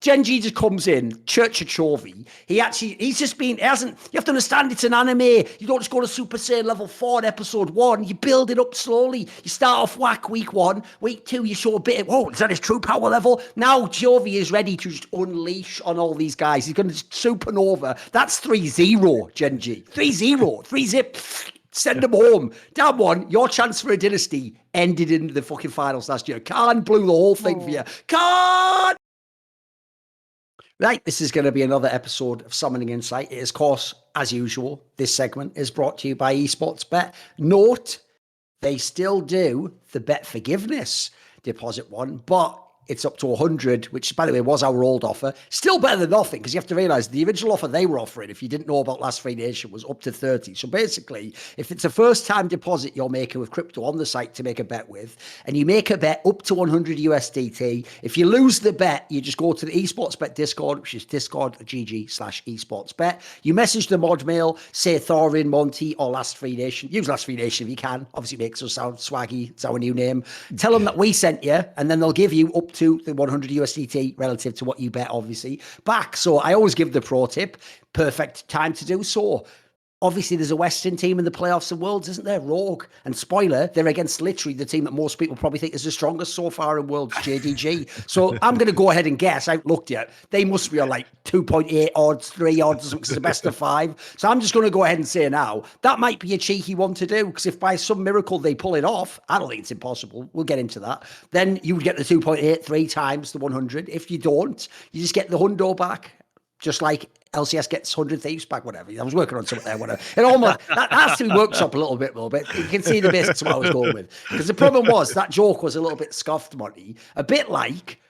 Gen.G just comes in, Church of Chovy. He's just been, you have to understand it's an anime. You don't just go to Super Saiyan level 4 in episode 1. You build it up slowly. You start off whack week 1. Week 2, you show a bit of, whoa, is that his true power level? Now Chovy is ready to just unleash on all these guys. He's going to supernova. That's 3-0, Gen.G. 3-0. 3-zip. Send them home. Damn one, your chance for a dynasty ended in the fucking finals last year. Khan blew the whole thing for you. Khan! Right, this is going to be another episode of Summoning Insight. It is, of course, as usual, this segment is brought to you by Esports Bet. Note, they still do the bet forgiveness deposit one, but it's up to 100, which, by the way, was our old offer. Still better than nothing, because you have to realize the original offer they were offering, if you didn't know about Last Free Nation, was up to 30. So basically, if it's a first-time deposit you're making with crypto on the site to make a bet with, and you make a bet up to 100 USDT, if you lose the bet, you just go to the Esports Bet Discord, which is discord.gg/esportsbet. You message the mod mail, say Thorin, Monty, or Last Free Nation. Use Last Free Nation if you can. Obviously, it makes us sound swaggy. It's our new name. Tell them that we sent you, and then they'll give you up to the 100 USDT relative to what you bet, obviously, back. So I always give the pro tip. Perfect time to do so. Obviously, there's a Western team in the playoffs of Worlds, isn't there? Rogue. And spoiler, they're against literally the team that most people probably think is the strongest so far in Worlds, JDG. So I'm going to go ahead and guess. I haven't looked yet. They must be on like 2.8 odds, 3 odds, because it's the best of 5. So I'm just going to go ahead and say now, that might be a cheeky one to do, because if by some miracle they pull it off, I don't think it's impossible. We'll get into that. Then you would get the 2.8 3 times the 100. If you don't, you just get the hundo back. Just like LCS gets 100 Thieves back, whatever. I was working on something there, whatever. It almost, that has to be worked up a little bit. You can see the basics of what I was going with. Because the problem was, that joke was a little bit scuffed, Monty. A bit like,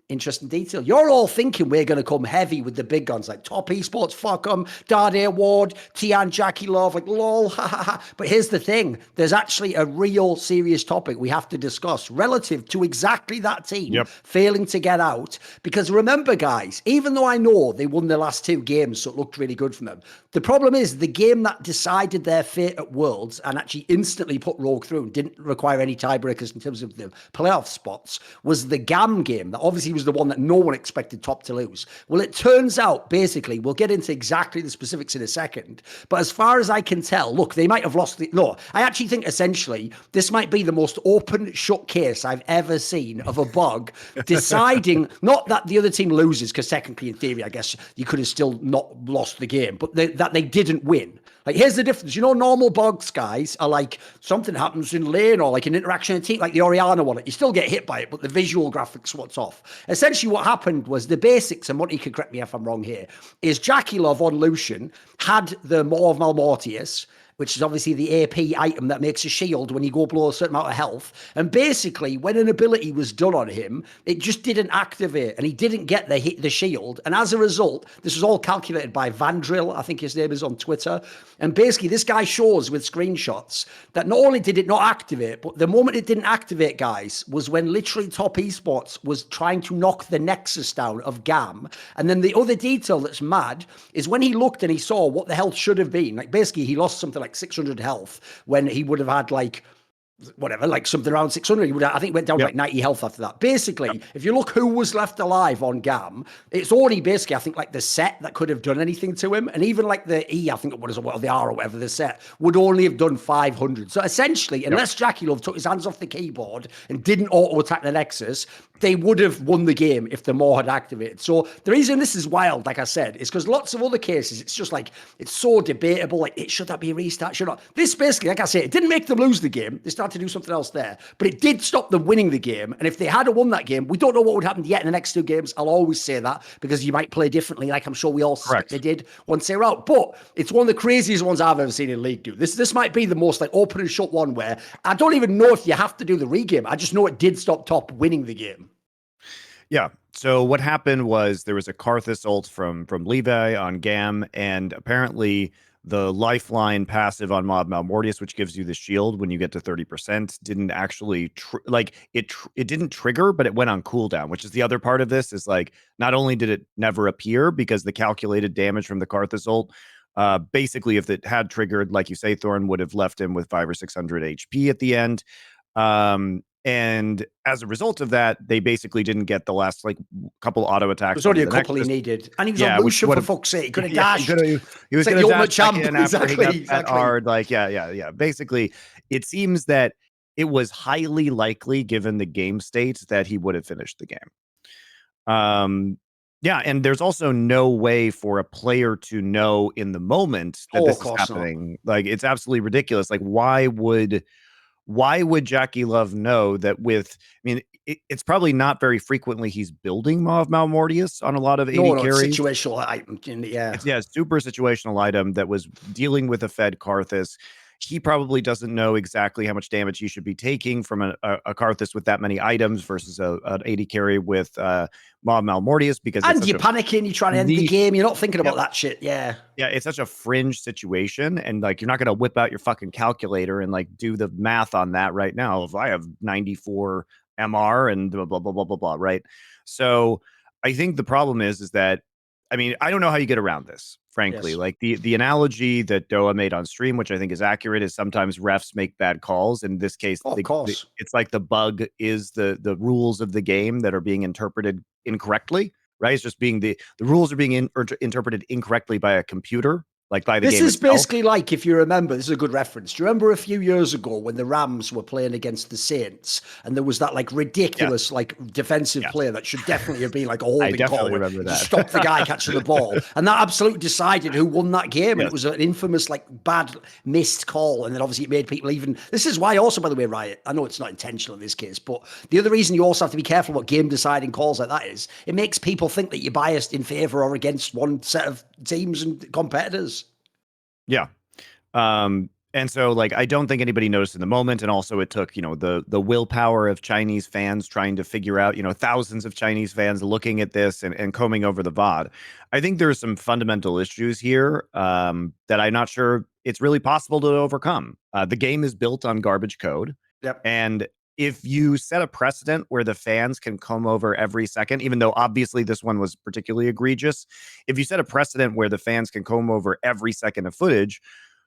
interesting detail, you're all thinking we're going to come heavy with the big guns, like Top Esports, fuck them, Dade Award, Tian, Jackie Love, like lol, ha ha ha. But here's the thing, there's actually a real serious topic we have to discuss relative to exactly that team failing to get out. Because remember, guys, even though I know they won their last 2 games, so it looked really good for them, the problem is the game that decided their fate at Worlds and actually instantly put Rogue through and didn't require any tiebreakers in terms of the playoff spots was the GAM game that obviously was the one that no one expected Top to lose. Well, it turns out, basically, we'll get into exactly the specifics in a second, but as far as I can tell, look, they might have lost no, I actually think essentially this might be the most open shut case I've ever seen of a bug deciding, not that the other team loses, because technically in theory, I guess you could have still not lost the game, but that they didn't win. Like, here's the difference. You know, normal bugs, guys, are like something happens in lane or like an interaction in a team, like the Oriana one. You still get hit by it, but the visual graphics what's off. Essentially, what happened was the basics, and Monty can correct me if I'm wrong here, is Jackie Love on Lucian had the Maw of Malmortius, which is obviously the AP item that makes a shield when you go below a certain amount of health. And basically, when an ability was done on him, it just didn't activate, and he didn't get the shield. And as a result, this was all calculated by Vandril, I think his name is on Twitter. And basically, this guy shows with screenshots that not only did it not activate, but the moment it didn't activate, guys, was when literally Top Esports was trying to knock the Nexus down of GAM. And then the other detail that's mad is when he looked and he saw what the health should have been. Like, basically, he lost something like 600 health when he would have had like whatever, like something around 600. He would have, I think, went down to like 90 health after that. Basically, if you look who was left alive on GAM, it's only basically, I think, like the set that could have done anything to him. And even like the E, I think it was, or the R or whatever, the set would only have done 500. So essentially, unless Jackie Love took his hands off the keyboard and didn't auto-attack the Nexus, they would have won the game if the Maw had activated. So the reason this is wild, like I said, is because lots of other cases, it's just like, it's so debatable. Like, should that be a restart? Should not? This basically, like I say, it didn't make them lose the game. They started to do something else there, but it did stop them winning the game. And if they had won that game, we don't know what would happen yet in the next 2 games. I'll always say that because you might play differently, like I'm sure we all suspect they did once they were out. But it's one of the craziest ones I've ever seen in League 2. This might be the most like open and shut one where I don't even know if you have to do the regame. I just know it did stop Top winning the game. Yeah. So what happened was there was a Karthus ult from Levi on GAM, and apparently the lifeline passive on Maw of Malmortius, which gives you the shield when you get to 30%, didn't actually it didn't trigger, but it went on cooldown, which is the other part of this. Is like, not only did it never appear because the calculated damage from the Karthus ult, basically if it had triggered, like you say, Thorin would have left him with 500 or 600 HP at the end. And as a result of that, they basically didn't get the last like couple auto attacks. There's only a the couple he Nexus. needed. And he was Yeah, on which Lucian, would for have fuck's sake. He could have yeah, dashed. he was It's like going the to ultimate dash back champ. in after he got that Exactly. hard. Like, yeah. Basically, it seems that it was highly likely, given the game state, that he would have finished the game. Yeah, and there's also no way for a player to know in the moment that Oh, of this is course not. happening. Like, it's absolutely ridiculous. Like, why would Jackie Love know that with, I mean, it's probably not very frequently he's building Maw of Malmortius on a lot of 80 No, it's carries. situational item. Yeah. It's a super situational item that was dealing with a fed Karthus. He probably doesn't know exactly how much damage he should be taking from a Karthus with that many items versus an 80 carry with Maw of Malmortius, because And you're panicking, you're trying to end the niche. game, you're not thinking about Yep. that shit. Yeah. Yeah, it's such a fringe situation, and like you're not going to whip out your fucking calculator and like do the math on that right now. If I have 94 MR and blah blah blah blah blah blah, right? So I think the problem is that, I mean, I don't know how you get around this, frankly. Yes. Like the analogy that Doa made on stream, which I think is accurate, is sometimes refs make bad calls. In this case, Oh, of course. it's like the bug is the rules of the game that are being interpreted incorrectly. Right? It's just being the rules are being interpreted incorrectly by a computer, like by the This game is itself. basically like, if you remember, this is a good reference. Do you remember a few years ago when the Rams were playing against the Saints and there was that like ridiculous like defensive player that should definitely have been like a holding definitely call remember to that. stop the guy catching the ball, and that absolutely decided who won that game. And it was an infamous like bad missed call, and then obviously it made people even. This is why also, by the way, Riot, I know it's not intentional in this case, but the other reason you also have to be careful what game deciding calls like that is, it makes people think that you're biased in favor or against one set of teams and competitors. Yeah. And so like I don't think anybody noticed in the moment. And also it took, the willpower of Chinese fans trying to figure out, thousands of Chinese fans looking at this and combing over the VOD. I think there's some fundamental issues here that I'm not sure it's really possible to overcome. The game is built on garbage code. Yep. And if you set a precedent where the fans can come over every second, even though obviously this one was particularly egregious, if you set a precedent where the fans can comb over every second of footage,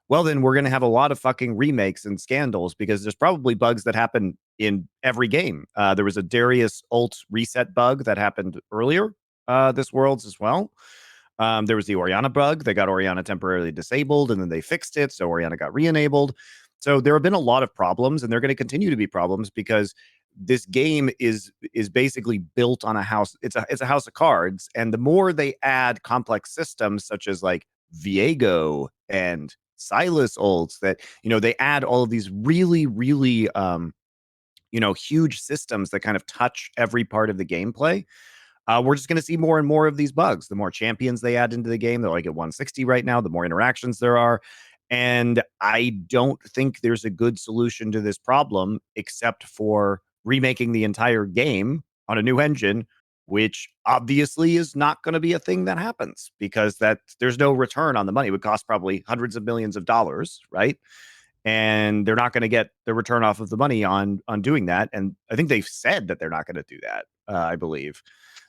well, then we're going to have a lot of fucking remakes and scandals, because there's probably bugs that happen in every game. There was a Darius ult reset bug that happened earlier this Worlds as well. There was the Orianna bug. They got Orianna temporarily disabled, and then they fixed it, so Orianna got re-enabled. So there have been a lot of problems, and they're going to continue to be problems, because this game is basically built on a house. It's a house of cards, and the more they add complex systems such as like Viego and Silas ults, that they add all of these really huge systems that kind of touch every part of the gameplay. We're just going to see more and more of these bugs. The more champions they add into the game, they're like at 160 right now, the more interactions there are. And I don't think there's a good solution to this problem except for remaking the entire game on a new engine, which obviously is not going to be a thing that happens, because there's no return on the money. It would cost probably hundreds of millions of dollars, right? And they're not going to get the return off of the money on doing that. And I think they've said that they're not going to do that, I believe.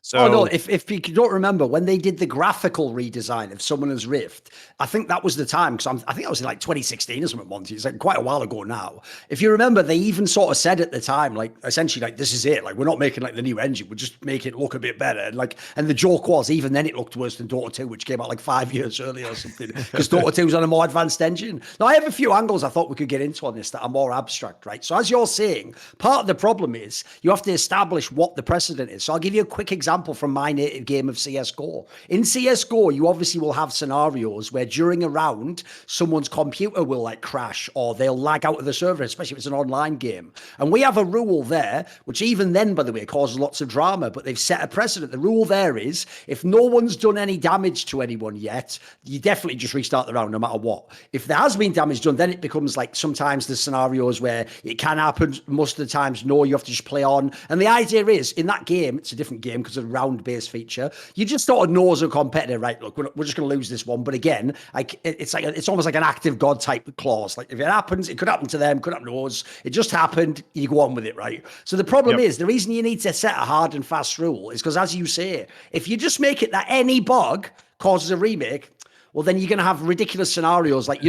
So, oh no! If you don't remember when they did the graphical redesign of Summoner's Rift, I think that was the time, because I think that was in like 2016 or something. Monty, it's like quite a while ago now. If you remember, they even sort of said at the time, like essentially, like this is it. Like we're not making like the new engine, we'll just make it look a bit better. And the joke was, even then it looked worse than Dota 2, which came out like 5 years earlier or something, because Dota 2 was on a more advanced engine. Now I have a few angles I thought we could get into on this that are more abstract, right? So as you're saying, part of the problem is you have to establish what the precedent is. So I'll give you a quick example from my native game of CSGO. In CSGO, you obviously will have scenarios where during a round, someone's computer will like crash or they'll lag out of the server, especially if it's an online game. And we have a rule there, which even then, by the way, causes lots of drama, but they've set a precedent. The rule there is if no one's done any damage to anyone yet, you definitely just restart the round no matter what. If there has been damage done, then it becomes like sometimes there's scenarios where it can happen. Most of the times, no, you have to just play on. And the idea is in that game, it's a different game because of the round-based feature. You just sort of know as a competitor, right? Look, we're just going to lose this one. But again, it's almost like an active God type clause. Like if it happens, it could happen to them, could happen to us. It just happened. You go on with it, right? So the problem is the reason you need to set a hard and fast rule is because, as you say, if you just make it that any bug causes a remake, well, then you're going to have ridiculous scenarios like,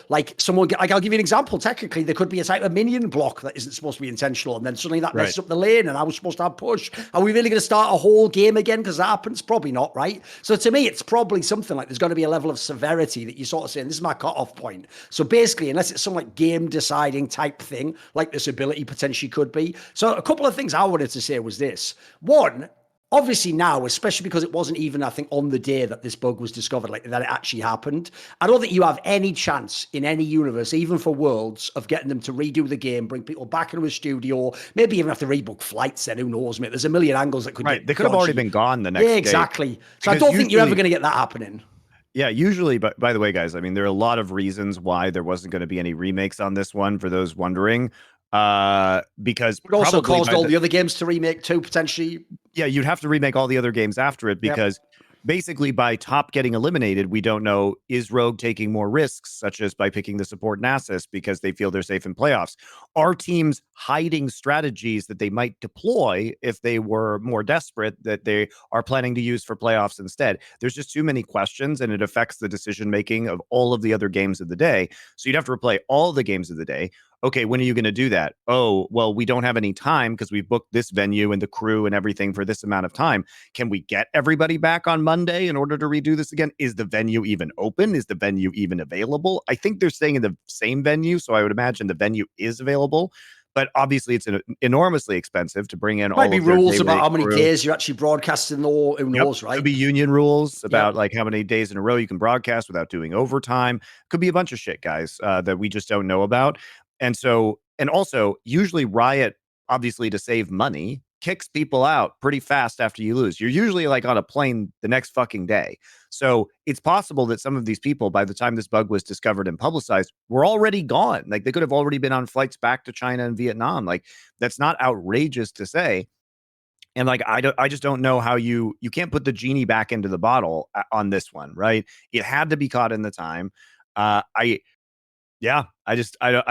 like someone, like I'll give you an example. Technically, there could be a type of minion block that isn't supposed to be intentional, and then suddenly that messes up the lane, and I was supposed to have push. Are we really going to start a whole game again because that happens? Probably not, right? So to me, it's probably something like there's got to be a level of severity that you're sort of saying, this is my cutoff point. So basically, unless it's some like game deciding type thing, like this ability potentially could be. So a couple of things I wanted to say was this. One, obviously now, especially because it wasn't even, I think, on the day that this bug was discovered, like that it actually happened, I don't think you have any chance in any universe, even for Worlds, of getting them to redo the game, bring people back into a studio, maybe even have to rebook flights then, who knows, mate. There's a million angles that could get They could have already been gone the next day. Yeah, exactly. So I don't think you're ever going to get that happening. Yeah, usually, but by the way, guys, I mean, there are a lot of reasons why there wasn't going to be any remakes on this one, for those wondering. Because it also caused all the other games to remake too, potentially. Yeah, you'd have to remake all the other games after it, because basically by top getting eliminated, we don't know, is Rogue taking more risks, such as by picking the support Nasus because they feel they're safe in playoffs? Are teams hiding strategies that they might deploy if they were more desperate that they are planning to use for playoffs instead? There's just too many questions, and it affects the decision making of all of the other games of the day. So you'd have to replay all the games of the day. Okay, when are you going to do that? Oh, well, we don't have any time because we've booked this venue and the crew and everything for this amount of time. Can we get everybody back on Monday in order to redo this again? Is the venue even open? Is the venue even available? I think they're staying in the same venue, so I would imagine the venue is available. But obviously, it's enormously expensive to bring in all of their rules about how many days you're actually broadcasting, though. Who knows, right? Could be union rules about like how many days in a row you can broadcast without doing overtime. Could be a bunch of shit, guys, that we just don't know about. And so, and also, usually Riot, obviously to save money, kicks people out pretty fast after you lose. You're usually like on a plane the next fucking day. So it's possible that some of these people, by the time this bug was discovered and publicized, were already gone. Like they could have already been on flights back to China and Vietnam. Like that's not outrageous to say. And like, I just don't know how you can't put the genie back into the bottle on this one, right? It had to be caught in the time. I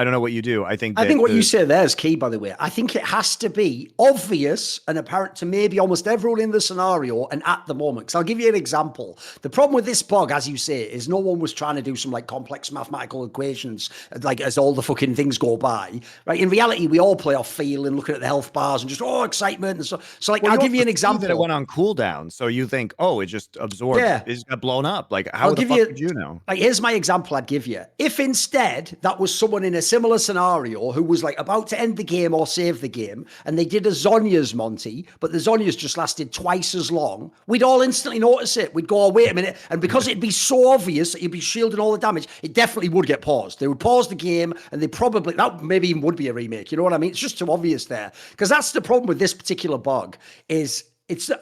don't know what you do. I think what you say there is key, by the way. I think it has to be obvious and apparent to maybe almost everyone in the scenario and at the moment. Because I'll give you an example. The problem with this bug, as you say, is no one was trying to do some like complex mathematical equations, like as all the fucking things go by, right? In reality, we all play off feel and looking at the health bars and just, excitement. And so like, I'll give you an example. That it went on cooldown. So you think, it just absorbed. Yeah. It just got blown up. Like, how the fuck did you know? Like, here's my example I'd give you. If instead that was someone in a similar scenario who was like about to end the game or save the game, and they did a Zhonya's, Monty, but the Zhonya's just lasted twice as long, we'd all instantly notice it. We'd go, wait a minute. And because it'd be so obvious that you'd be shielding all the damage, it definitely would get paused. They would pause the game, and they probably, that maybe even would be a remake. You know what I mean? It's just too obvious there. Because that's the problem with this particular bug is,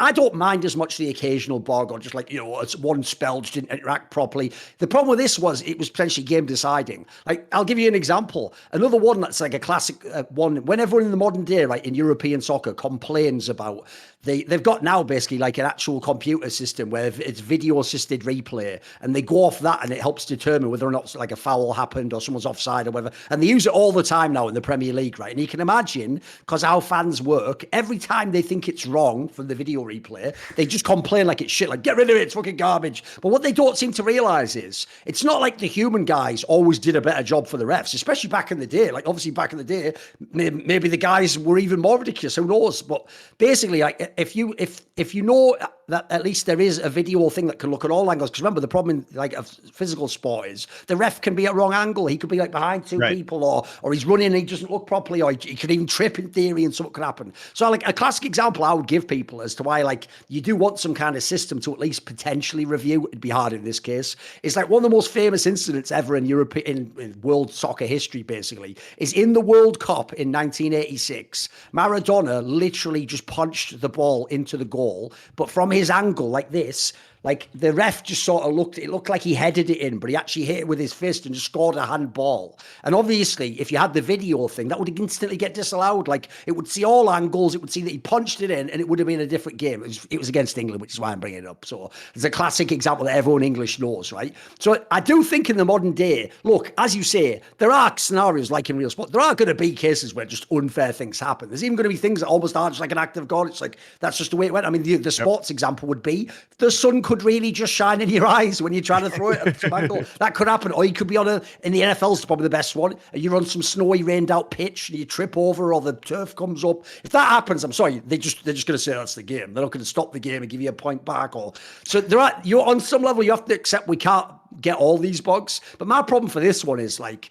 I don't mind as much the occasional bug or just like, it's one spell just didn't interact properly. The problem with this was it was potentially game deciding. Like, I'll give you an example. Another one that's like a classic one. When everyone in the modern day, right, in European soccer complains about, they've got now basically like an actual computer system where it's video assisted replay, and they go off that and it helps determine whether or not like a foul happened or someone's offside or whatever. And they use it all the time now in the Premier League, right? And you can imagine, because how fans work, every time they think it's wrong from the video replay, they just complain like it's shit, like get rid of it, it's fucking garbage. But what they don't seem to realize is it's not like the human guys always did a better job for the refs, especially back in the day. Like obviously back in the day, maybe the guys were even more ridiculous, who knows? But basically, like if you know that at least there is a video thing that can look at all angles, because remember the problem in like a physical sport is the ref can be at wrong angle. He could be like behind two people, or he's running and he doesn't look properly, or he could even trip in theory and something could happen. So like a classic example I would give people as to why like you do want some kind of system to at least potentially review, it'd be hard in this case, is like one of the most famous incidents ever in in world soccer history basically is in the World Cup in 1986. Maradona literally just punched the ball into the goal, but from his angle like this, like the ref just sort of it looked like he headed it in, but he actually hit it with his fist and just scored a handball. And obviously, if you had the video thing, that would instantly get disallowed. Like it would see all angles, it would see that he punched it in, and it would have been a different game. It was against England, which is why I'm bringing it up. So it's a classic example that everyone English knows, right? So I do think in the modern day, look, as you say, there are scenarios like in real sport. There are going to be cases where just unfair things happen. There's even going to be things that almost are just like an act of God. It's like, that's just the way it went. I mean, the sports example would be the Sun could really just shine in your eyes when you're trying to throw it at some angle. That could happen. Or you could be in the NFL's probably the best one, and you're on some snowy, rained out pitch, and you trip over, or the turf comes up. If that happens, I'm sorry, they're just going to say that's the game. They're not going to stop the game and give you a point back. Or so you're on some level, you have to accept we can't get all these bugs. But my problem for this one is like,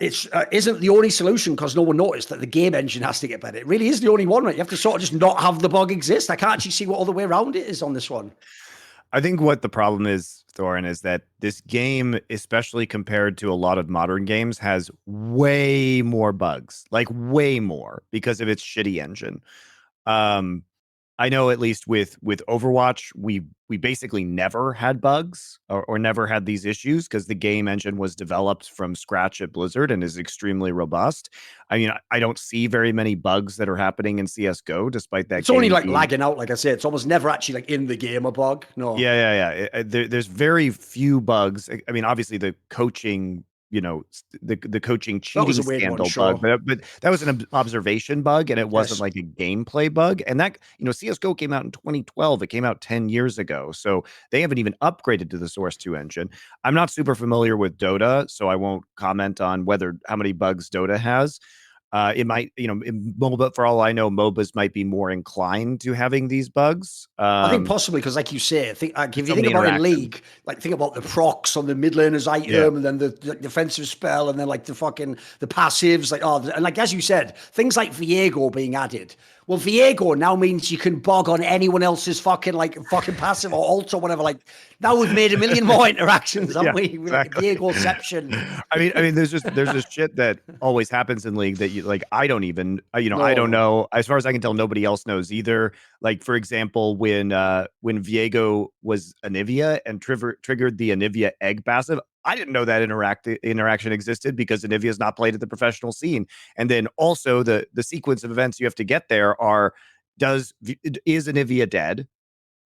it isn't the only solution because no one noticed that the game engine has to get better. It really is the only one, right? You have to sort of just not have the bug exist. I can't actually see what other way around it is on this one. I think what the problem is, Thorin, is that this game, especially compared to a lot of modern games, has way more bugs, like way more, because of its shitty engine. I know at least with Overwatch, we basically never had bugs or never had these issues because the game engine was developed from scratch at Blizzard and is extremely robust. I mean, I don't see very many bugs that are happening in CS:GO, despite that. It's only like lagging out, like I said. It's almost never actually like in the game a bug. No. Yeah. There's very few bugs. I mean, obviously the coaching, the coaching cheating scandal bug, but that was an observation bug, and it wasn't like a gameplay bug. And that, CS:GO came out in 2012. It came out 10 years ago, so they haven't even upgraded to the Source 2 engine. I'm not super familiar with Dota, so I won't comment on how many bugs Dota has. It might, in MOBA, for all I know, MOBAs might be more inclined to having these bugs. I think possibly because, like you say, if you think about in League, like think about the procs on the mid laner's item, and then the defensive spell, and then like the passives, and like as you said, things like Viego being added. Well, Viego now means you can bog on anyone else's fucking passive or ult or whatever. Like now we've made a million more interactions, haven't we? Exactly. Like Viegoception. I mean, there's this shit that always happens in League that I don't even, I don't know. As far as I can tell, nobody else knows either. Like, for example, when Viego was Anivia and triggered the Anivia egg passive, I didn't know that interaction existed because Anivia is not played at the professional scene. And then also the sequence of events you have to get there are: is Anivia dead?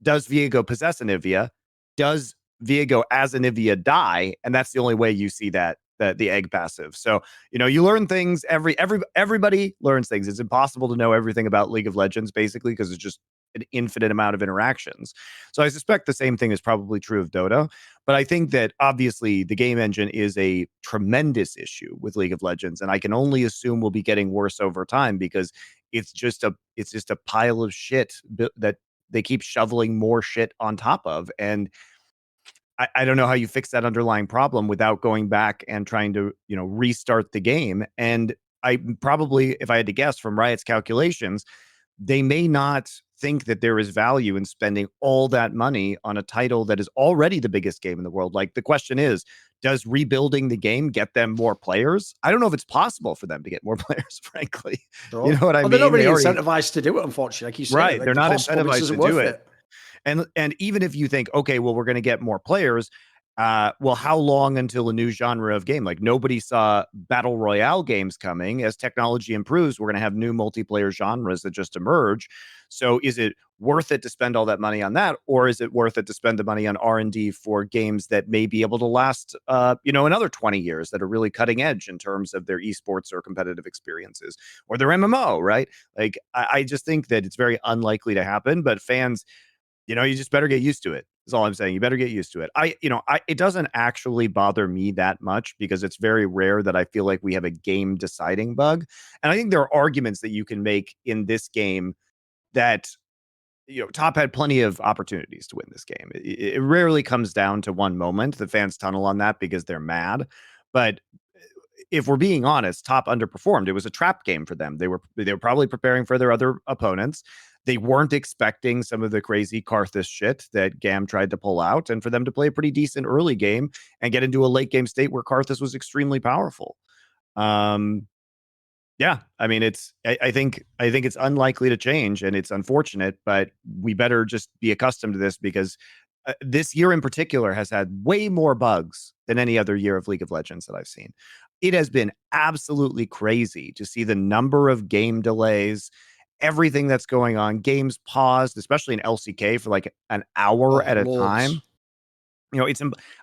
Does Viego possess Anivia? Does Viego as Anivia die? And that's the only way you see that the egg passive. So, you learn things. Everybody learns things. It's impossible to know everything about League of Legends, basically, because it's just an infinite amount of interactions. So I suspect the same thing is probably true of Dota. But I think that obviously the game engine is a tremendous issue with League of Legends, and I can only assume will be getting worse over time because it's just a pile of shit that they keep shoveling more shit on top of. And I don't know how you fix that underlying problem without going back and trying to, restart the game. And I probably, if I had to guess from Riot's calculations, they may not think that there is value in spending all that money on a title that is already the biggest game in the world. Like, the question is, does rebuilding the game get them more players? I don't know if it's possible for them to get more players, frankly. Sure. You know what I mean? They're not really incentivized to do it, unfortunately. Like you said, right? Like they're not incentivized to do it. And even if you think, okay, well, we're going to get more players, well, how long until a new genre of game? Like, nobody saw battle royale games coming. As technology improves, we're going to have new multiplayer genres that just emerge. So is it worth it to spend all that money on that? Or is it worth it to spend the money on R&D for games that may be able to last, another 20 years, that are really cutting edge in terms of their esports or competitive experiences or their MMO, right? Like, I just think that it's very unlikely to happen, but fans, you just better get used to it. That's all I'm saying. You better get used to it. It doesn't actually bother me that much because it's very rare that I feel like we have a game deciding bug. And I think there are arguments that you can make in this game that, Top had plenty of opportunities to win this game. It rarely comes down to one moment. The fans tunnel on that because they're mad. But if we're being honest, Top underperformed. It was a trap game for them. They were probably preparing for their other opponents. They weren't expecting some of the crazy Karthus shit that GAM tried to pull out, and for them to play a pretty decent early game and get into a late game state where Karthus was extremely powerful. Yeah, I mean, I think it's unlikely to change, and it's unfortunate, but we better just be accustomed to this because this year in particular has had way more bugs than any other year of League of Legends that I've seen. It has been absolutely crazy to see the number of game delays, everything that's going on, games paused, especially in LCK for like an hour at a time.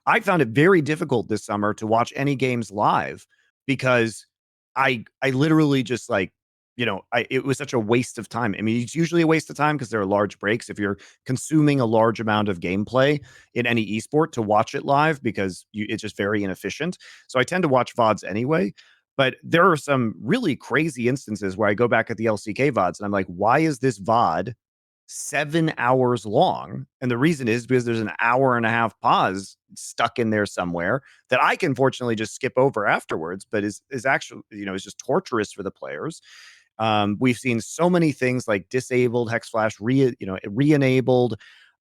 I found it very difficult this summer to watch any games live because I literally just like it was such a waste of time. I mean, it's usually a waste of time because there are large breaks. If you're consuming a large amount of gameplay in any esport to watch it live, because it's just very inefficient. So I tend to watch VODs anyway. But there are some really crazy instances where I go back at the LCK VODs and I'm like, why is this VOD 7 hours long? And the reason is because there's an hour and a half pause stuck in there somewhere that I can fortunately just skip over afterwards, but is actually, is just torturous for the players. We've seen so many things like disabled hex flash, re-enabled.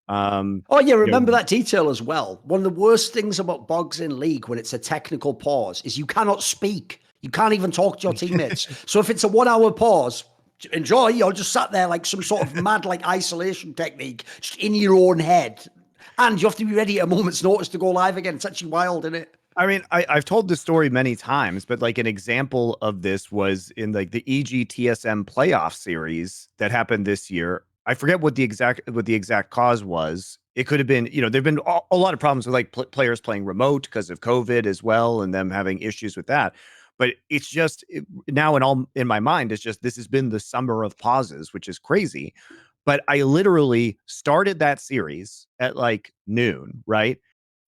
Oh, yeah, remember that detail as well. One of the worst things about bogs in League when it's a technical pause is you cannot speak. You can't even talk to your teammates. So if it's a 1 hour pause, enjoy. You're just sat there like some sort of mad like isolation technique, just in your own head. And you have to be ready at a moment's notice to go live again. It's actually wild, isn't it? I mean, I've told this story many times, but like an example of this was in like the EGTSM playoff series that happened this year. I forget what the exact cause was. It could have been, there've been a lot of problems with like players playing remote because of COVID as well, and them having issues with that. But it's just now in my mind, it's just this has been the summer of pauses, which is crazy. But I literally started that series at like noon, right?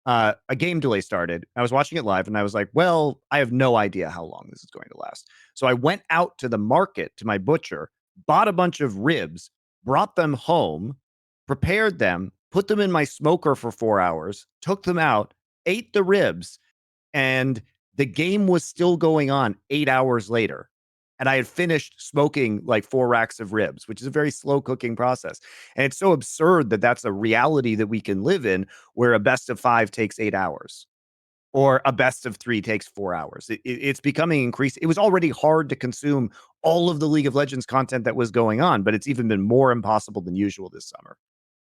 A game delay started. I was watching it live and I was like, well, I have no idea how long this is going to last. So I went out to the market to my butcher, bought a bunch of ribs, brought them home, prepared them, put them in my smoker for 4 hours, took them out, ate the ribs, and the game was still going on 8 hours later. And I had finished smoking like 4 racks of ribs, which is a very slow cooking process. And it's so absurd that that's a reality that we can live in, where a best of 5 takes 8 hours or a best of 3 takes 4 hours. It's becoming increasing. It was already hard to consume all of the League of Legends content that was going on, but it's even been more impossible than usual this summer.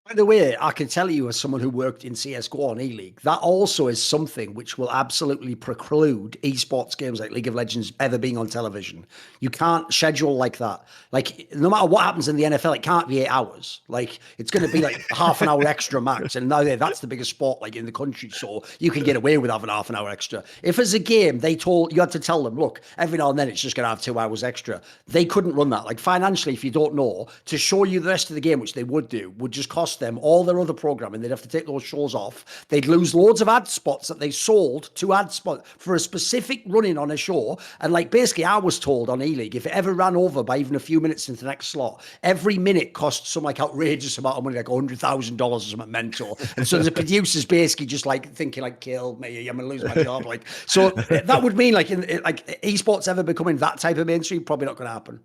By the way, I can tell you as someone who worked in CSGO on E-League, that also is something which will absolutely preclude esports games like League of Legends ever being on television. You can't schedule like that. Like, no matter what happens in the NFL, it can't be 8 hours. Like, it's going to be like half an hour extra max. And now that's the biggest sport like in the country. So you can get away with having half an hour extra. If as a game, you had to tell them, look, every now and then it's just going to have 2 hours extra. They couldn't run that. Like, financially, if you don't know, to show you the rest of the game, which they would do, would just cost them all their other programming. They'd have to take those shows off. They'd lose loads of ad spots that they sold to ad spot for a specific running on a show. And like basically I was told on E-League, if it ever ran over by even a few minutes into the next slot, every minute cost some like outrageous amount of money, like $100,000 or something mental. And so the producers basically just like thinking like, kill me, I'm gonna lose my job. Like, so that would mean like esports ever becoming that type of mainstream, probably not gonna happen.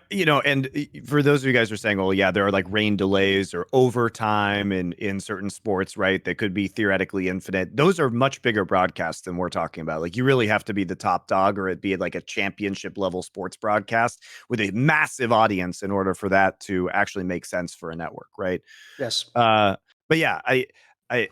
And for those of you guys who are saying, well, yeah, there are like rain delays or overtime in certain sports, right? That could be theoretically infinite. Those are much bigger broadcasts than we're talking about. Like, you really have to be the top dog, or it be like a championship level sports broadcast with a massive audience in order for that to actually make sense for a network, right? Yes. But yeah, I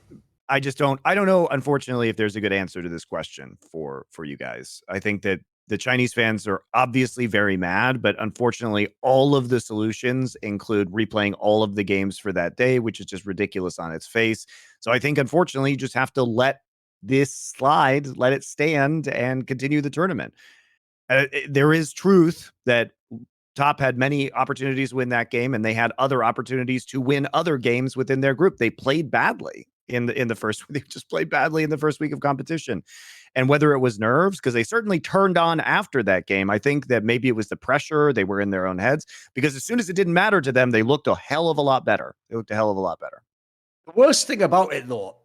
just I don't know, unfortunately, if there's a good answer to this question for you guys. I think that the Chinese fans are obviously very mad, but unfortunately, all of the solutions include replaying all of the games for that day, which is just ridiculous on its face. So I think, unfortunately, you just have to let this slide, let it stand, and continue the tournament. There is truth that Top had many opportunities to win that game, and they had other opportunities to win other games within their group. They played badly in the first. They just played badly in the first week of competition. And whether it was nerves, because they certainly turned on after that game, I think that maybe it was the pressure. They were in their own heads, because as soon as it didn't matter to them, they looked a hell of a lot better. They looked a hell of a lot better. The worst thing about it, though,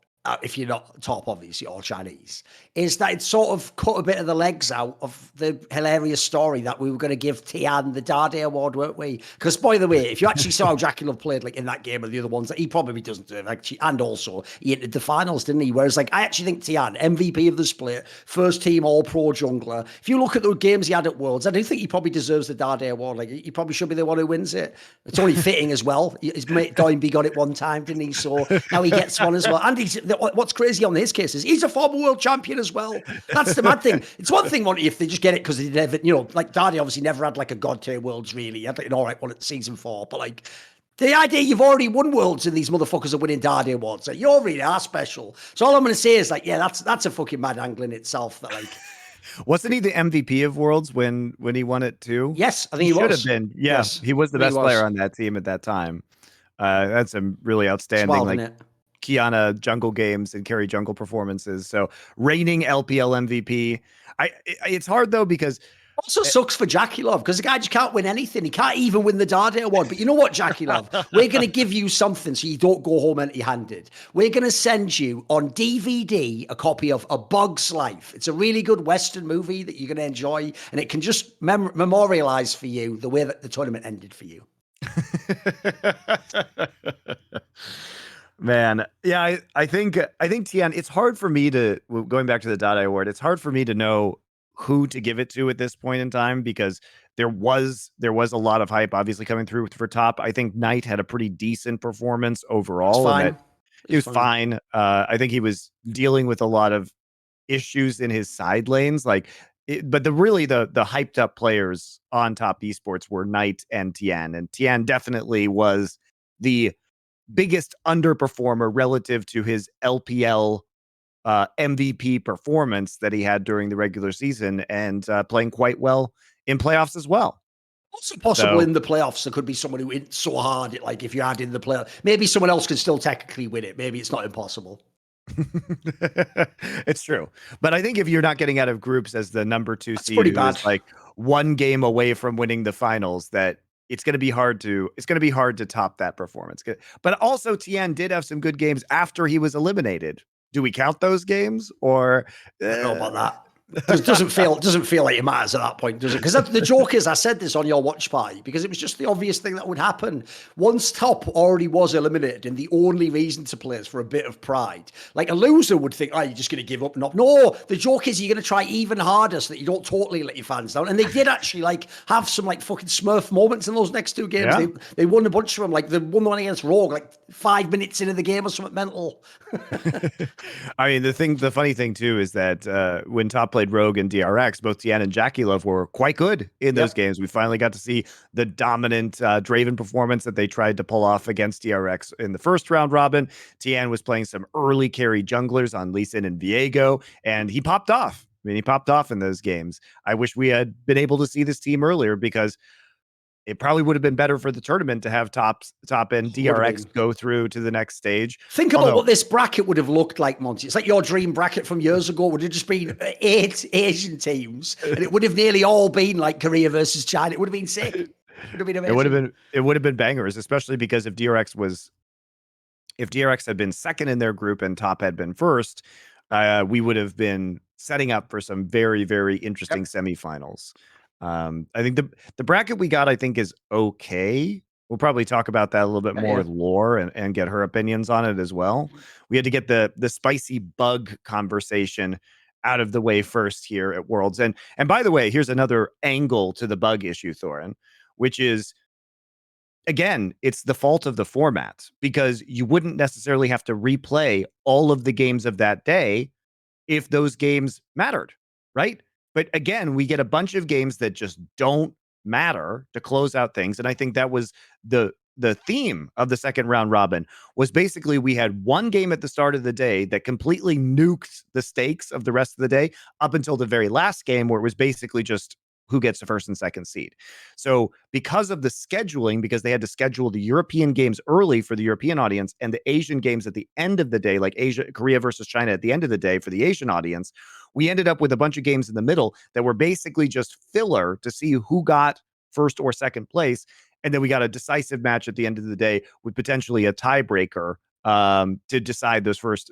if you're not top, obviously, or Chinese, is that it sort of cut a bit of the legs out of the hilarious story that we were going to give Tian the Dade Award, weren't we? Because, by the way, if you actually saw how Jackie Love played like in that game and the other ones, that he probably doesn't do it. And also, he entered the finals, didn't he? Whereas, like, I actually think Tian, MVP of the split, first team All-Pro jungler. If you look at the games he had at Worlds, I do think he probably deserves the Dade Award. Like, he probably should be the one who wins it. It's only fitting as well. His mate Doimby got it one time, didn't he? So now he gets one as well. And what's crazy on his case is he's a former world champion as well. That's the mad thing. It's one thing, Monty, if they just get it because they never, like Dade obviously never had like a God tier Worlds really. He had like an all right one at season 4, but like the idea you've already won Worlds and these motherfuckers are winning Dade Awards, like, you already are special. So all I'm going to say is like, yeah, that's a fucking mad angle in itself. That like, Wasn't he the MVP of Worlds when he won it too? Yes, I think He he should have was. been. Yeah, Yes, he was the I think he best player was. on that team at that time. That's some really It's outstanding, wild, like, isn't it? Kiana jungle games and carry jungle performances. So reigning LPL MVP. It's hard though because Also sucks for Jackie Love because the guy just can't win anything. He can't even win the Dade Award. But you know what, Jackie Love? We're going to give you something so you don't go home empty-handed. We're going to send you on DVD a copy of A Bug's Life. It's a really good Western movie that you're going to enjoy, and it can just memorialize for you the way that the tournament ended for you. Man, yeah, I think Tian, it's hard for me to, going back to the Dada Award, it's hard for me to know who to give it to at this point in time because there was a lot of hype obviously coming through for top. I think Knight had a pretty decent performance overall. It's fine. And that he was fine. I think he was dealing with a lot of issues in his side lanes, but the hyped up players on top esports were Knight and and Tian definitely was the biggest underperformer relative to his LPL MVP performance that he had during the regular season, and playing quite well in playoffs as well. Also possible in the playoffs, there could be someone who hit so hard, like if you had in the playoff, maybe someone else could still technically win it. Maybe it's not impossible. It's true, but I think if you're not getting out of groups as the number 2 That's seed, pretty who bad. is like one game away from winning the finals, that it's going to be hard to top that performance. But also Tian did have some good games after he was eliminated. Do we count those games, or I don't know about that. Doesn't feel like it matters at that point, does it? Because the joke is, I said this on your watch party because it was just the obvious thing that would happen. Once top already was eliminated, and the only reason to play is for a bit of pride. Like a loser would think, oh, you're just going to give up and not. No, the joke is you're going to try even harder so that you don't totally let your fans down. And they did actually have some fucking Smurf moments in those next 2 games. Yeah. They won a bunch of them. Like the one against Rogue, 5 minutes into the game or something mental. I mean, the funny thing too is that when top played Rogue and DRX, both Tian and Jackie Love were quite good in those games. We finally got to see the dominant Draven performance that they tried to pull off against DRX in the first round robin. Tian was playing some early carry junglers on Lee Sin and Viego, and he popped off. I mean, he popped off in those games. I wish we had been able to see this team earlier because it probably would have been better for the tournament to have top and DRX go through to the next stage. Think about what this bracket would have looked like, Monty. It's like your dream bracket from years ago would have just been 8 Asian teams, and it would have nearly all been like Korea versus China. It would have been sick. It would have been amazing. It would have been bangers, especially because if DRX had been second in their group and top had been first, we would have been setting up for some very, very interesting semifinals. I think the bracket we got, I think, is okay. We'll probably talk about that a little bit more with Laure and get her opinions on it as well. We had to get the spicy bug conversation out of the way first here at Worlds. And by the way, here's another angle to the bug issue, Thorin, which is, again, it's the fault of the format because you wouldn't necessarily have to replay all of the games of that day if those games mattered, right? But again, we get a bunch of games that just don't matter to close out things. And I think that was the theme of the second round robin, was basically we had one game at the start of the day that completely nuked the stakes of the rest of the day up until the very last game, where it was basically just who gets the first and second seed. So because of the scheduling, because they had to schedule the European games early for the European audience and the Asian games at the end of the day, like Korea versus China at the end of the day for the Asian audience, we ended up with a bunch of games in the middle that were basically just filler to see who got first or second place. And then we got a decisive match at the end of the day with potentially a tiebreaker to decide those first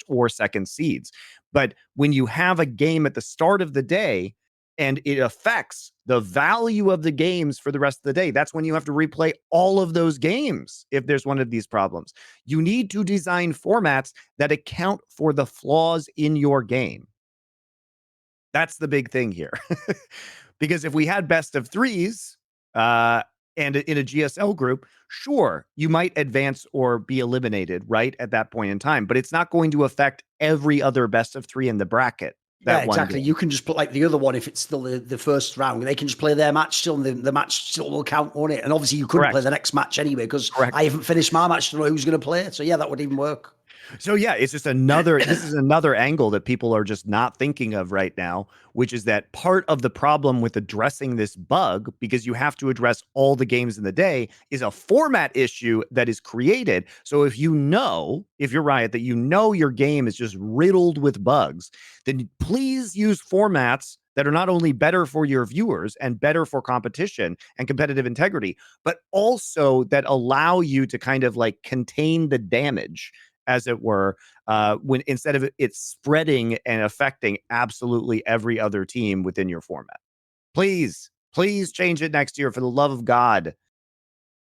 or second seeds. But when you have a game at the start of the day, and it affects the value of the games for the rest of the day, that's when you have to replay all of those games if there's one of these problems. You need to design formats that account for the flaws in your game. That's the big thing here. Because if we had best of threes and in a GSL group, sure, you might advance or be eliminated right at that point in time, but it's not going to affect every other best of 3 in the bracket. Yeah, exactly. You can just put like the other one if it's still the first round. They can just play their match still, and the match still will count on it. And obviously, you couldn't play the next match anyway because I haven't finished my match to know who's going to play. So yeah, that would even work. So yeah, it's just another, this is another angle that people are just not thinking of right now, which is that part of the problem with addressing this bug, because you have to address all the games in the day, is a format issue that is created. So if you know, if you're Riot, that you know your game is just riddled with bugs, then please use formats that are not only better for your viewers and better for competition and competitive integrity, but also that allow you to kind of like contain the damage, as it were, when instead of it spreading and affecting absolutely every other team within your format. Please, please change it next year for the love of God.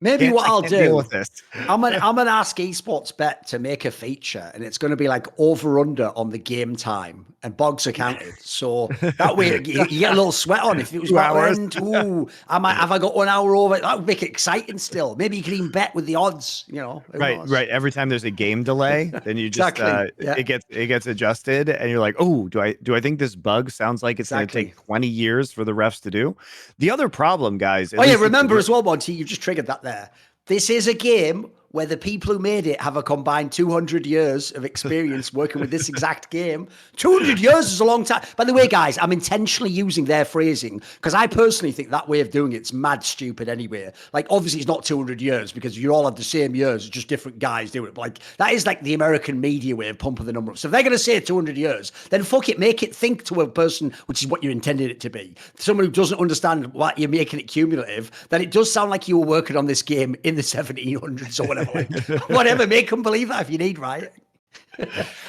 Maybe what I I'll can't deal do, with this. I'm gonna ask Esports Bet to make a feature, and it's going to be like over under on the game time, and bugs are counted. So that way you get a little sweat on. If it was 2 about to hours. end, have I got 1 hour over? That would make it exciting still. Maybe you can even bet with the odds. You know, who Right, knows? right. Every time there's a game delay, then you just Exactly. Yeah. it gets adjusted, and you're like, oh, do I think this bug sounds like it's going to Exactly. take 20 years for the refs to do? The other problem, guys. At Oh yeah, least remember as well, Monty, you just triggered that there. This is a game where the people who made it have a combined 200 years of experience working with this exact game. 200 years is a long time. By the way, guys, I'm intentionally using their phrasing because I personally think that way of doing it's mad stupid anyway. Like, obviously, it's not 200 years because you all have the same years, it's just different guys doing it. But like, that is like the American media way of pumping the number up. So if they're going to say 200 years, then fuck it, make it think to a person, which is what you intended it to be. Someone who doesn't understand what you're making it cumulative, then it does sound like you were working on this game in the 1700s or whatever. Like, whatever, make them believe that if you need, right?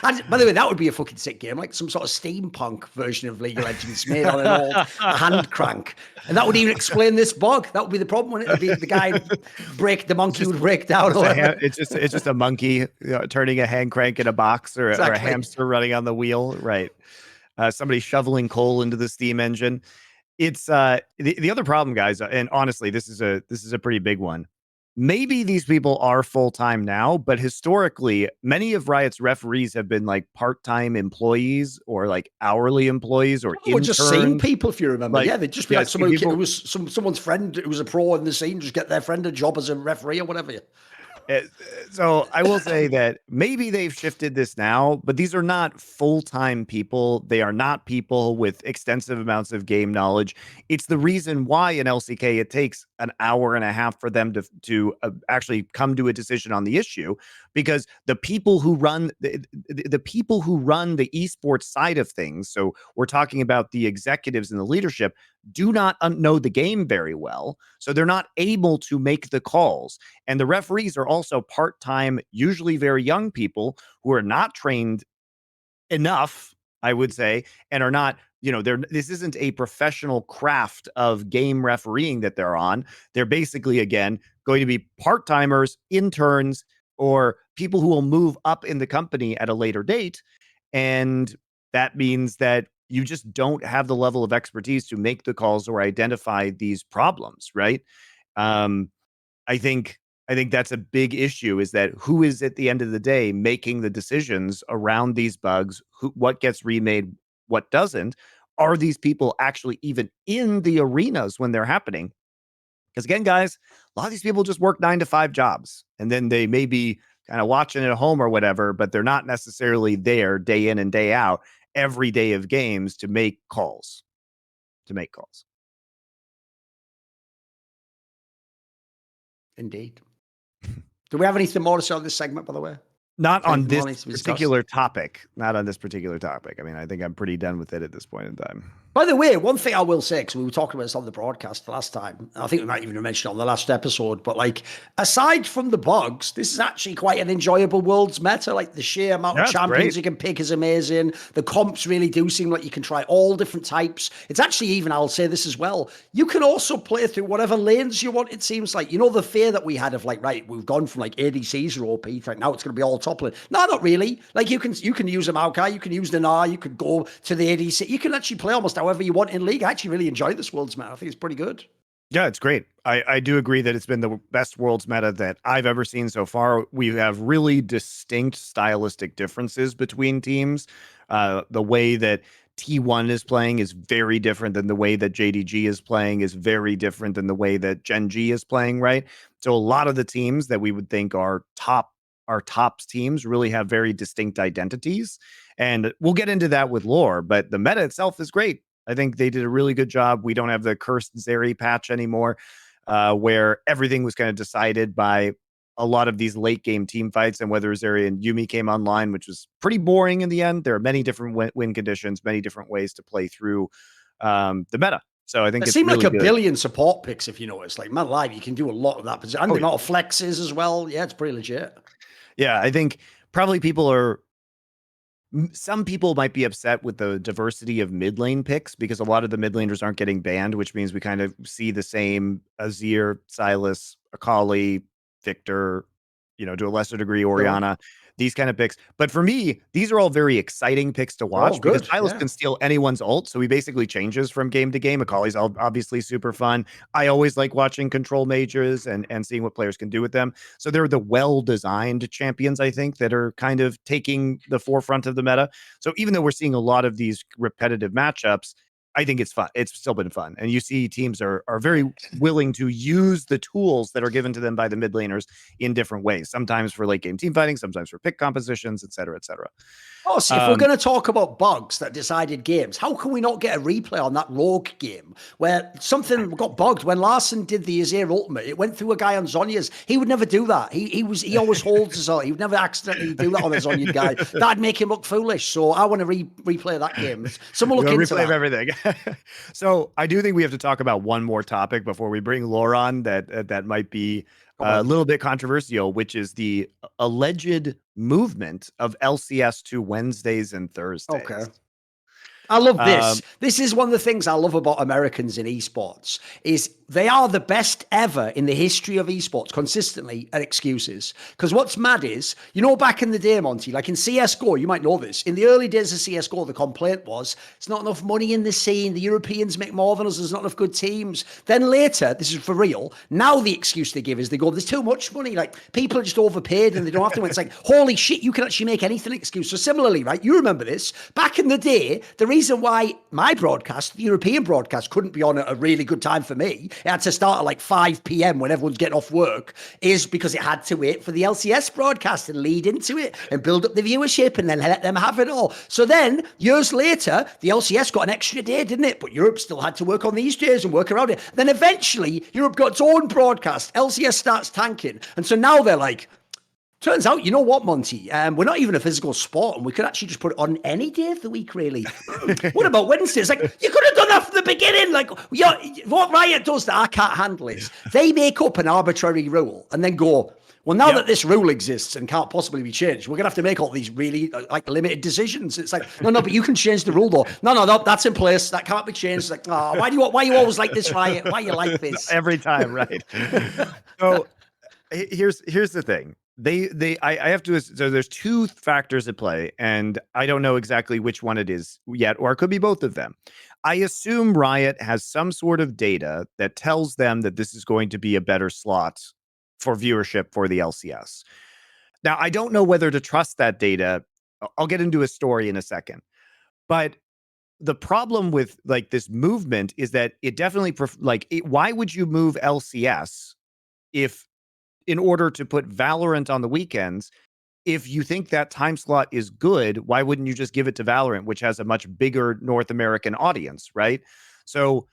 And by the way, that would be a fucking sick game, like some sort of steampunk version of League of Legends made on an old hand crank. And that would even explain this bug. That would be the problem, wouldn't it? It'd be the guy the monkey would break down. It's just a monkey turning a hand crank in a box, or a hamster running on the wheel. Right. Somebody shoveling coal into the steam engine. It's the other problem, guys, and honestly, this is a pretty big one. Maybe these people are full-time now, but historically, many of Riot's referees have been like part-time employees or like hourly employees or Or just scene interns. people, if you remember. Like, Yeah, they'd just be yeah, like see someone who people. was someone's friend who was a pro in the scene, just get their friend a job as a referee or whatever. So I will say that maybe they've shifted this now, but these are not full-time people. They are not people with extensive amounts of game knowledge. It's the reason why in LCK it takes an hour and a half for them to actually come to a decision on the issue, because the people who run the people who run the esports side of things, so we're talking about the executives and the leadership, do not know the game very well, so they're not able to make the calls. And the referees are also part-time, usually very young people who are not trained enough, I would say, and are not, this isn't a professional craft of game refereeing that they're on. They're basically, again, going to be part-timers, interns, or people who will move up in the company at a later date. And that means that you just don't have the level of expertise to make the calls or identify these problems, right? Um, I think that's a big issue, is that who is at the end of the day making the decisions around these bugs, what gets remade, what doesn't? Are these people actually even in the arenas when they're happening? Because again, guys, a lot of these people just work 9 to 5 jobs, and then they may be kind of watching at home or whatever, but they're not necessarily there day in and day out every day of games to make calls. Indeed. Do we have anything more to say on this segment, by the way? Not on Anything more this needs to be discussed? particular topic. Not on this particular topic. I mean, I think I'm pretty done with it at this point in time. By the way, one thing I will say, because we were talking about this on the broadcast last time, I think we might even mention it on the last episode, but like, aside from the bugs, this is actually quite an enjoyable world's meta. Like, the sheer amount of champions you can pick is amazing. The comps really do seem like you can try all different types. It's actually even, I'll say this as well, you can also play through whatever lanes you want, it seems like. You know, the fear that we had of like, right, we've gone from like ADCs or OP, like now it's going to be all top lane. No, not really. Like, you can use a Maokai, you can use the Gnar, you could go to the ADC. You can actually play almost however you want in League. I actually really enjoy this Worlds meta. I think it's pretty good. Yeah, it's great. I do agree that it's been the best Worlds meta that I've ever seen so far. We have really distinct stylistic differences between teams. The way that T1 is playing is very different than the way that JDG is playing, is very different than the way that Gen.G is playing, right? So a lot of the teams that we would think are top our top teams really have very distinct identities. And we'll get into that with Laure, but the meta itself is great. I think they did a really good job. We don't have the cursed Zeri patch anymore, where everything was kind of decided by a lot of these late game team fights and whether Zeri and Yuumi came online, which was pretty boring in the end. There are many different win conditions, many different ways to play through the meta. So I think it it's seemed really like a good. billion support picks, if you notice. Like, man, live, you can do a lot of that position. And the amount of flexes as well. Yeah, it's pretty legit. Yeah, I think probably some people might be upset with the diversity of mid lane picks because a lot of the mid laners aren't getting banned, which means we kind of see the same Azir, Silas, Akali, Victor, to a lesser degree, Orianna, these kind of picks. But for me, these are all very exciting picks to watch because Silas can steal anyone's ult. So he basically changes from game to game. Akali's obviously super fun. I always like watching control mages and seeing what players can do with them. So they're the well-designed champions, I think, that are kind of taking the forefront of the meta. So even though we're seeing a lot of these repetitive matchups, I think it's fun. It's still been fun. And you see teams are very willing to use the tools that are given to them by the mid laners in different ways, sometimes for late game team fighting, sometimes for pick compositions, et cetera, et cetera. Oh, see, if we're going to talk about bugs that decided games, how can we not get a replay on that Rogue game where something got bugged when Larson did the Azir ultimate? It went through a guy on Zonya's. He would never do that. He always holds his ult. He would never accidentally do that on a Zonya guy. That'd make him look foolish. So I want to replay that game. Someone look into that. Everything. So I do think we have to talk about one more topic before we bring Laure on that might be a little bit controversial, which is the alleged movement of LCS to Wednesdays and Thursdays. Okay. I love this. This is one of the things I love about Americans in esports is they are the best ever in the history of esports consistently at excuses. Because what's mad is, back in the day, Monty, like in CSGO, you might know this. In the early days of CSGO, the complaint was, it's not enough money in the scene. The Europeans make more than us. There's not enough good teams. Then later, this is for real. Now the excuse they give is they go, there's too much money. Like people are just overpaid and they don't have to win. It's like, holy shit, you can actually make anything excuse. So similarly, right, you remember this. Back in the day, the reason why my broadcast, the European broadcast, couldn't be on at a really good time for me, it had to start at like 5 p.m. when everyone's getting off work, is because it had to wait for the LCS broadcast and lead into it and build up the viewership and then let them have it all. So then, years later, the LCS got an extra day, didn't it? But Europe still had to work on these days and work around it. Then eventually, Europe got its own broadcast. LCS starts tanking. And so now they're like, turns out, you know what, Monty? We're not even a physical sport, and we could actually just put it on any day of the week, really. What about Wednesdays? Like, you could have done that from the beginning. Like, what Riot does that I can't handle is they make up an arbitrary rule and then go, well, now that this rule exists and can't possibly be changed, we're going to have to make all these really limited decisions. It's like, no, but you can change the rule though. No, that's in place. That can't be changed. It's like, oh, why are you always like this, Riot? Why are you like this? Every time, right? So here's the thing. I have to, so there's two factors at play, and I don't know exactly which one it is yet, or it could be both of them. I assume Riot has some sort of data that tells them that this is going to be a better slot for viewership for the LCS. Now, I don't know whether to trust that data. I'll get into a story in a second. But the problem with this movement is that it definitely, why would you move LCS if in order to put Valorant on the weekends? If you think that time slot is good, why wouldn't you just give it to Valorant, which has a much bigger North American audience, right? So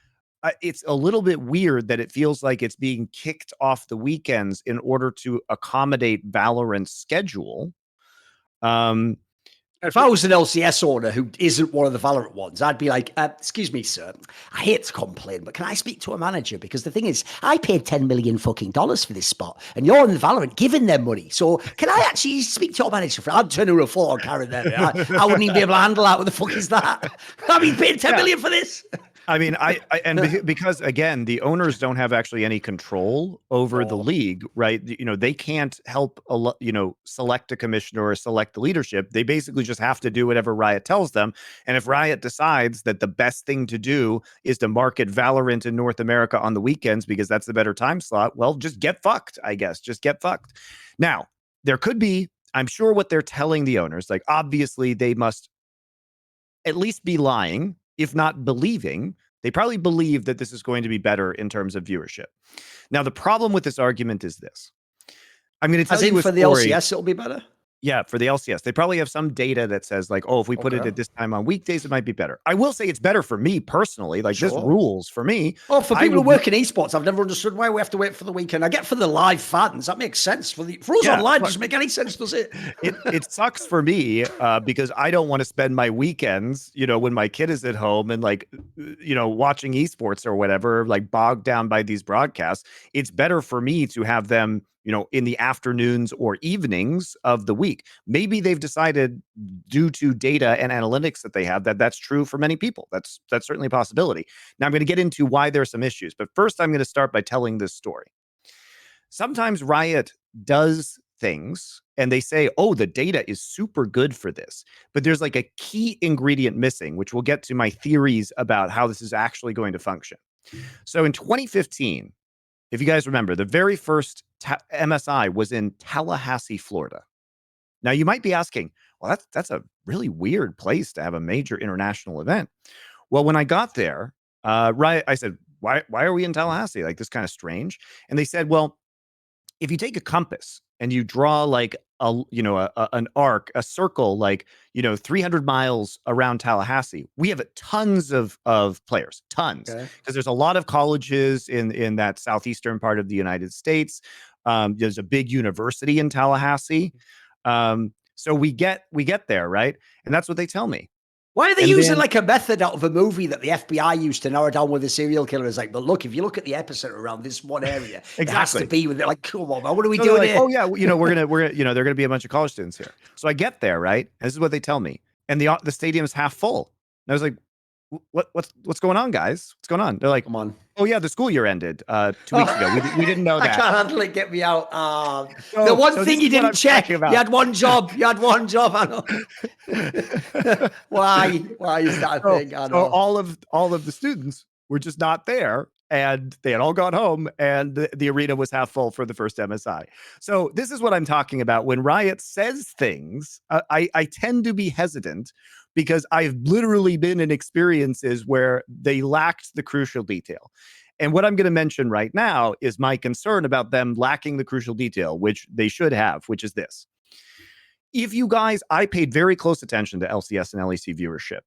it's a little bit weird that it feels like it's being kicked off the weekends in order to accommodate Valorant's schedule. If I was an LCS owner who isn't one of the Valorant ones, I'd be like, excuse me, sir, I hate to complain, but can I speak to a manager? Because the thing is, I paid $10 million fucking dollars for this spot, and you're in the Valorant giving them money. So can I actually speak to your manager? I'd turn her a full-on Karen there. I wouldn't even be able to handle that. What the fuck is that? I mean, paying $10 million for this? I mean, because again, the owners don't have actually any control over the league, right? They can't help, select a commissioner or select the leadership. They basically just have to do whatever Riot tells them. And if Riot decides that the best thing to do is to market Valorant in North America on the weekends because that's the better time slot, well, just get fucked, I guess. Just get fucked. Now, there could be, I'm sure what they're telling the owners, obviously they must at least be lying, if not believing. They probably believe that this is going to be better in terms of viewership. Now, the problem with this argument is this. I'm going to tell As in you a for the story. LCS, it'll be better. Yeah, for the LCS. They probably have some data that says like, oh, if we put it Okay. at this time on weekdays, it might be better. I will say it's better for me personally. Like this Sure. rules for me. Oh, for I people who would work in esports, I've never understood why we have to wait for the weekend. I get for the live fans, that makes sense. For us Yeah, online, look, doesn't make any sense, does it? it sucks for me because I don't want to spend my weekends, you know, when my kid is at home and like, you know, watching esports or whatever, like bogged down by these broadcasts. It's better for me to have them, you know, in the afternoons or evenings of the week. Maybe they've decided due to data and analytics that they have that that's true for many people. That's certainly a possibility. Now I'm going to get into why there's some issues, but first I'm going to start by telling this story. Sometimes Riot does things and they say, oh, the data is super good for this, but there's like a key ingredient missing, which we'll get to my theories about how this is actually going to function. So in 2015, if you guys remember, the very first MSI was in Tallahassee, Florida. Now you might be asking, well, that's a really weird place to have a major international event. Well, when I got there, Riot, I said, why are we in Tallahassee? Like this kind of strange. And they said, well, if you take a compass and you draw like an arc, a circle, like 300 miles around Tallahassee, we have tons of players, tons, because there's a lot of colleges in that southeastern part of the United States. There's a big university in Tallahassee, so we get there, right, and that's what they tell me. Why are they using like a method out of a movie that the FBI used to narrow down with a serial killer? It's like, but look, if you look at the epicenter around this one area, it has to be with it. Like, come on, man, what are we doing here? Oh yeah, we're gonna there are gonna be a bunch of college students here. So I get there, right? And this is what they tell me, and the stadium is half full. And I was like, what's going on, guys? What's going on? They're like, come on. Oh yeah, the school year ended 2 weeks ago. We didn't know that. I can't handle it. Get me out. The one thing you didn't check. You had one job. You had one job. I know. Why? Why is that a thing? I know. So all of the students were just not there, and they had all gone home, and the arena was half full for the first MSI. So this is what I'm talking about. When Riot says things, I tend to be hesitant because I've literally been in experiences where they lacked the crucial detail. And what I'm going to mention right now is my concern about them lacking the crucial detail, which they should have, which is this. If you guys, I paid very close attention to LCS and LEC viewership.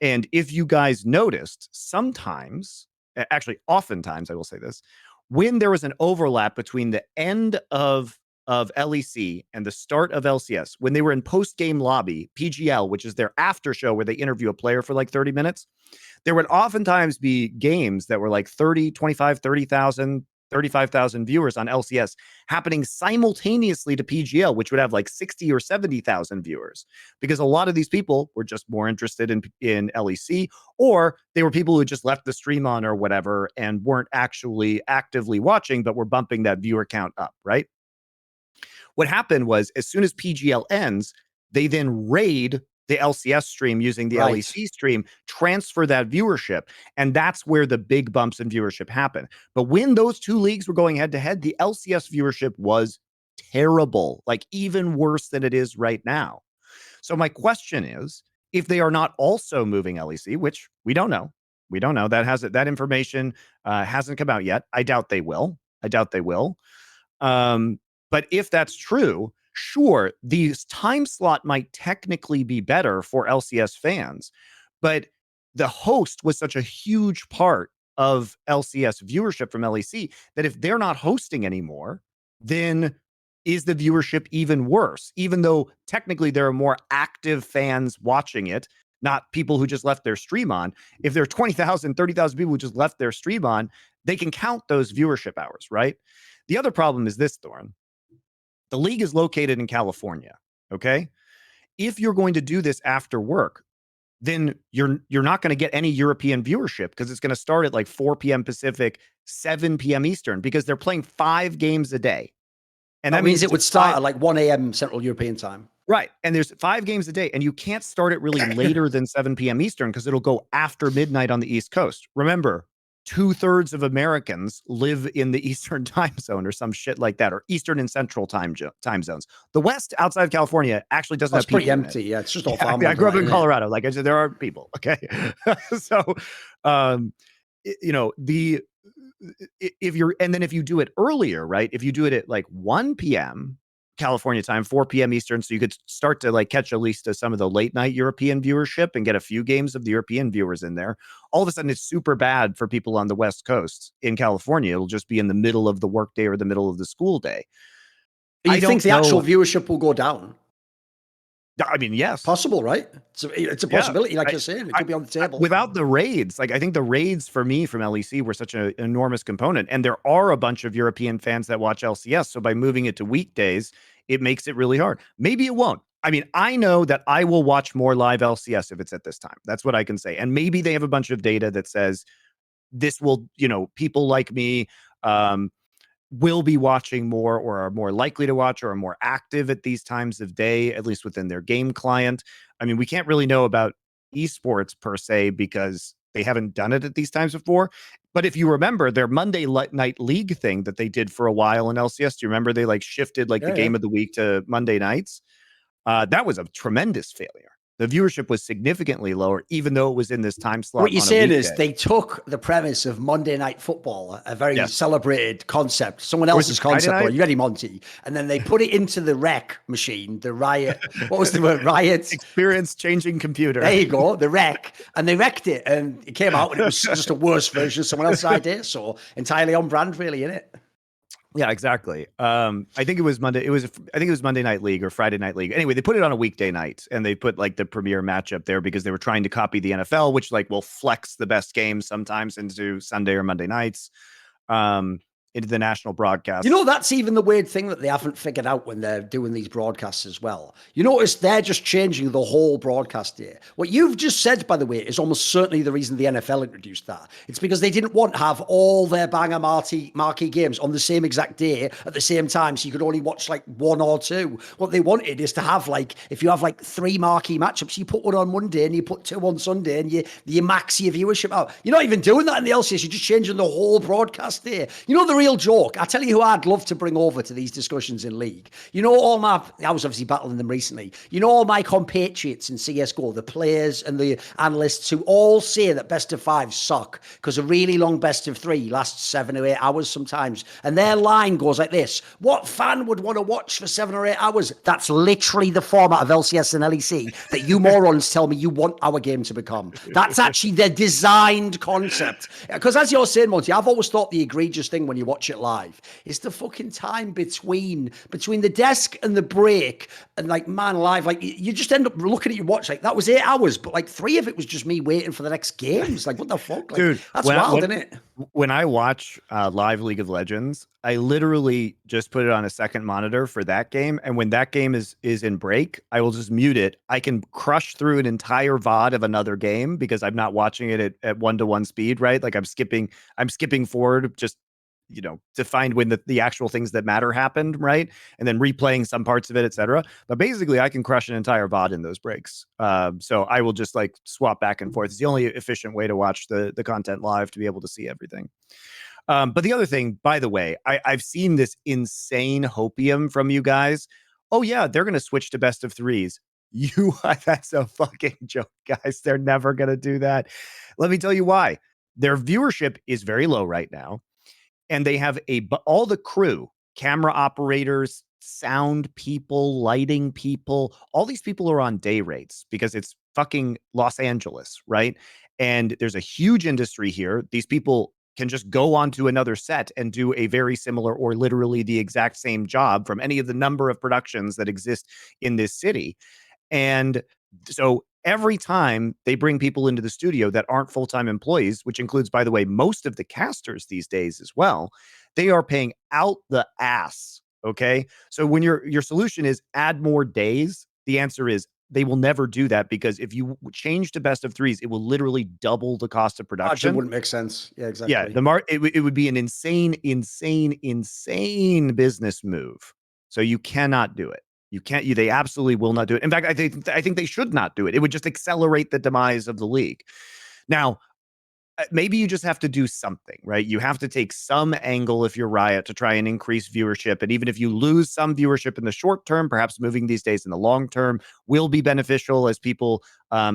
And if you guys noticed, sometimes, actually oftentimes, I will say this, when there was an overlap between the end of LEC and the start of LCS, when they were in post-game lobby, PGL, which is their after show where they interview a player for like 30 minutes, there would oftentimes be games that were like 30, 25, 30,000, 35,000 viewers on LCS happening simultaneously to PGL, which would have like 60 or 70,000 viewers, because a lot of these people were just more interested in LEC, or they were people who just left the stream on or whatever and weren't actually actively watching, but were bumping that viewer count up, right? What happened was, as soon as PGL ends, they then raid the LCS stream using the LEC stream, transfer that viewership, and that's where the big bumps in viewership happen. But when those two leagues were going head to head, the LCS viewership was terrible, like even worse than it is right now. So my question is, if they are not also moving LEC, which we don't know, that information hasn't come out yet. I doubt they will. But if that's true, sure, the time slot might technically be better for LCS fans, but the host was such a huge part of LCS viewership from LEC that if they're not hosting anymore, then is the viewership even worse? Even though technically there are more active fans watching it, not people who just left their stream on. If there are 20,000, 30,000 people who just left their stream on, they can count those viewership hours, right? The other problem is this, Thorin. The league is located in California, okay? If you're going to do this after work, then you're not going to get any European viewership because it's going to start at like 4 p.m. Pacific, 7 p.m. Eastern, because they're playing 5 games a day. And that means it would start at like 1 a.m. Central European time. Right. And there's 5 games a day, and you can't start it really later than 7 p.m. Eastern because it'll go after midnight on the East Coast. Remember, 2/3 of Americans live in the Eastern time zone or some shit like that, or Eastern and Central time zones. The West outside of California actually doesn't have people. It's pretty empty. Yeah, it's just all farmland. I grew up in Colorado. Like I said, there are people. Okay. So, if you're, and then if you do it earlier, right? If you do it at like 1 p.m. California time, 4 p.m. Eastern, so you could start to like catch at least some of the late night European viewership and get a few games of the European viewers in there. All of a sudden, it's super bad for people on the West Coast. In California, it'll just be in the middle of the workday or the middle of the school day. You think the actual viewership will go down? I mean, yes. Possible, right? It's a possibility, like you're saying. It could be on the table. Without the raids, like I think the raids for me from LEC were such an enormous component. And there are a bunch of European fans that watch LCS. So by moving it to weekdays, it makes it really hard. Maybe it won't. I mean, I know that I will watch more live LCS if it's at this time. That's what I can say. And maybe they have a bunch of data that says this will, people like me, will be watching more or are more likely to watch or are more active at these times of day, at least within their game client. I mean, we can't really know about esports per se because they haven't done it at these times before. But if you remember their Monday night league thing that they did for a while in LCS, do you remember they like shifted like the game of the week to Monday nights? That was a tremendous failure. The viewership was significantly lower, even though it was in this time slot. What you're saying is they took the premise of Monday Night Football, a very celebrated concept, someone else's concept. You ready, Monty? And then they put it into the rec machine, the Riot. What was the word? Riot experience changing computer. There you go, the rec, and they wrecked it, and it came out, and it was just a worse version of someone else's idea. So entirely on brand, really, isn't it? Yeah, exactly. I think it was Monday. I think it was Monday Night League or Friday Night League. Anyway, they put it on a weekday night and they put like the premier matchup there because they were trying to copy the NFL, which like will flex the best games sometimes into Sunday or Monday nights, into the national broadcast. That's even the weird thing that they haven't figured out when they're doing these broadcasts as well. You notice they're just changing the whole broadcast day. What you've just said, by the way, is almost certainly the reason the NFL introduced that. It's because they didn't want to have all their banger marquee games on the same exact day at the same time, so you could only watch like one or two. What they wanted is to have like, if you have like 3 marquee matchups, you put one on Monday and you put 2 on Sunday and you max your viewership out. You're not even doing that in the LCS. You're just changing the whole broadcast day. The real joke, I tell you who I'd love to bring over to these discussions in League. I was obviously battling them recently. All my compatriots in CSGO, the players and the analysts who all say that best of 5 suck because a really long best of 3 lasts 7 or 8 hours sometimes. And their line goes like this: what fan would want to watch for 7 or 8 hours? That's literally the format of LCS and LEC that you morons tell me you want our game to become. That's actually their designed concept. Because as you're saying, Monty, I've always thought the egregious thing when you watch it live is the fucking time between the desk and the break, and like, man, live, like you just end up looking at your watch like that was 8 hours, but like 3 of it was just me waiting for the next games. Like, what the fuck, like, dude? That's wild, isn't it? When I watch live League of Legends, I literally just put it on a second monitor for that game, and when that game is in break, I will just mute it. I can crush through an entire VOD of another game because I'm not watching it at 1-to-1 speed, right? Like I'm skipping forward just to find when the actual things that matter happened, right? And then replaying some parts of it, etc. But basically, I can crush an entire VOD in those breaks. So I will just like swap back and forth. It's the only efficient way to watch the content live to be able to see everything. But the other thing, by the way, I've seen this insane hopium from you guys. Oh yeah, they're going to switch to best of 3s. That's a fucking joke, guys. They're never going to do that. Let me tell you why. Their viewership is very low right now. And they have all the crew, camera operators, sound people, lighting people, all these people are on day rates because it's fucking Los Angeles, right? And there's a huge industry here. These people can just go onto another set and do a very similar or literally the exact same job from any of the number of productions that exist in this city. And so every time they bring people into the studio that aren't full-time employees, which includes, by the way, most of the casters these days as well, they are paying out the ass. Okay. So when your solution is add more days, the answer is they will never do that, because if you change to best of 3s, it will literally double the cost of production. It wouldn't make sense. Yeah, exactly. Yeah, it would be an insane business move. So you cannot do it. They absolutely will not do it. In fact, I think they should not do it. It would just accelerate the demise of the league. Now, maybe you just have to do something, right? You have to take some angle if you're Riot to try and increase viewership. And even if you lose some viewership in the short term, perhaps moving these days in the long term will be beneficial as people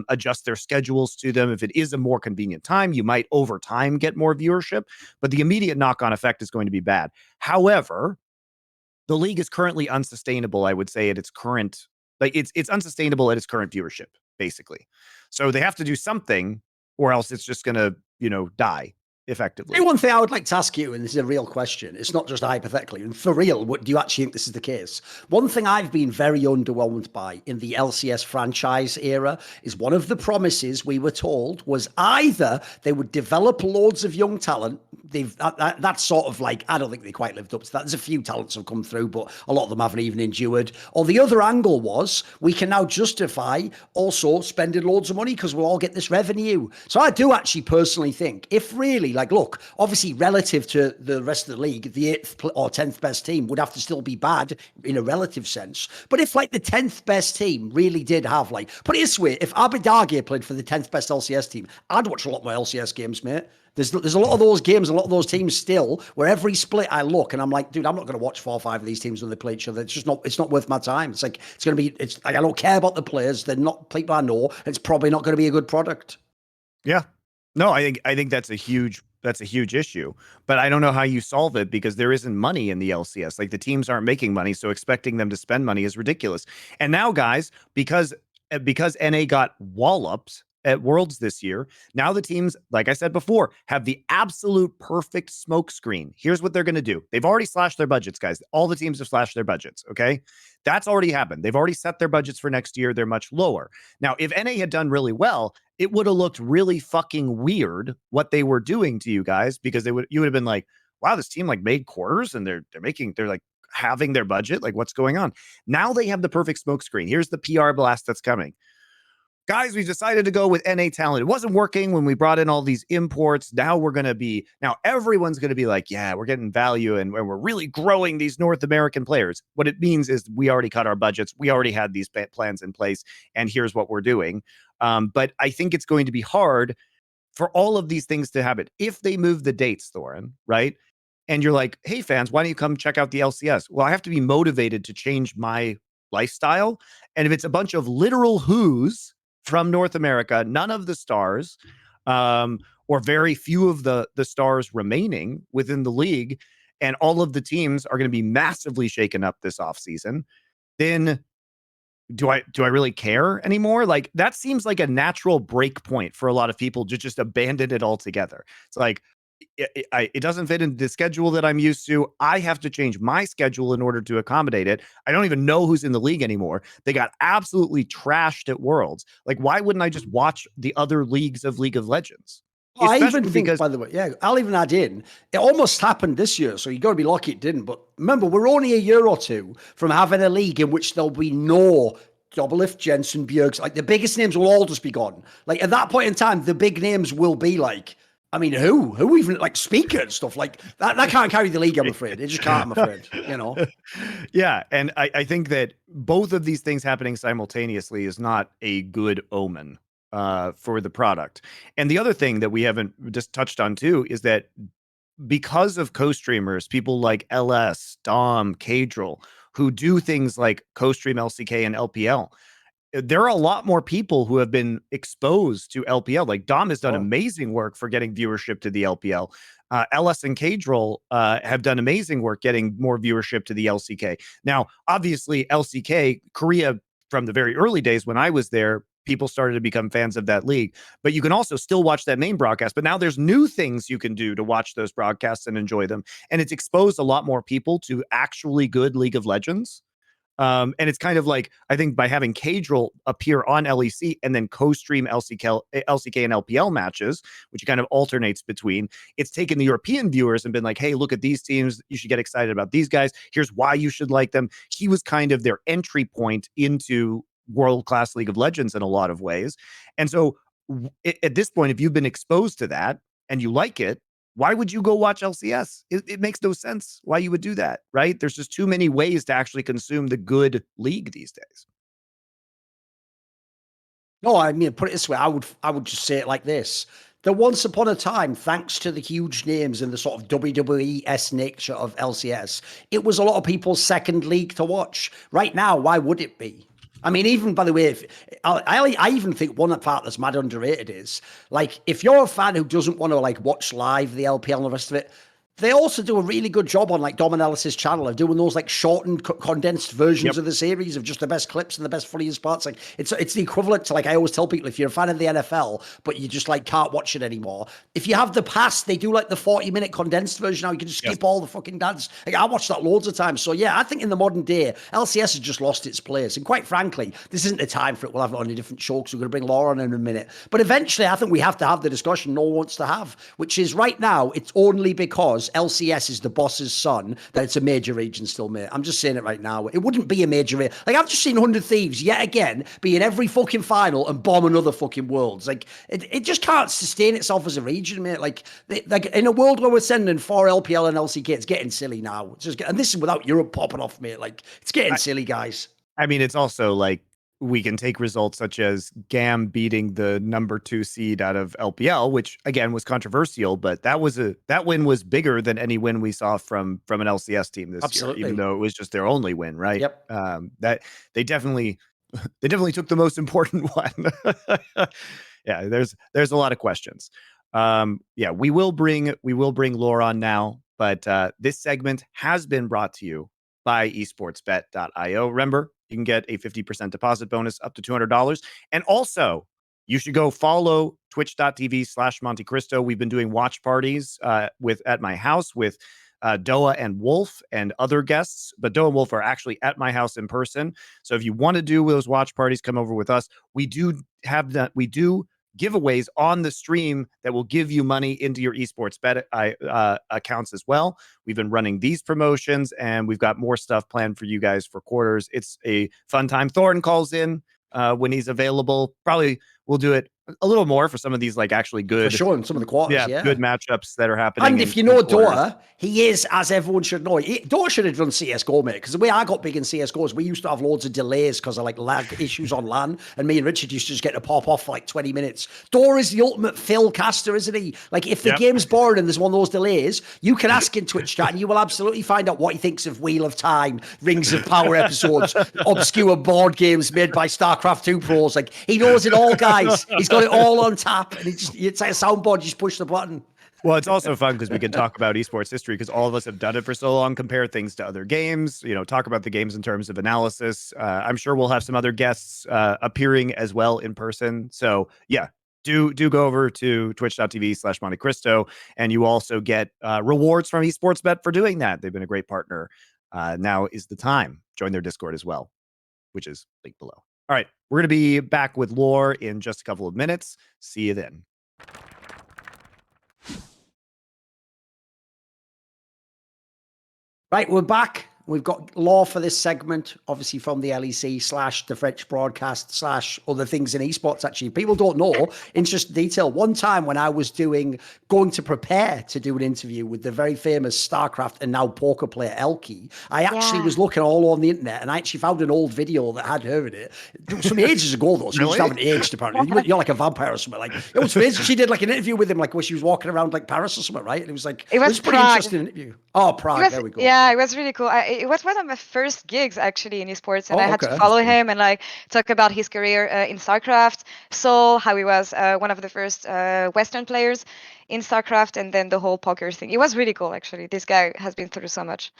adjust their schedules to them. If it is a more convenient time, you might over time get more viewership, but the immediate knock-on effect is going to be bad. However, the league is currently unsustainable, I would say, at its current, like it's unsustainable at its current viewership, basically. So they have to do something, or else it's just gonna, die effectively. One thing I would like to ask you, and this is a real question, it's not just hypothetically, and for real, do you actually think this is the case? One thing I've been very underwhelmed by in the LCS franchise era is one of the promises we were told was either they would develop loads of young talent. That's sort of like, I don't think they quite lived up to that. There's a few talents have come through, but a lot of them haven't even endured. Or the other angle was, we can now justify also spending loads of money because we'll all get this revenue. So I do actually personally think, if really, like, look, obviously relative to the rest of the league, the 8th or 10th best team would have to still be bad in a relative sense. But if like the 10th best team really did have, like, put it this way, if Abidage played for the 10th best LCS team, I'd watch a lot more LCS games, mate. There's a lot of those games, a lot of those teams still, where every split I look and I'm like, dude, I'm not going to watch 4 or 5 of these teams when they play each other. It's not worth my time. It's like, it's like, I don't care about the players. They're not people I know. It's probably not going to be a good product. Yeah. No, I think that's a huge issue, but I don't know how you solve it because there isn't money in the LCS. Like the teams aren't making money, so expecting them to spend money is ridiculous. And now, guys, because NA got walloped at Worlds this year, now the teams, like I said before, have the absolute perfect smoke screen. Here's what they're going to do. They've already slashed their budgets, guys. All the teams have slashed their budgets, okay? That's already happened. They've already set their budgets for next year. They're much lower. Now, if NA had done really well, it would have looked really fucking weird what they were doing to you guys, because you would have been like, wow, this team like made quarters and they're like having their budget. Like, what's going on? Now they have the perfect smoke screen. Here's the PR blast that's coming. Guys, we decided to go with NA talent. It wasn't working when we brought in all these imports. Now everyone's going to be like, yeah, we're getting value and we're really growing these North American players. What it means is we already cut our budgets. We already had these plans in place, and here's what we're doing. But I think it's going to be hard for all of these things to happen. If they move the dates, Thorin, right? And you're like, hey, fans, why don't you come check out the LCS? Well, I have to be motivated to change my lifestyle. And if it's a bunch of literal who's from North America, none of the stars, or very few of the stars remaining within the league, and all of the teams are going to be massively shaken up this offseason, then do I really care anymore? Like, that seems like a natural break point for a lot of people to just abandon it altogether. It's like, it doesn't fit into the schedule that I'm used to. I have to change my schedule in order to accommodate it. I don't even know who's in the league anymore. They got absolutely trashed at Worlds. Like, why wouldn't I just watch the other leagues of League of Legends? I even think, by the way, yeah, I'll even add in, it almost happened this year, so you got to be lucky it didn't. But remember, we're only a year or two from having a league in which there'll be no Doublelift, Jensen, Bjergs. Like, the biggest names will all just be gone. Like, at that point in time, the big names will be like, I mean, who even, like, speaker and stuff like that? That can't carry the league, I'm afraid. It just can't, I'm afraid, Yeah, and I think that both of these things happening simultaneously is not a good omen for the product. And the other thing that we haven't just touched on too is that because of co-streamers, people like LS, Dom, Kadril, who do things like co-stream LCK and LPL, there are a lot more people who have been exposed to LPL. Like Dom has done amazing work for getting viewership to the LPL. LS and Kadril have done amazing work getting more viewership to the LCK. Now, obviously, LCK, Korea, from the very early days when I was there, people started to become fans of that league. But you can also still watch that main broadcast. But now there's new things you can do to watch those broadcasts and enjoy them. And it's exposed a lot more people to actually good League of Legends. And it's kind of like, I think by having Kadril appear on LEC and then co-stream LCK and LPL matches, which he kind of alternates between, it's taken the European viewers and been like, hey, look at these teams. You should get excited about these guys. Here's why you should like them. He was kind of their entry point into world-class League of Legends in a lot of ways. And so at this point, if you've been exposed to that and you like it, why would you go watch LCS? It makes no sense why you would do that, right? There's just too many ways to actually consume the good league these days. No, I mean, put it this way, I would just say it like this. that once upon a time, thanks to the huge names and the sort of WWE-esque nature of LCS, it was a lot of people's second league to watch. Right now, why would it be? I mean, even by the way, I even think one part that's mad underrated is, like, if you're a fan who doesn't want to, like, watch live the LPL and the rest of it, they also do a really good job on, like, Dom Analysis channel of doing those, like, shortened, condensed versions of the series of just the best clips and the best funniest parts. Like, it's the equivalent to, like, I always tell people, if you're a fan of the NFL, but you just, like, can't watch it anymore, if you have the pass, they do, like, the 40-minute condensed version now. You can just skip all the fucking dance. Like, I watched that loads of times. So, yeah, I think in the modern day, LCS has just lost its place. And quite frankly, this isn't the time for it. We'll have it on a different show because we're going to bring Laure on in a minute. But eventually, I think we have to have the discussion no one wants to have, which is right now, it's only because LCS is the boss's son that it's a major region still, mate. I'm just saying it right now. It wouldn't be a major region. Like, I've just seen 100 Thieves yet again be in every fucking final and bomb another fucking worlds. Like, it just can't sustain itself as a region, mate. Like in a world where we're sending 4 LPL and LCK, it's getting silly now. It's just, and this is without Europe popping off, mate. Like, it's getting silly, guys. I mean, it's also like, we can take results such as GAM beating the number 2 seed out of LPL, which again was controversial, but that win was bigger than any win we saw from an LCS team this year, even though it was just their only win, right? Yep. That they definitely took the most important one. Yeah, there's a lot of questions. Yeah, we will bring Laure on now, but this segment has been brought to you by esportsbet.io. Remember, you can get a 50% deposit bonus up to $200. And also, you should go follow twitch.tv/MonteCristo. We've been doing watch parties at my house with Doa and Wolf and other guests, but Doa and Wolf are actually at my house in person. So if you want to do those watch parties, come over with us. We do giveaways on the stream that will give you money into your esports bet accounts as well. We've been running these promotions, and we've got more stuff planned for you guys for quarters. It's a fun time. Thorin calls in when he's available. Probably we'll do it a little more for some of these, like, actually good, for sure, in some of the quarters, good matchups that are happening. And if you know Dota, he is, as everyone should know, Dota should have done CSGO, mate, because the way I got big in CSGO is we used to have loads of delays because of, like, lag issues on LAN, and me and Richard used to just get to pop off for like 20 minutes. Dora is the ultimate Phil caster, isn't he? Like, if the game's boring and there's one of those delays, you can ask in Twitch chat and you will absolutely find out what he thinks of Wheel of Time, Rings of Power episodes, obscure board games made by StarCraft 2 pros. Like, he knows it all, guys. He's got it all on tap, and it's like a soundboard, you just push the button. Well, it's also fun because we can talk about esports history, because all of us have done it for so long, compare things to other games, talk about the games in terms of analysis. I'm sure we'll have some other guests appearing as well in person. So yeah, do go over to twitch.tv/MonteCristo, and you also get rewards from Esports Bet for doing that. They've been a great partner. Now is the time. Join their Discord as well, which is linked below. All right, we're going to be back with Laure in just a couple of minutes. See you then. Right, we're back. We've got Laure for this segment, obviously from the LEC / the French broadcast / other things in esports. Actually, people don't know, interesting detail. One time when I was going to prepare to do an interview with the very famous StarCraft and now poker player Elke, I actually was looking all on the internet, and I actually found an old video that had her in it. Some ages ago, though, so you just haven't aged, apparently. You're like a vampire or something. Like, it was amazing. She did like an interview with him, like where she was walking around like Paris or something, right? And it was like, it was pretty interesting interview. Oh, Prague, there we go. Yeah, it was really cool. It was one of my first gigs actually in esports, and I had to follow him and like talk about his career in StarCraft, saw how he was one of the first Western players in StarCraft, and then the whole poker thing. It was really cool, actually. This guy has been through so much.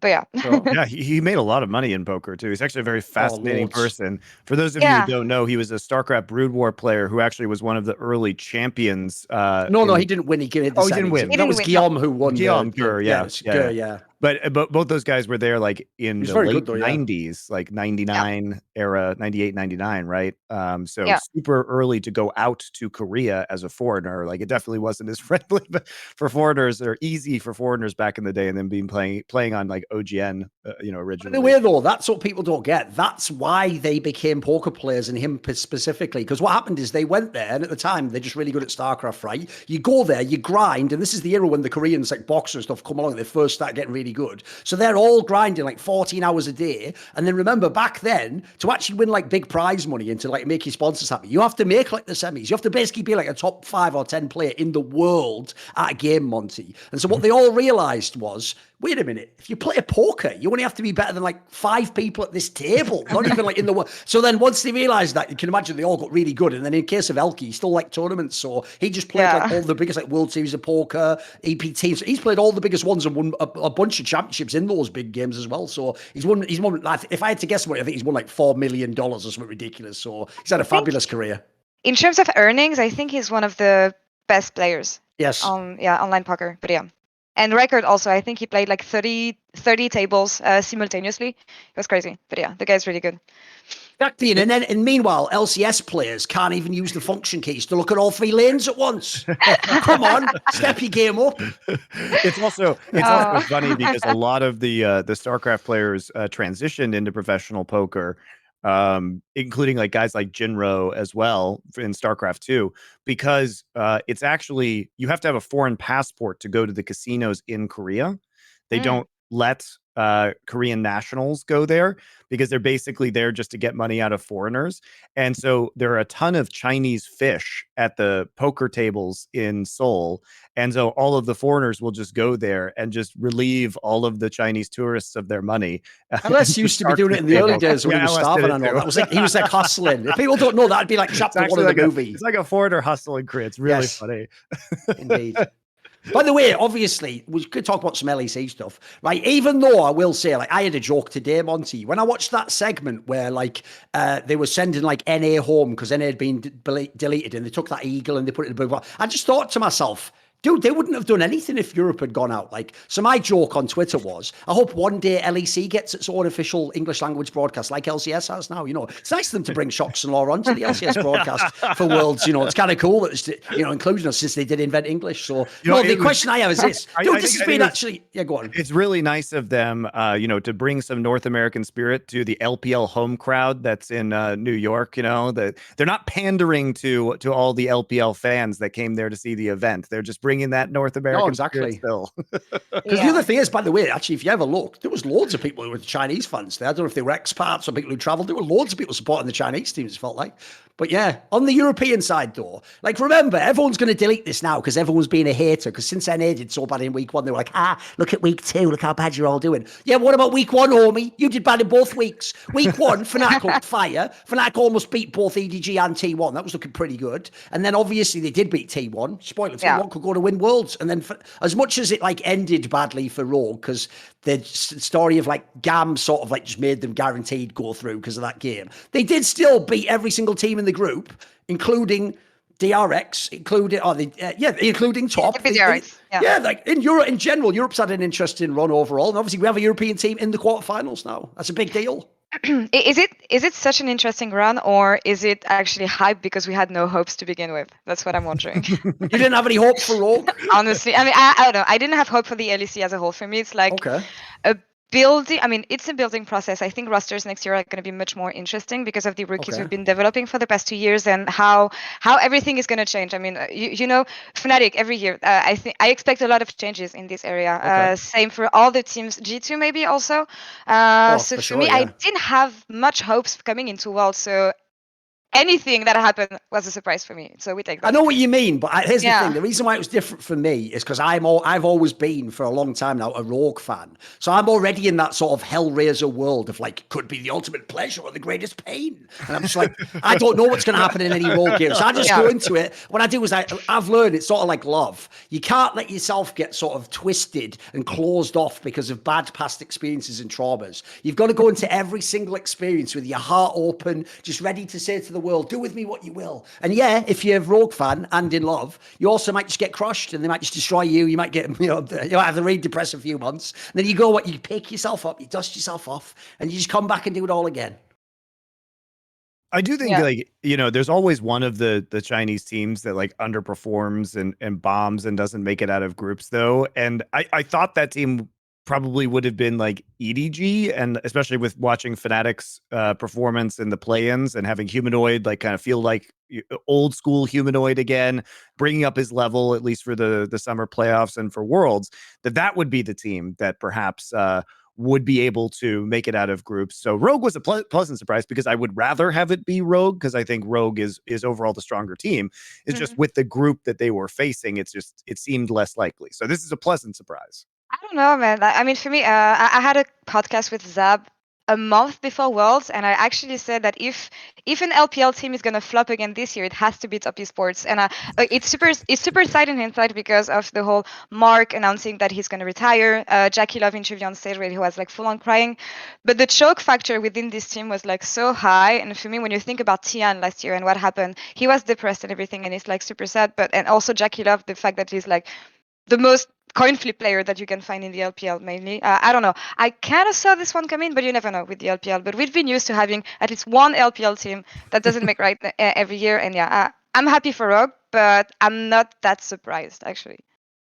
But yeah. Yeah, he made a lot of money in poker too. He's actually a very fascinating person. For those of you who don't know, he was a StarCraft Brood War player who actually was one of the early champions. No, he didn't win. He didn't win. That was Guillaume who won. Guillaume, yeah. But both those guys were there like in the late 90s, like 99 era, 98, 99, right? So super early to go out to Korea as a foreigner. Like, it definitely wasn't as friendly for foreigners or easy for foreigners back in the day, and then being playing on like OGN, originally. By the way, though, that's what people don't get. That's why they became poker players, and him specifically. Because what happened is they went there, and at the time they're just really good at StarCraft, right? You go there, you grind, and this is the era when the Koreans, like boxers and stuff, come along. They first start getting really good, so they're all grinding like 14 hours a day. And then remember, back then, to actually win like big prize money and to like make your sponsors happy, you have to make like the semis. You have to basically be like a top 5 or 10 player in the world at a game, Monty. And so what they all realized was, wait a minute, if you play a poker, you only have to be better than like 5 people at this table, not even like in the world. So then once they realized that, you can imagine they all got really good. And then in case of Elke, he still liked tournaments. So he just played like all the biggest like World Series of Poker, EPT. So he's played all the biggest ones and won a bunch of championships in those big games as well. So he's won, if I had to guess, I think he's won like $4 million or something ridiculous. So he's had a fabulous career. In terms of earnings, I think he's one of the best players. Yes. Online poker. But yeah. And record also, I think he played like 30 tables simultaneously. It was crazy. But yeah, the guy's really good. Exactly. And meanwhile, LCS players can't even use the function keys to look at all 3 lanes at once. Come on, step your game up. It's also funny because a lot of the StarCraft players transitioned into professional poker, including like guys like Jinro as well in StarCraft 2, because it's actually, you have to have a foreign passport to go to the casinos in Korea. They don't let Korean nationals go there because they're basically there just to get money out of foreigners. And so there are a ton of Chinese fish at the poker tables in Seoul. And so all of the foreigners will just go there and just relieve all of the Chinese tourists of their money. Alias used to be doing it in the early days when he was starving and all. That was like, he was like hustling. If people don't know, that'd be like chapter 1 of the movie. It's like a foreigner hustle in Korea. It's really funny. Indeed. By the way, obviously, we could talk about some LEC stuff, right? Even though I will say, like, I had a joke today, Monty, when I watched that segment where, like, they were sending, like, NA home because NA had been deleted and they took that eagle and they put it in the book. I just thought to myself, dude, they wouldn't have done anything if Europe had gone out. Like, so my joke on Twitter was, I hope one day LEC gets its own official English language broadcast like LCS has now. It's nice of them to bring Shocks and Laure onto the LCS broadcast for Worlds. It's kind of cool that it's, including us since they did invent English. So, the question I have is this. Dude, this has been actually, go on. It's really nice of them, to bring some North American spirit to the LPL home crowd that's in New York. That they're not pandering to all the LPL fans that came there to see the event. They're just bringing that North American exactly still. Because the other thing is, by the way, actually, if you ever look, there was loads of people who were Chinese fans there. I don't know if they were expats or people who traveled. There were loads of people supporting the Chinese teams, it felt like. But yeah, on the European side, though, like, remember, everyone's going to delete this now because everyone's being a hater. Because since NA did so bad in week 1, they were like, look at week 2, look how bad you're all doing. Yeah, what about week 1, homie? You did bad in both weeks. Week 1, Fnatic looked fire. Fnatic almost beat both EDG and T1. That was looking pretty good. And then obviously they did beat T1. Spoiler, T1 could go to win Worlds. And then as much as it like ended badly for Rogue, because the story of like GAM sort of like just made them guaranteed go through because of that game, they did still beat every single team in the group, including DRX, including top. Like in Europe in general, Europe's had an interesting run overall, and obviously we have a European team in the quarterfinals now. That's a big deal. Is it such an interesting run, or is it actually hype because we had no hopes to begin with? That's what I'm wondering. You didn't have any hope for Rogue? Honestly, I mean, I don't know. I didn't have hope for the LEC as a whole. For me, it's like a building. I mean, it's a building process. I think rosters next year are going to be much more interesting because of the rookies we've been developing for the past 2 years and how everything is going to change. I mean, Fnatic every year. I expect a lot of changes in this area. Same for all the teams. G2 maybe also. So for me, I didn't have much hopes coming into World. So anything that happened was a surprise for me. So we take that. I know what you mean, but here's the thing. The reason why it was different for me is because I've always been, for a long time now, a Rogue fan. So I'm already in that sort of Hellraiser world of like, could be the ultimate pleasure or the greatest pain. And I'm just like, I don't know what's going to happen in any Rogue game. So I just go into it. What I do is I've learned it's sort of like love. You can't let yourself get sort of twisted and closed off because of bad past experiences and traumas. You've got to go into every single experience with your heart open, just ready to say to the world, do with me what you will. And yeah, if you're a Rogue fan and in love, you also might just get crushed and they might just destroy you. You might get, you might have a really depressive few months. And then you pick yourself up, you dust yourself off, and you just come back and do it all again. I do think like, you know, there's always one of the Chinese teams that like underperforms and bombs and doesn't make it out of groups though. And I thought that team probably would have been like EDG, and especially with watching Fnatic's performance in the play-ins and having Humanoid like kind of feel like old school Humanoid again, bringing up his level at least for the summer playoffs and for Worlds, that would be the team that perhaps would be able to make it out of groups. So Rogue was a pleasant surprise because I would rather have it be Rogue, because I think Rogue is overall the stronger team. It's just with the group that they were facing, it seemed less likely. So this is a pleasant surprise. I don't know, man. I mean, for me, I had a podcast with Zab a month before Worlds, and I actually said that if an LPL team is gonna flop again this year, it has to be Top Esports. And it's super sad in hindsight because of the whole Mark announcing that he's gonna retire, Jackie Love interview on stage where he was like full on crying. But the choke factor within this team was like so high. And for me, when you think about Tian last year and what happened, he was depressed and everything, and it's like super sad. And also Jackie Love, the fact that he's like the most coin flip player that you can find in the LPL mainly. I don't know. I kind of saw this one come in, but you never know with the LPL. But we've been used to having at least one LPL team that doesn't make right every year. And yeah, I'm happy for Rogue, but I'm not that surprised actually.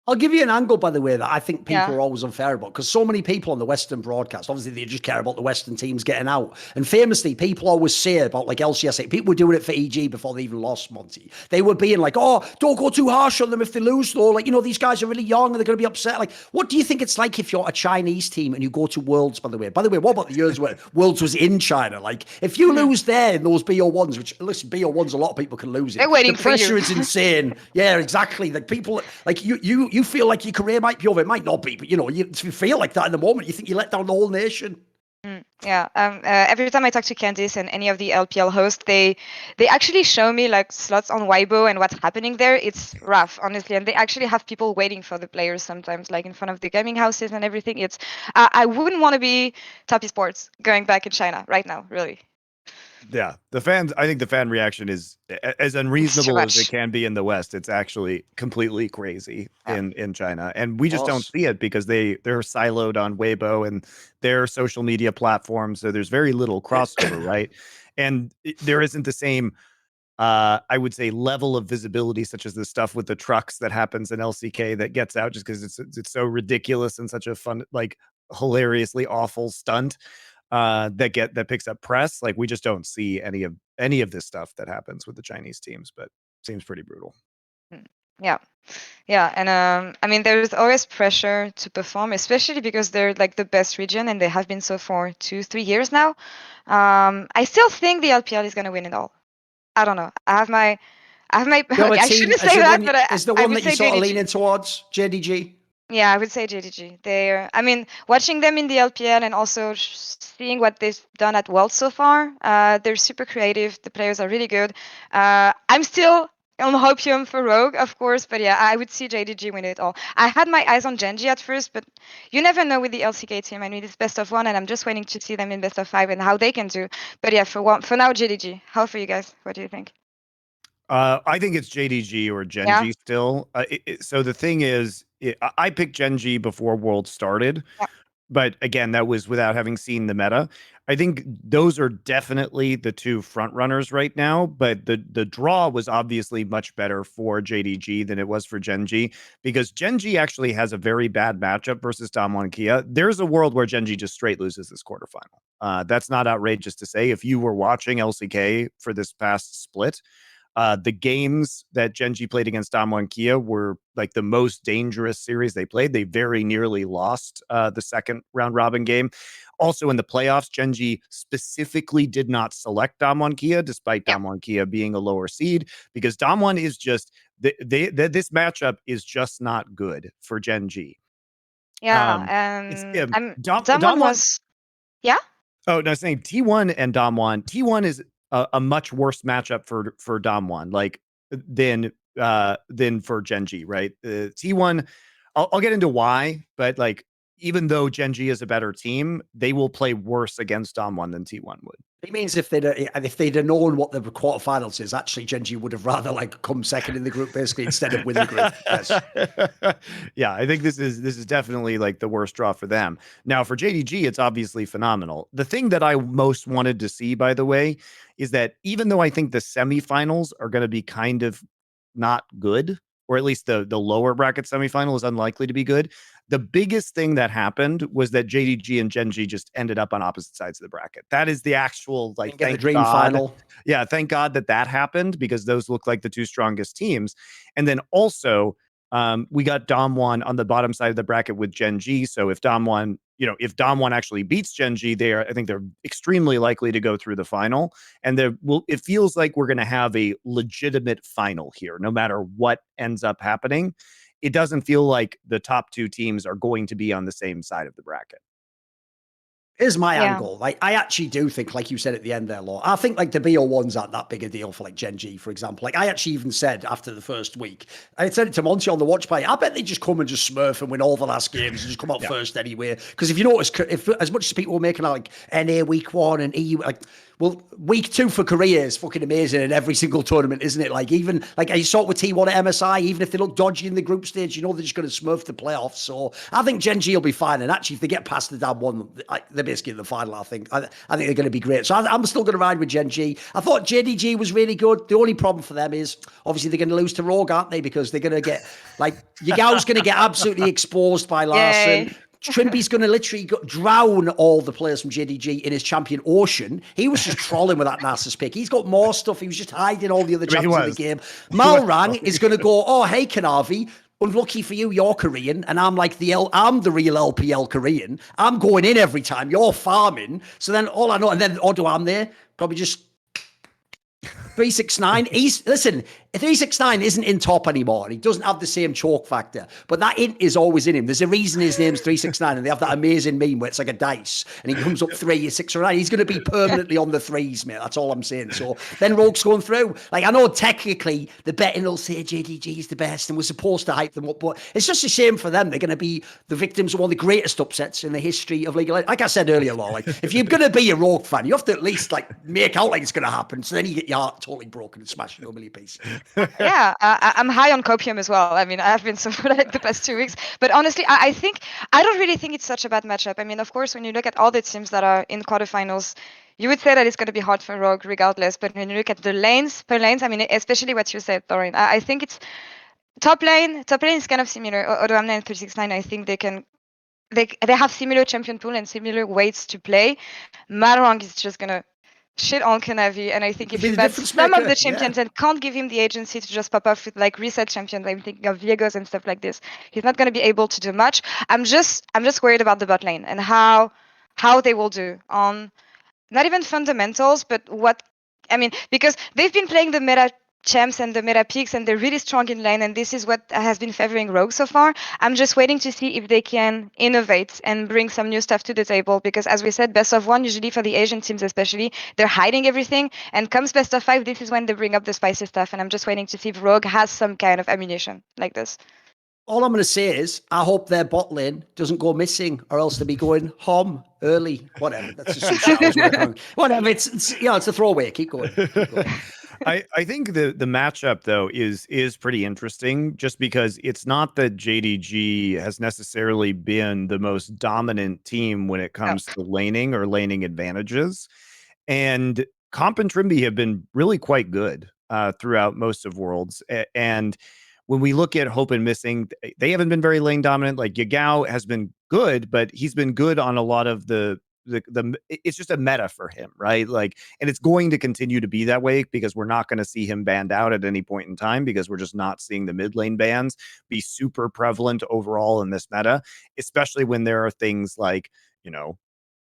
I'll give you an angle, by the way, that I think people are always unfair about, because so many people on the Western broadcast, obviously they just care about the Western teams getting out. And famously, people always say about like LCS, people were doing it for EG before they even lost, Monty. They were being like, oh, don't go too harsh on them if they lose, though. Like, you know, these guys are really young and they're going to be upset. Like, what do you think it's like if you're a Chinese team and you go to Worlds, by the way? By the way, what about the years where Worlds was in China? Like, if you lose there in those BO1s, which, listen, BO1s, a lot of people can lose it. They're waiting the pressure for you. is insane. Yeah, exactly. Like, people, like, you feel like your career might be over. It might not be, but you know, you feel like that in the moment. You think you let down the whole nation. Yeah. Every time I talk to Candice and any of the LPL hosts, they actually show me like slots on Weibo and what's happening there. It's rough, honestly, and they actually have people waiting for the players sometimes, like in front of the gaming houses and everything. It's I wouldn't want to be Top Esports going back in China right now, really. Yeah, I think the fan reaction is as unreasonable as it can be in the West. It's actually completely crazy in China. And we just don't see it because they're siloed on Weibo and their social media platforms. So there's very little crossover, right? And there isn't the same, I would say, level of visibility, such as the stuff with the trucks that happens in LCK that gets out just because it's so ridiculous and such a fun, like hilariously awful stunt. That picks up press. Like, we just don't see any of this stuff that happens with the Chinese teams, but seems pretty brutal. Yeah, and I mean, there's always pressure to perform, especially because they're like the best region and they have been so for 2-3 years now. I still think the LPL is gonna win it all. I don't know. I have my. I shouldn't say that, but is the one that you're sort of leaning towards Gen.G? Yeah, I would say JDG. I mean, watching them in the LPL and also seeing what they've done at Worlds so far, they're super creative. The players are really good. I'm still on hopium for Rogue, of course, but yeah, I would see JDG win it all. I had my eyes on Gen.G at first, but you never know with the LCK team. I mean, it's best of 1, and I'm just waiting to see them in best of 5 and how they can do. But yeah, for now, JDG. How for you guys? What do you think? I think it's JDG or Gen.G still. So the thing is, I picked Gen.G before World started, but again, that was without having seen the meta. I think those are definitely the two front runners right now, but the draw was obviously much better for JDG than it was for Gen.G, because Gen.G actually has a very bad matchup versus Damwon Kia. There's a world where Gen.G just straight loses this quarterfinal. That's not outrageous to say. If you were watching LCK for this past split, the games that Gen.G played against Damwon Kia were like the most dangerous series they played. They very nearly lost the second round robin game. Also in the playoffs, Gen.G specifically did not select Damwon Kia, despite Damwon Kia being a lower seed, because Damwon is just this matchup is just not good for Gen.G. Damwon was Oh, no, saying T1 and Damwon. T1 is a much worse matchup for Damwon, like than for Gen.G, right? T1, I'll get into why, but like even though Gen.G is a better team, they will play worse against Damwon than T1 would. It means if they'd have known what the quarterfinals is, actually Gen.G would have rather like come second in the group basically instead of win the group. Yes. Yeah, I think this is definitely like the worst draw for them. Now for JDG, it's obviously phenomenal. The thing that I most wanted to see, by the way, is that even though I think the semifinals are going to be kind of not good, or at least the lower bracket semifinal is unlikely to be good. The biggest thing that happened was that JDG and Gen.G just ended up on opposite sides of the bracket. That is the actual, like, thank the dream God. Final. Yeah, thank God that happened, because those look like the two strongest teams. And then also, we got Dom1 on the bottom side of the bracket with Gen.G. So if Dom1 actually beats Gen.G, I think they're extremely likely to go through the final. And it feels like we're going to have a legitimate final here, no matter what ends up happening. It doesn't feel like the top two teams are going to be on the same side of the bracket. Here's my angle. Like, I actually do think, like you said at the end there, Laure, I think like the BO1's aren't that big a deal for like Gen.G, for example. Like, I actually even said after the first week, I said it to Monty on the watch party, I bet they just come and just smurf and win all the last games and just come out first anyway. Because if you notice, if as much as people were making like NA week 1 and EU, like, well, week 2 for Korea is fucking amazing in every single tournament, isn't it? Like, even like I saw it with T1 at MSI, even if they look dodgy in the group stage, you know they're just going to smurf the playoffs. So I think Gen.G will be fine. And actually, if they get past the damn one, they're basically in the final. I think they're going to be great. So I'm still going to ride with Gen.G. I thought JDG was really good. The only problem for them is obviously they're going to lose to Rogue, aren't they? Because they're going to get like Yagao's going to get absolutely exposed by Larson. Yay. Trimby's going to literally drown all the players from JDG in his champion Ocean. He was just trolling with that Narcissus pick. He's got more stuff. He was just hiding all the other champions in the game. Malrang is going to go, oh, hey, Kanavi, unlucky for you, you're Korean, and I'm like I'm the real LPL Korean. I'm going in every time. You're farming. So then all I know, and then Odo, I'm there, probably just 369. Listen, 369 isn't in top anymore. He doesn't have the same choke factor, but that int is always in him. There's a reason his name's 369, and they have that amazing meme where it's like a dice, and he comes up 3, 6, or 9. He's going to be permanently on the threes, mate. That's all I'm saying. So then Rogue's going through. Like, I know technically the betting will say JDG is the best, and we're supposed to hype them up, but it's just a shame for them. They're going to be the victims of one of the greatest upsets in the history of League of Legends. Like I said earlier, Laure, like if you're going to be a Rogue fan, you have to at least like make out like it's going to happen. So then you get your heart totally broken and smashed into a million pieces. Yeah, I'm high on copium as well. I mean, I've been so like the past 2 weeks. But honestly, I don't really think it's such a bad matchup. I mean, of course, when you look at all the teams that are in quarterfinals, you would say that it's going to be hard for Rogue regardless. But when you look at the lanes, I mean, especially what you said, Thorin, I think it's top lane. Top lane is kind of similar. Although I'm 369, I think they have similar champion pool and similar weights to play. Malrang is just going to shit on Kanavi, and I think if you bet some of the champions and can't give him the agency to just pop off with like reset champions, I'm thinking of Viegos and stuff like this, he's not going to be able to do much. I'm just worried about the bot lane and how they will do on not even fundamentals, but because they've been playing the meta champs and the meta picks, and they're really strong in lane, and this is what has been favoring Rogue so far. I'm just waiting to see if they can innovate and bring some new stuff to the table, because as we said, best of 1, usually for the Asian teams especially, they're hiding everything, and comes best of 5, this is when they bring up the spicy stuff, and I'm just waiting to see if Rogue has some kind of ammunition like this. All I'm going to say is, I hope their bot lane doesn't go missing, or else they'll be going home early. Whatever. That's just some shit I was working on. Whatever. It's it's a throwaway. Keep going. I think the matchup though is pretty interesting, just because it's not that JDG has necessarily been the most dominant team when it comes to laning or laning advantages, and Comp and Trimby have been really quite good throughout most of Worlds. And when we look at Hope and Missing, they haven't been very lane dominant. Like Yagao has been good, but he's been good on a lot of the it's just a meta for him, right? Like, and it's going to continue to be that way, because we're not going to see him banned out at any point in time, because we're just not seeing the mid lane bans be super prevalent overall in this meta, especially when there are things like,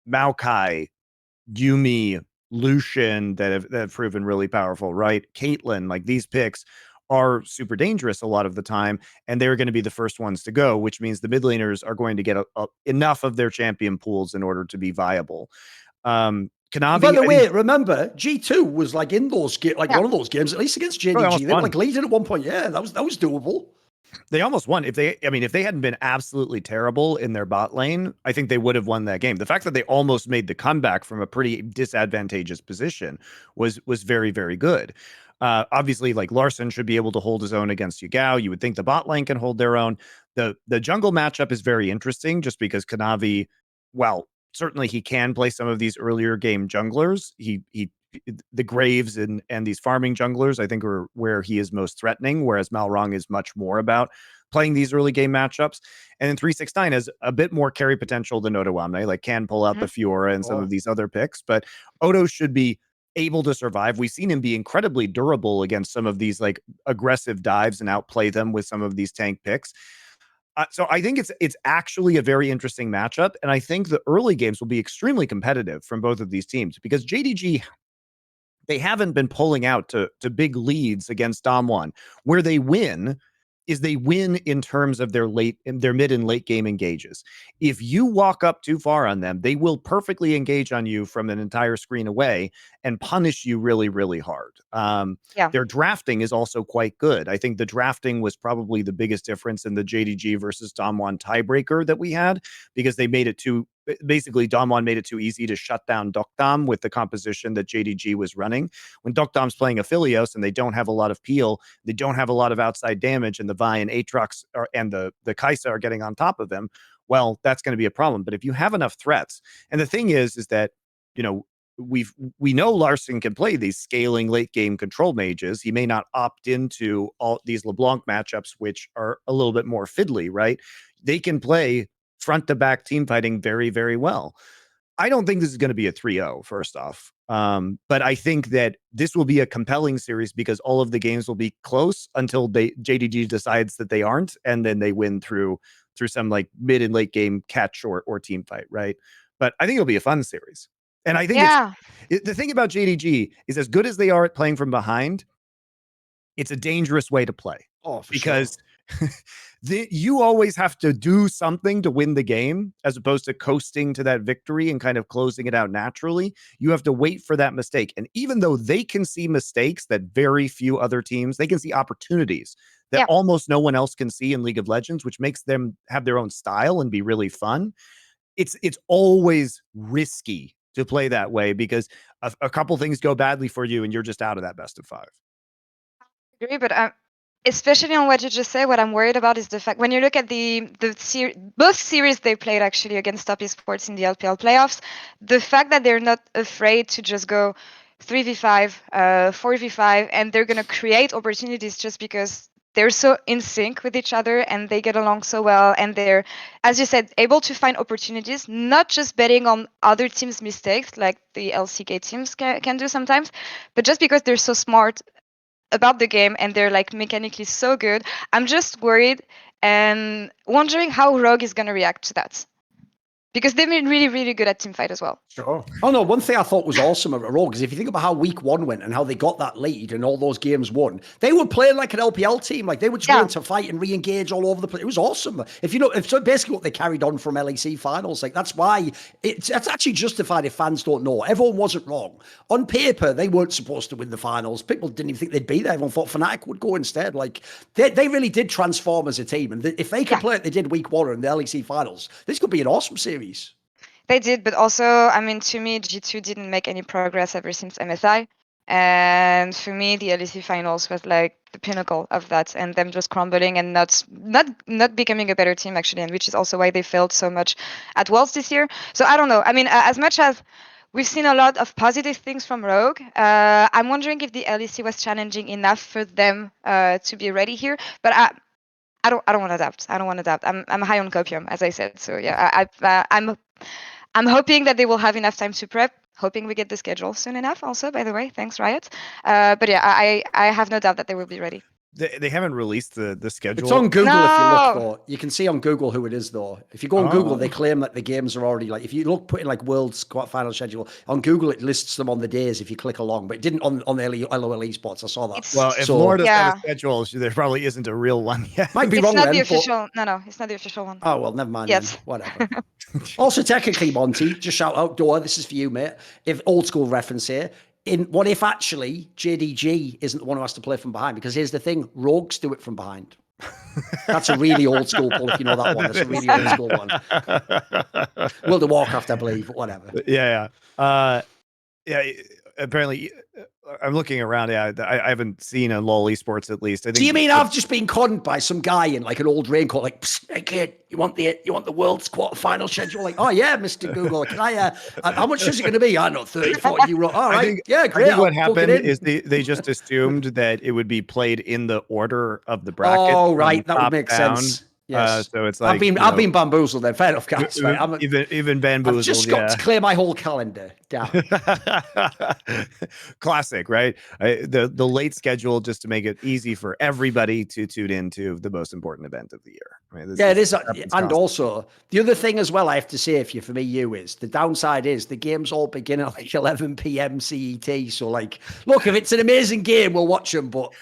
Maokai, Yumi, Lucian that have proven really powerful, right? Caitlyn, like these picks are super dangerous a lot of the time, and they're going to be the first ones to go, which means the mid laners are going to get enough of their champion pools in order to be viable. Kanavi, by the way, remember G2 was like in those one of those games, at least against JDG. They were like leading at one point. Yeah, that was doable. They almost won. If they hadn't been absolutely terrible in their bot lane, I think they would have won that game. The fact that they almost made the comeback from a pretty disadvantageous position was very, very good. Obviously, like Larson should be able to hold his own against Yugao. You would think the bot lane can hold their own. The jungle matchup is very interesting just because Kanavi, well, certainly he can play some of these earlier game junglers. The Graves and these farming junglers, I think, are where he is most threatening, whereas Malrong is much more about playing these early game matchups. And then 369 has a bit more carry potential than Otawame, like can pull out the Fiora and some of these other picks, but Odo should be able to survive. We've seen him be incredibly durable against some of these like aggressive dives and outplay them with some of these tank picks. So I think it's actually a very interesting matchup, and I think the early games will be extremely competitive from both of these teams because JDG, they haven't been pulling out to big leads against Dom1. Where they win is they win in terms of their mid and late game engages. If you walk up too far on them, they will perfectly engage on you from an entire screen away and punish you really, really hard. Their drafting is also quite good. I think the drafting was probably the biggest difference in the JDG versus Dom1 tiebreaker that we had, because they made it basically Dom1 made it too easy to shut down Dokdam with the composition that JDG was running. When Dokdam's playing Aphelios and they don't have a lot of peel, they don't have a lot of outside damage, and the Vi and Aatrox and the Kai'Sa are getting on top of them, well, that's going to be a problem. But if you have enough threats, and the thing is that, you know, we know Larson can play these scaling late game control mages. He may not opt into all these LeBlanc matchups, which are a little bit more fiddly, right? They can play front to back team fighting very, very well. I don't think this is going to be a 3-0, first off. But I think that this will be a compelling series because all of the games will be close until JDG decides that they aren't, and then they win through some like mid and late game catch or team fight, right? But I think it'll be a fun series. And I think the thing about JDG is, as good as they are at playing from behind, it's a dangerous way to play. Oh, for because you always have to do something to win the game, as opposed to coasting to that victory and kind of closing it out naturally. You have to wait for that mistake. And even though they can see mistakes that very few other teams, they can see opportunities that almost no one else can see in League of Legends, which makes them have their own style and be really fun. It's always risky to play that way because a couple things go badly for you and you're just out of that best of 5. I agree, but especially on what you just said, what I'm worried about is the fact when you look at both series they played actually against top esports in the LPL playoffs, the fact that they're not afraid to just go 3v5, 4v5, and they're going to create opportunities just because they're so in sync with each other and they get along so well, and they're, as you said, able to find opportunities, not just betting on other teams' mistakes like the LCK teams can do sometimes, but just because they're so smart about the game and they're like mechanically so good. I'm just worried and wondering how Rogue is going to react to that, because they've been really, really good at teamfight as well. Sure. Oh, no, one thing I thought was awesome about Rogue is if you think about how week 1 went and how they got that lead and all those games won, they were playing like an LPL team. Like, they were just willing to fight and re-engage all over the place. It was awesome. It's basically what they carried on from LEC finals. Like, that's why it's actually justified if fans don't know. Everyone wasn't wrong. On paper, they weren't supposed to win the finals. People didn't even think they'd be there. Everyone thought Fnatic would go instead. Like, they really did transform as a team. And if they could play like they did week 1 in the LEC finals, this could be an awesome series. They did, but also, I mean, to me, G2 didn't make any progress ever since MSI. And for me, the LEC finals was like the pinnacle of that, and them just crumbling and not becoming a better team, actually, and which is also why they failed so much at Worlds this year. So I don't know. I mean, as much as we've seen a lot of positive things from Rogue, I'm wondering if the LEC was challenging enough for them to be ready here. But I don't want to doubt. I don't want to doubt. I'm high on copium, as I said. So yeah, I'm hoping that they will have enough time to prep. Hoping we get the schedule soon enough. Also, by the way, thanks Riot. But yeah, I have no doubt that they will be ready. They haven't released the schedule. It's on Google if you look, though. You can see on Google who it is, though. If you go on Google, they claim that the games are already, like, if you put in like World's quarterfinal schedule, on Google it lists them on the days if you click along, but it didn't on the LOL Esports. I saw that. Well, if Laure doesn't have a schedule, there probably isn't a real one yet. Might be wrong not then, the official. No, it's not the official one. Oh, well, never mind. Yes. Then. Whatever. Also, technically, Monty, just shout out, Dora, this is for you, mate. If old school reference here. What if actually JDG isn't the one who has to play from behind? Because here's the thing, Rogues do it from behind. That's a really old school pull, if you know that one. That's a really old school one. World of Warcraft, I believe, but whatever. Yeah. Apparently, I'm looking around. Yeah, I haven't seen a LoL Esports at least. I think. Do you mean I've just been conned by some guy in like an old raincoat, like, hey kid, you want the world's quarterfinal schedule? Like, oh yeah, Mr. Google, can I? How much is it going to be? I know, 30, 40 euro. All right, yeah, great. I think what happened is they just assumed that it would be played in the order of the bracket. Oh right, that would make sense. Yes. So it's like I've been bamboozled then. Fair enough, guys. Right? Even bamboozled. I've just got to clear my whole calendar down. Classic, right? The late schedule just to make it easy for everybody to tune into the most important event of the year. Right? It is. And also, the other thing as well, I have to say, for me, is the downside is the games all begin at like 11 p.m. CET. So, like, look, if it's an amazing game, we'll watch them. But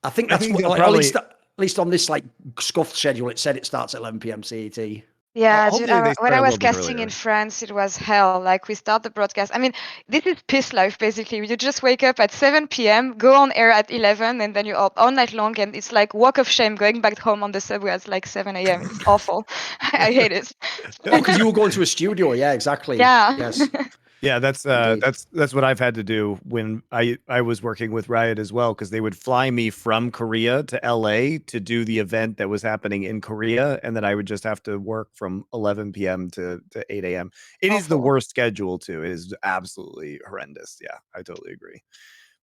I think that's at least on this like scuffed schedule, it said it starts at 11 p.m. CET. Yeah, dude, when I was casting in France, it was hell. Like, we start the broadcast. I mean, this is piss life, basically. You just wake up at 7 p.m., go on air at 11, and then you're up all night long. And it's like walk of shame going back home on the subway at like 7 a.m. It's awful. I hate it. Oh, because you were going to a studio. Yeah, exactly. Yeah. Yes. Yeah, that's what I've had to do when I was working with Riot as well, because they would fly me from Korea to LA to do the event that was happening in Korea, and then I would just have to work from 11 p.m. to 8 a.m. It is the worst schedule too. It is absolutely horrendous. Yeah, I totally agree.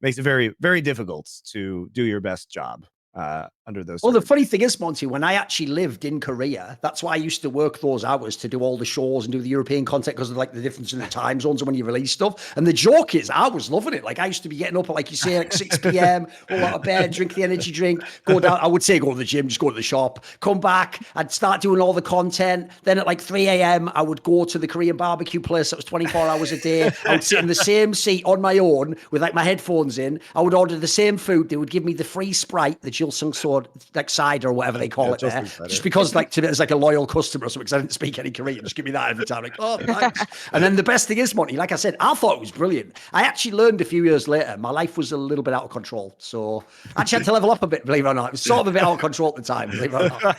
Makes it very, very difficult to do your best job under those. Well, the funny thing is, Monty, when I actually lived in Korea, that's why I used to work those hours to do all the shows and do the European content because of like the difference in the time zones and when you release stuff. And the joke is, I was loving it. Like I used to be getting up at, like you say, like 6 p.m., roll out of bed, drink the energy drink, go down. I would say go to the gym, just go to the shop, come back. I'd start doing all the content. Then at like 3 a.m., I would go to the Korean barbecue place that was 24 hours a day. I would sit in the same seat on my own with like my headphones in. I would order the same food. They would give me the free Sprite, the Gilsung Sword, like cider or whatever they call it there, just because like to me as like a loyal customer or something, because I didn't speak any Korean. Just give me that every time. Like, oh, thanks. And then the best thing is, Monty, like I said, I thought it was brilliant. I actually learned a few years later, my life was a little bit out of control. So I actually had to level up a bit, believe it or not. It was sort of a bit out of control at the time, believe it or not.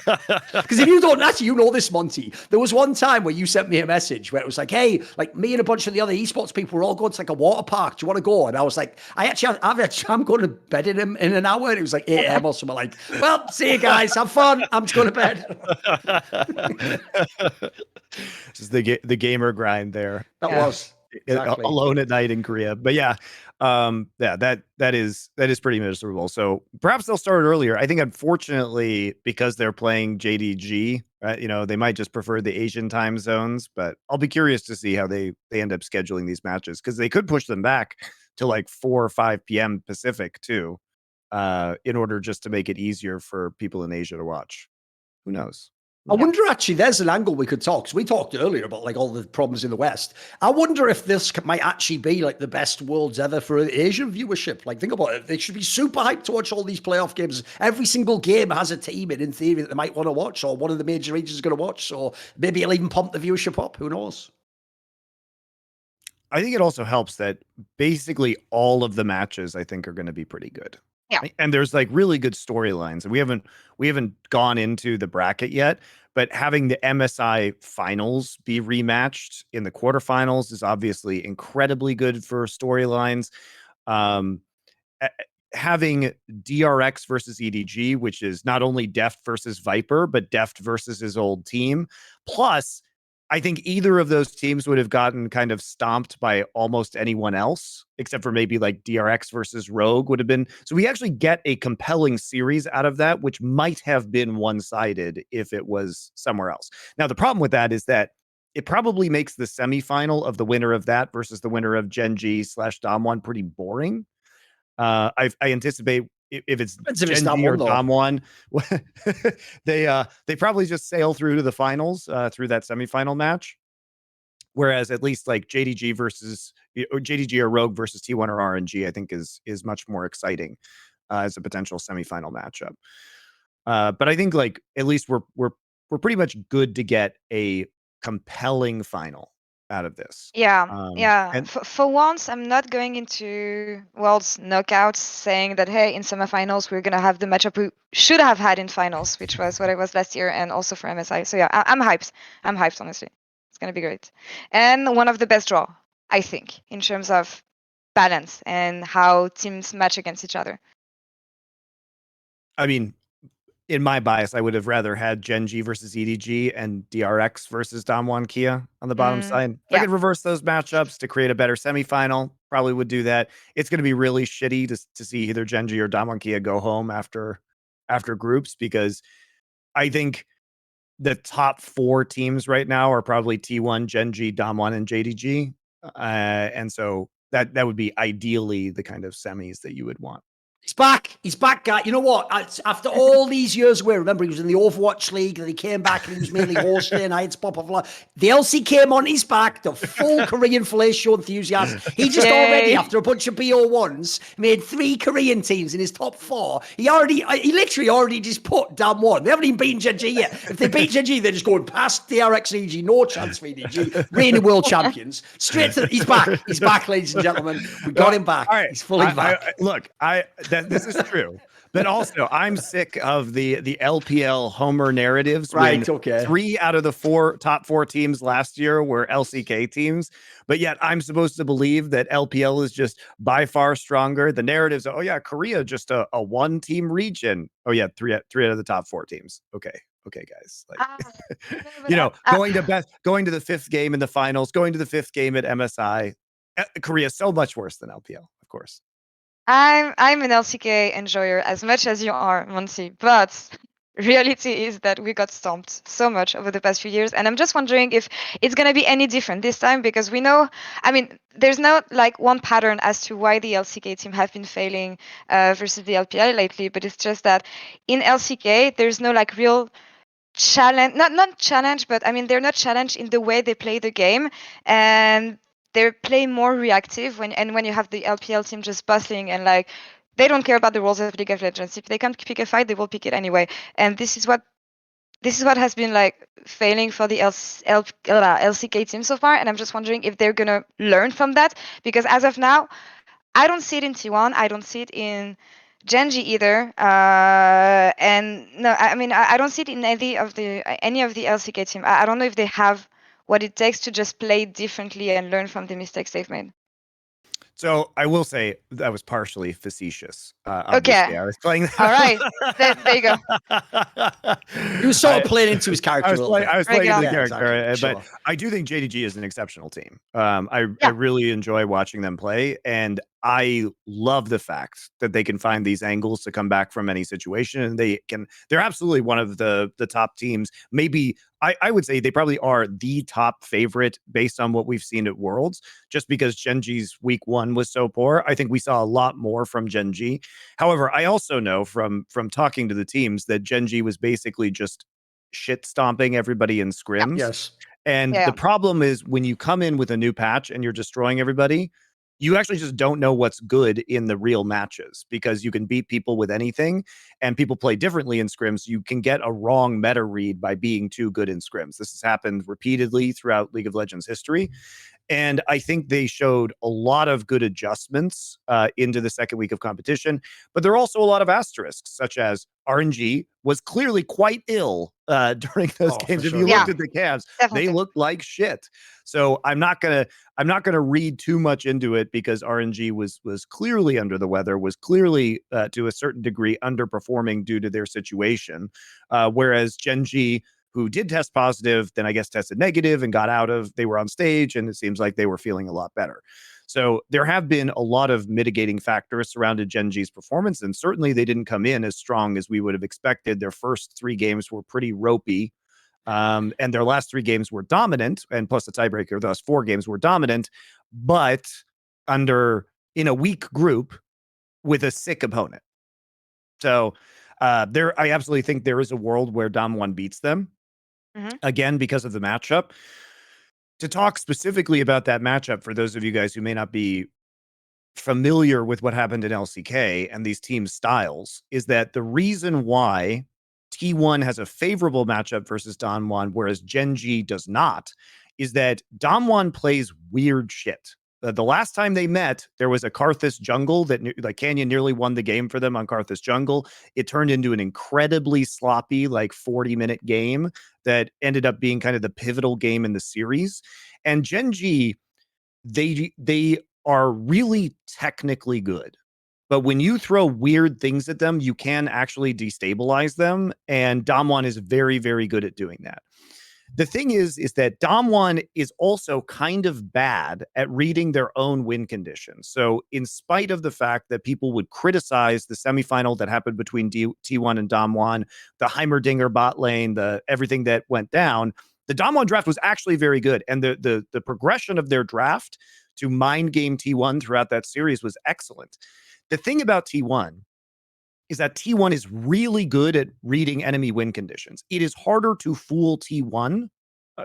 Because if you don't, actually, you know this, Monty, there was one time where you sent me a message where it was like, hey, like me and a bunch of the other esports people were all going to like a water park. Do you want to go? And I was like, I'm going to bed in an hour. And it was like 8 a.m. or something. Like, well, see you guys, have fun. I'm just going to bed. Just the gamer grind there. That was exactly. Alone at night in Korea. But yeah, that is pretty miserable. So perhaps they'll start earlier. I think unfortunately, because they're playing JDG, they might just prefer the Asian time zones. But I'll be curious to see how they end up scheduling these matches, because they could push them back to like 4 or 5 p.m. Pacific too. In order just to make it easier for people in Asia to watch. Who knows? I wonder, actually, there's an angle we could talk. So we talked earlier about like all the problems in the West. I wonder if this might actually be like the best worlds ever for Asian viewership. Like, think about it. They should be super hyped to watch all these playoff games. Every single game has a team in theory that they might want to watch, or one of the major regions is going to watch. So maybe it'll even pump the viewership up. Who knows? I think it also helps that basically all of the matches, I think, are going to be pretty good. Yeah. And there's like really good storylines. And we haven't gone into the bracket yet, but having the MSI finals be rematched in the quarterfinals is obviously incredibly good for storylines. Having DRX versus EDG, which is not only Deft versus Viper, but Deft versus his old team. Plus, I think either of those teams would have gotten kind of stomped by almost anyone else, except for maybe like DRX versus Rogue would have been. So we actually get a compelling series out of that, which might have been one-sided if it was somewhere else. Now, the problem with that is that it probably makes the semifinal of the winner of that versus the winner of Gen.G / Dom1 pretty boring. I anticipate if it's Gen.G or Dom1, they probably just sail through to the finals through that semifinal match. Whereas at least like JDG or Rogue versus T1 or RNG, I think is much more exciting as a potential semifinal matchup. But I think like at least we're pretty much good to get a compelling final. out of this. Yeah, yeah. And For once, I'm not going into Worlds knockouts saying that, hey, in semifinals, we're going to have the matchup we should have had in finals, which was what it was last year and also for MSI. So yeah, I'm hyped. I'm hyped, honestly. It's going to be great. And one of the best draw, I think, in terms of balance and how teams match against each other. I mean, in my bias, I would have rather had Gen.G versus EDG and DRX versus Damwon Kia on the bottom side. If I could reverse those matchups to create a better semifinal, probably would do that. It's going to be really shitty to see either Gen.G or Damwon Kia go home after groups, because I think the top 4 teams right now are probably T1, Gen.G, Damwon, and JDG. And so that would be ideally the kind of semis that you would want. He's back. He's back, guy. You know what? After all these years away, remember he was in the Overwatch League, and he came back and he was mainly hosting. I had Papa Smithy. The LC came on his back, the full Korean fellatio enthusiast. He just already, after a bunch of BO1s, made 3 Korean teams in his top 4. He literally already just put Damwon. They haven't even beaten Gen.G yet. If they beat Gen.G, they're just going past DRX and EG. No chance for EDG. Reigning world champions. Straight to he's back. He's back, ladies and gentlemen. We got him back. All right. He's fully back. This is true, but also I'm sick of the LPL homer narratives. Right. Okay. 3 out of the top 4 teams last year were LCK teams, but yet I'm supposed to believe that LPL is just by far stronger. The narratives, oh yeah, Korea just a 1-team region. Oh yeah, 3 out of the top 4 teams. Okay, guys. Like, going to the 5th game in the finals, going to the 5th game at MSI. Korea is so much worse than LPL, of course. I'm an LCK enjoyer as much as you are, Monty, but reality is that we got stomped so much over the past few years, and I'm just wondering if it's going to be any different this time, because we know, I mean, there's not like one pattern as to why the LCK team have been failing versus the LPL lately, but it's just that in LCK, there's no like real challenge, not challenge, but I mean, they're not challenged in the way they play the game, and they play more reactive when you have the LPL team just bustling and like they don't care about the rules of League of Legends. If they can't pick a fight, they will pick it anyway. And this is what has been like failing for the LCK team so far. And I'm just wondering if they're gonna learn from that, because as of now, I don't see it in T1. I don't see it in Gen.G either. And no, I mean I don't see it in any of the LCK team. I don't know if they have what it takes to just play differently and learn from the mistakes they've made. So I will say that was partially facetious. Okay, I was playing. All right, there you go. He was sort of playing into his character. I was playing into the character, exactly. But I do think JDG is an exceptional team. I really enjoy watching them play, and I love the fact that they can find these angles to come back from any situation, and they're absolutely one of the top teams. Maybe I would say they probably are the top favorite based on what we've seen at Worlds, just because Gen.G's week 1 was so poor. I think we saw a lot more from Gen.G. However, I also know from talking to the teams that Gen.G was basically just shit stomping everybody in scrims. Yes. And the problem is when you come in with a new patch and you're destroying everybody, you actually just don't know what's good in the real matches, because you can beat people with anything and people play differently in scrims. You can get a wrong meta read by being too good in scrims. This has happened repeatedly throughout League of Legends history. And I think they showed a lot of good adjustments into the second week of competition, but there are also a lot of asterisks, such as RNG was clearly quite ill during those games. If you looked at the Cavs, they looked like shit. So I'm not gonna read too much into it, because RNG was clearly under the weather, was clearly to a certain degree underperforming due to their situation, whereas Gen.G, who did test positive, then I guess tested negative and they were on stage, and it seems like they were feeling a lot better. So there have been a lot of mitigating factors surrounded Gen.G's performance, and certainly they didn't come in as strong as we would have expected. Their first 3 games were pretty ropey, and their last 3 games were dominant, and plus the tiebreaker, those 4 games were dominant, but in a weak group with a sick opponent. So I absolutely think there is a world where Dam1 beats them. Again, because of the matchup. To talk specifically about that matchup, for those of you guys who may not be familiar with what happened in LCK and these team styles, is that the reason why T1 has a favorable matchup versus Damwon, whereas Gen.G does not, is that Damwon plays weird shit. The last time they met, there was a Karthus jungle that like Canyon nearly won the game for them on Karthus jungle. It turned into an incredibly sloppy, like 40-minute game that ended up being kind of the pivotal game in the series. And Gen.G, they are really technically good. But when you throw weird things at them, you can actually destabilize them. And Damwon is very, very good at doing that. The thing is that Damwon is also kind of bad at reading their own win conditions. So in spite of the fact that people would criticize the semifinal that happened between T1 and Damwon, the Heimerdinger bot lane, the everything that went down, the Damwon draft was actually very good. And the progression of their draft to mind game T1 throughout that series was excellent. The thing about T1 is that T1 is really good at reading enemy win conditions. It is harder to fool T1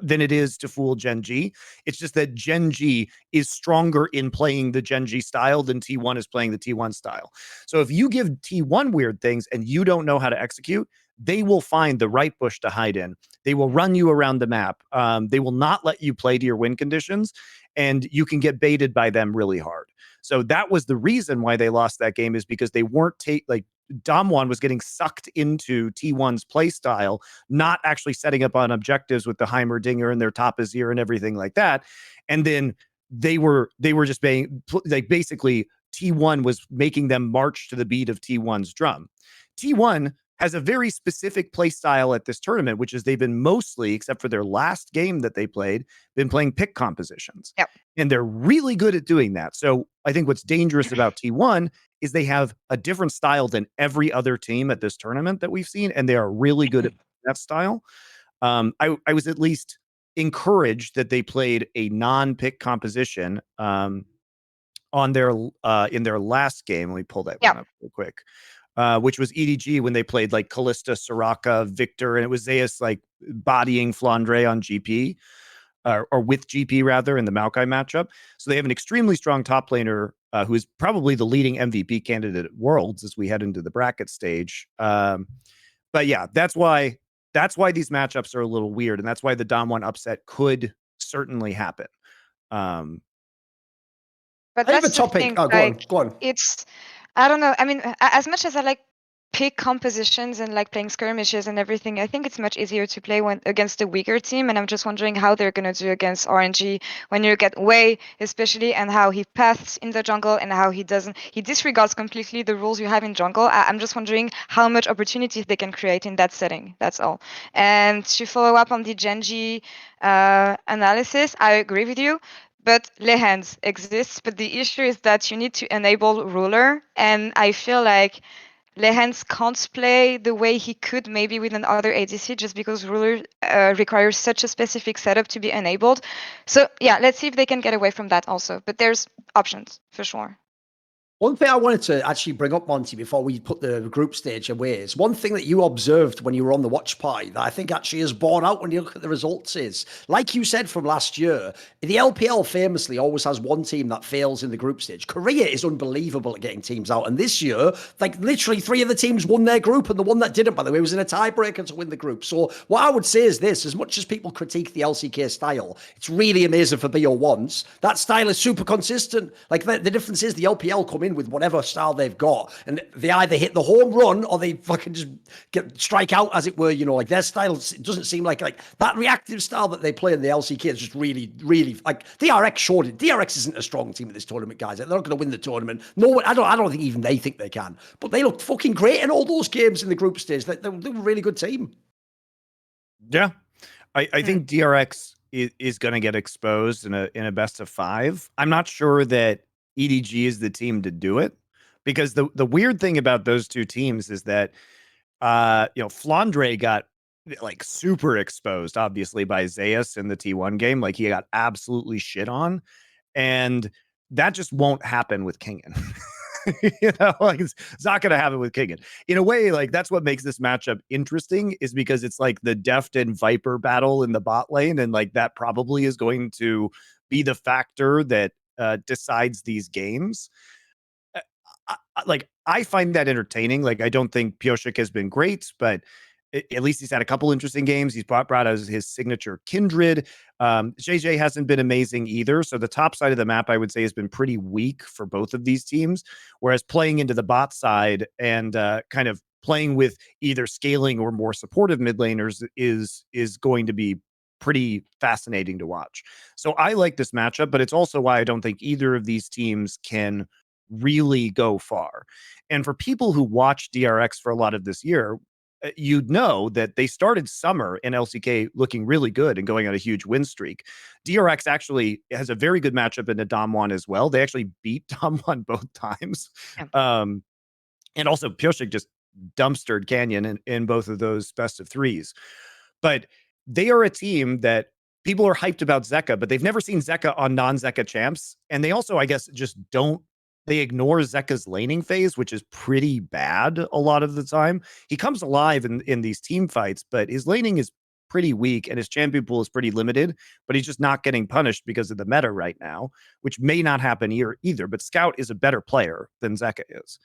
than it is to fool Gen.G. It's just that Gen.G is stronger in playing the Gen.G style than T1 is playing the T1 style. So if you give T1 weird things and you don't know how to execute, they will find the right bush to hide in. They will run you around the map. They will not let you play to your win conditions, and you can get baited by them really hard. So that was the reason why they lost that game, is because they weren't Damwon was getting sucked into T1's play style, not actually setting up on objectives with the Heimerdinger and their top Azir and everything like that. And then they were just being like, basically T1 was making them march to the beat of T1's drum. T1 has a very specific play style at this tournament, which is they've been mostly, except for their last game that they played, been playing pick compositions. Yep. And they're really good at doing that. So I think what's dangerous about T1 is they have a different style than every other team at this tournament that we've seen, and they are really good at that style. I was at least encouraged that they played a non-pick composition on their in their last game. Let me pull that one up real quick. Which was EDG when they played like Callista, Soraka, Victor, and it was Zeus like bodying Flandre on GP, or with GP rather, in the Maokai matchup. So they have an extremely strong top laner who is probably the leading MVP candidate at Worlds as we head into the bracket stage. But yeah, that's why these matchups are a little weird, and that's why the Damwon upset could certainly happen. But I have that's a the topic. thing, Oh, like, go on. it's, I don't know. I mean, as much as I like pick compositions and like playing skirmishes and everything, I think it's much easier to play when against a weaker team. And I'm just wondering how they're gonna do against RNG when you get Wei, especially, and how he paths in the jungle and how he disregards completely the rules you have in jungle. I'm just wondering how much opportunities they can create in that setting. That's all. And to follow up on the Gen.G analysis, I agree with you. But Lehans exists, but the issue is that you need to enable ruler, and I feel like Lehans can't play the way he could maybe with another ADC, just because ruler requires such a specific setup to be enabled. So yeah, let's see if they can get away from that also. But there's options for sure. One thing I wanted to actually bring up, Monty, before we put the group stage away, is one thing that you observed when you were on the watch party that I think actually is borne out when you look at the results is, like you said from last year, the LPL famously always has one team that fails in the group stage. Korea is unbelievable at getting teams out. And this year, like literally 3 of the teams won their group, and the one that didn't, by the way, was in a tiebreaker to win the group. So what I would say is this, as much as people critique the LCK style, it's really amazing for BO once. That style is super consistent. Like the difference is the LPL come in with whatever style they've got, and they either hit the home run or they fucking just strike out, as it were. You know, like their style doesn't seem like that reactive style that they play in the LCK is just really, really like DRX showed it. DRX isn't a strong team at this tournament, guys. They're not going to win the tournament. No, I don't think even they think they can. But they looked fucking great in all those games in the group stage. They were a really good team. Yeah, I think DRX is going to get exposed in a best of 5. I'm not sure that EDG is the team to do it, because the weird thing about those two teams is that Flandre got like super exposed, obviously, by Zeus in the T1 game. Like he got absolutely shit on, and that just won't happen with Kingen. Like it's not going to happen with Kingen. In a way, like that's what makes this matchup interesting, is because it's like the Deft and Viper battle in the bot lane, and like that probably is going to be the factor that decides these games. I find that entertaining. Like I don't think Pioshik has been great, but at least he's had a couple interesting games. He's brought out his signature Kindred. JJ hasn't been amazing either. So the top side of the map, I would say, has been pretty weak for both of these teams. Whereas playing into the bot side and kind of playing with either scaling or more supportive mid laners is going to be pretty fascinating to watch. So I like this matchup, but it's also why I don't think either of these teams can really go far. And for people who watch DRX for a lot of this year, you'd know that they started summer in LCK looking really good and going on a huge win streak. DRX actually has a very good matchup in the Dom1 as well. They actually beat Dom1 both times. Yeah. And also Pioshik just dumpstered Canyon in both of those best of threes. But they are a team that people are hyped about Zeka, but they've never seen Zeka on non-Zeka champs. And they also, I guess, just they ignore Zeka's laning phase, which is pretty bad a lot of the time. He comes alive in these team fights, but his laning is pretty weak and his champion pool is pretty limited, but he's just not getting punished because of the meta right now, which may not happen here either. But Scout is a better player than Zeka is.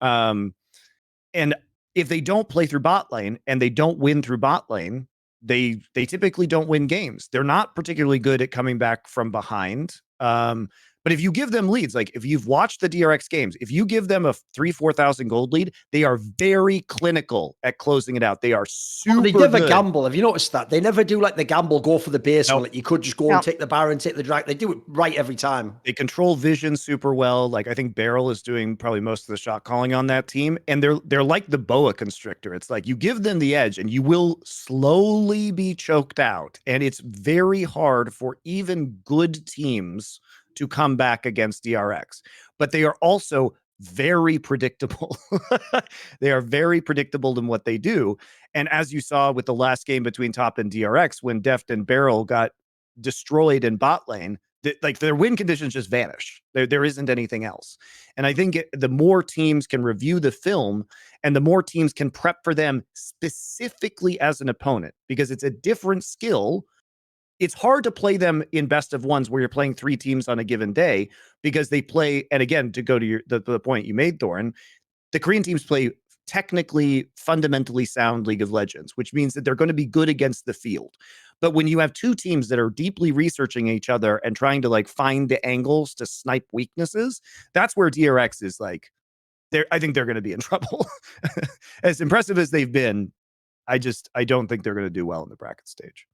And if they don't play through bot lane and they don't win through bot lane, they typically don't win games. They're not particularly good at coming back from behind. But if you give them leads, like if you've watched the DRX games, if you give them a 3,000-4,000 gold lead, they are very clinical at closing it out. They are super They never good. gamble. Have you noticed that? They never do like the gamble, go for the base one. Nope. Like you could just go and take the Baron, take the drag. They do it right every time. They control vision super well. Like I think Beryl is doing probably most of the shot calling on that team. And they're like the boa constrictor. It's like you give them the edge and you will slowly be choked out. And it's very hard for even good teams to come back against DRX. But they are also very predictable. They are very predictable in what they do. And as you saw with the last game between Top and DRX, when Deft and Beryl got destroyed in bot lane, like their win conditions just vanish. There isn't anything else. And I think the more teams can review the film and the more teams can prep for them specifically as an opponent, because it's a different skill. It's hard to play them in best of ones where you're playing 3 teams on a given day because they play. And again, to go to the point you made, Thorin, the Korean teams play technically fundamentally sound League of Legends, which means that they're going to be good against the field. But when you have 2 teams that are deeply researching each other and trying to like find the angles to snipe weaknesses, that's where DRX is like, I think they're going to be in trouble. As impressive as they've been, I don't think they're going to do well in the bracket stage.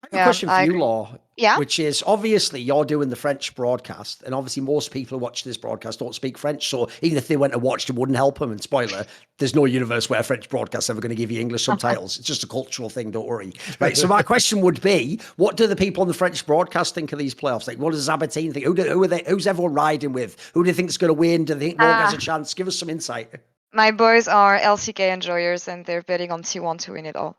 I have a question for you, Laure. Yeah. Which is, obviously you're doing the French broadcast, and obviously most people who watch this broadcast don't speak French. So even if they went and watched, it wouldn't help them. And spoiler, there's no universe where a French broadcast ever going to give you English subtitles. It's just a cultural thing. Don't worry. Right. So my question would be, what do the people on the French broadcast think of these playoffs? Like, what does Zabatine think? Who are they? Who's everyone riding with? Who do you think is going to win? Do they think Morg has a chance? Give us some insight. My boys are LCK enjoyers, and they're betting on T1 to win it all.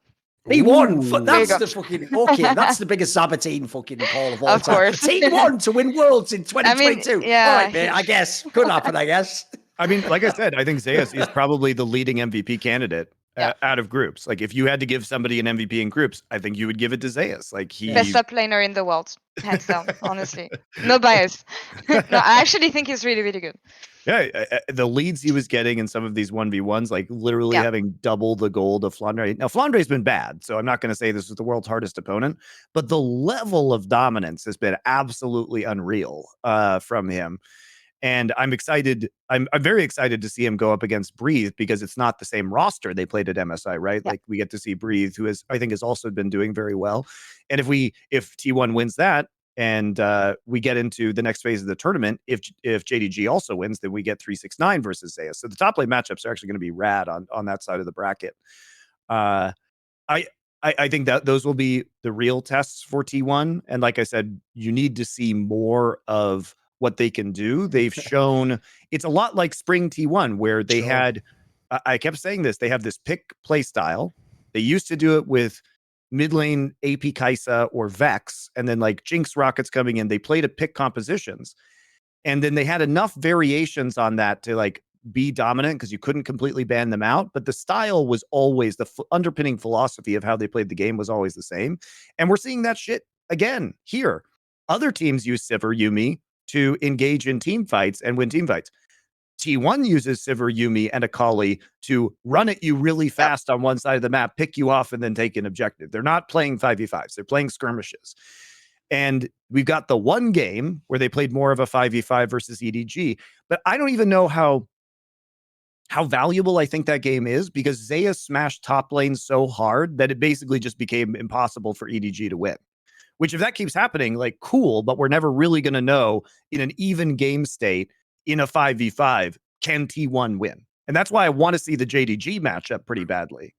T1, that's the fucking, okay, that's the biggest Sabatine fucking call of all time. Course. T1 to win Worlds in 2022. I mean, yeah. All right, mate, I guess. Could happen, I guess. I mean, like I said, I think Zeus is probably the leading MVP candidate out of groups. Like, if you had to give somebody an MVP in groups, I think you would give it to Zeus. Like, best up laner in the world, hands down, honestly. No bias. No, I actually think he's really, really good. Yeah, the leads he was getting in some of these 1v1s, like literally having double the gold of Flandre. Now, Flandre's been bad, so I'm not going to say this is the world's hardest opponent, but the level of dominance has been absolutely unreal from him. And I'm excited. I'm very excited to see him go up against Breathe, because it's not the same roster they played at MSI, right? Like, we get to see Breathe, who I think has also been doing very well. And if T1 wins that, and we get into the next phase of the tournament, if JDG also wins, then we get 369 versus Zeus. So the top lane matchups are actually going to be rad on that side of the bracket. I think that those will be the real tests for T1. And like I said, you need to see more of what they can do. They've shown it's a lot like spring T1, where they had, I kept saying this, they have this pick play style. They used to do it with mid lane AP Kaisa or Vex, and then like Jinx Rockets coming in. They played at pick compositions, and then they had enough variations on that to like be dominant, because you couldn't completely ban them out. But the style was always the underpinning philosophy of how they played the game was always the same. And we're seeing that shit again here. Other teams use Sivir, Yumi to engage in team fights and win team fights. T1 uses Sivir, Yumi, and Akali to run at you really fast on one side of the map, pick you off, and then take an objective. They're not playing 5v5s. They're playing skirmishes. And we've got the one game where they played more of a 5v5 versus EDG. But I don't even know how valuable I think that game is, because Zaya smashed top lane so hard that it basically just became impossible for EDG to win. Which, if that keeps happening, like, cool, but we're never really going to know in an even game state in a 5v5, can T1 win? And that's why I want to see the JDG matchup pretty badly.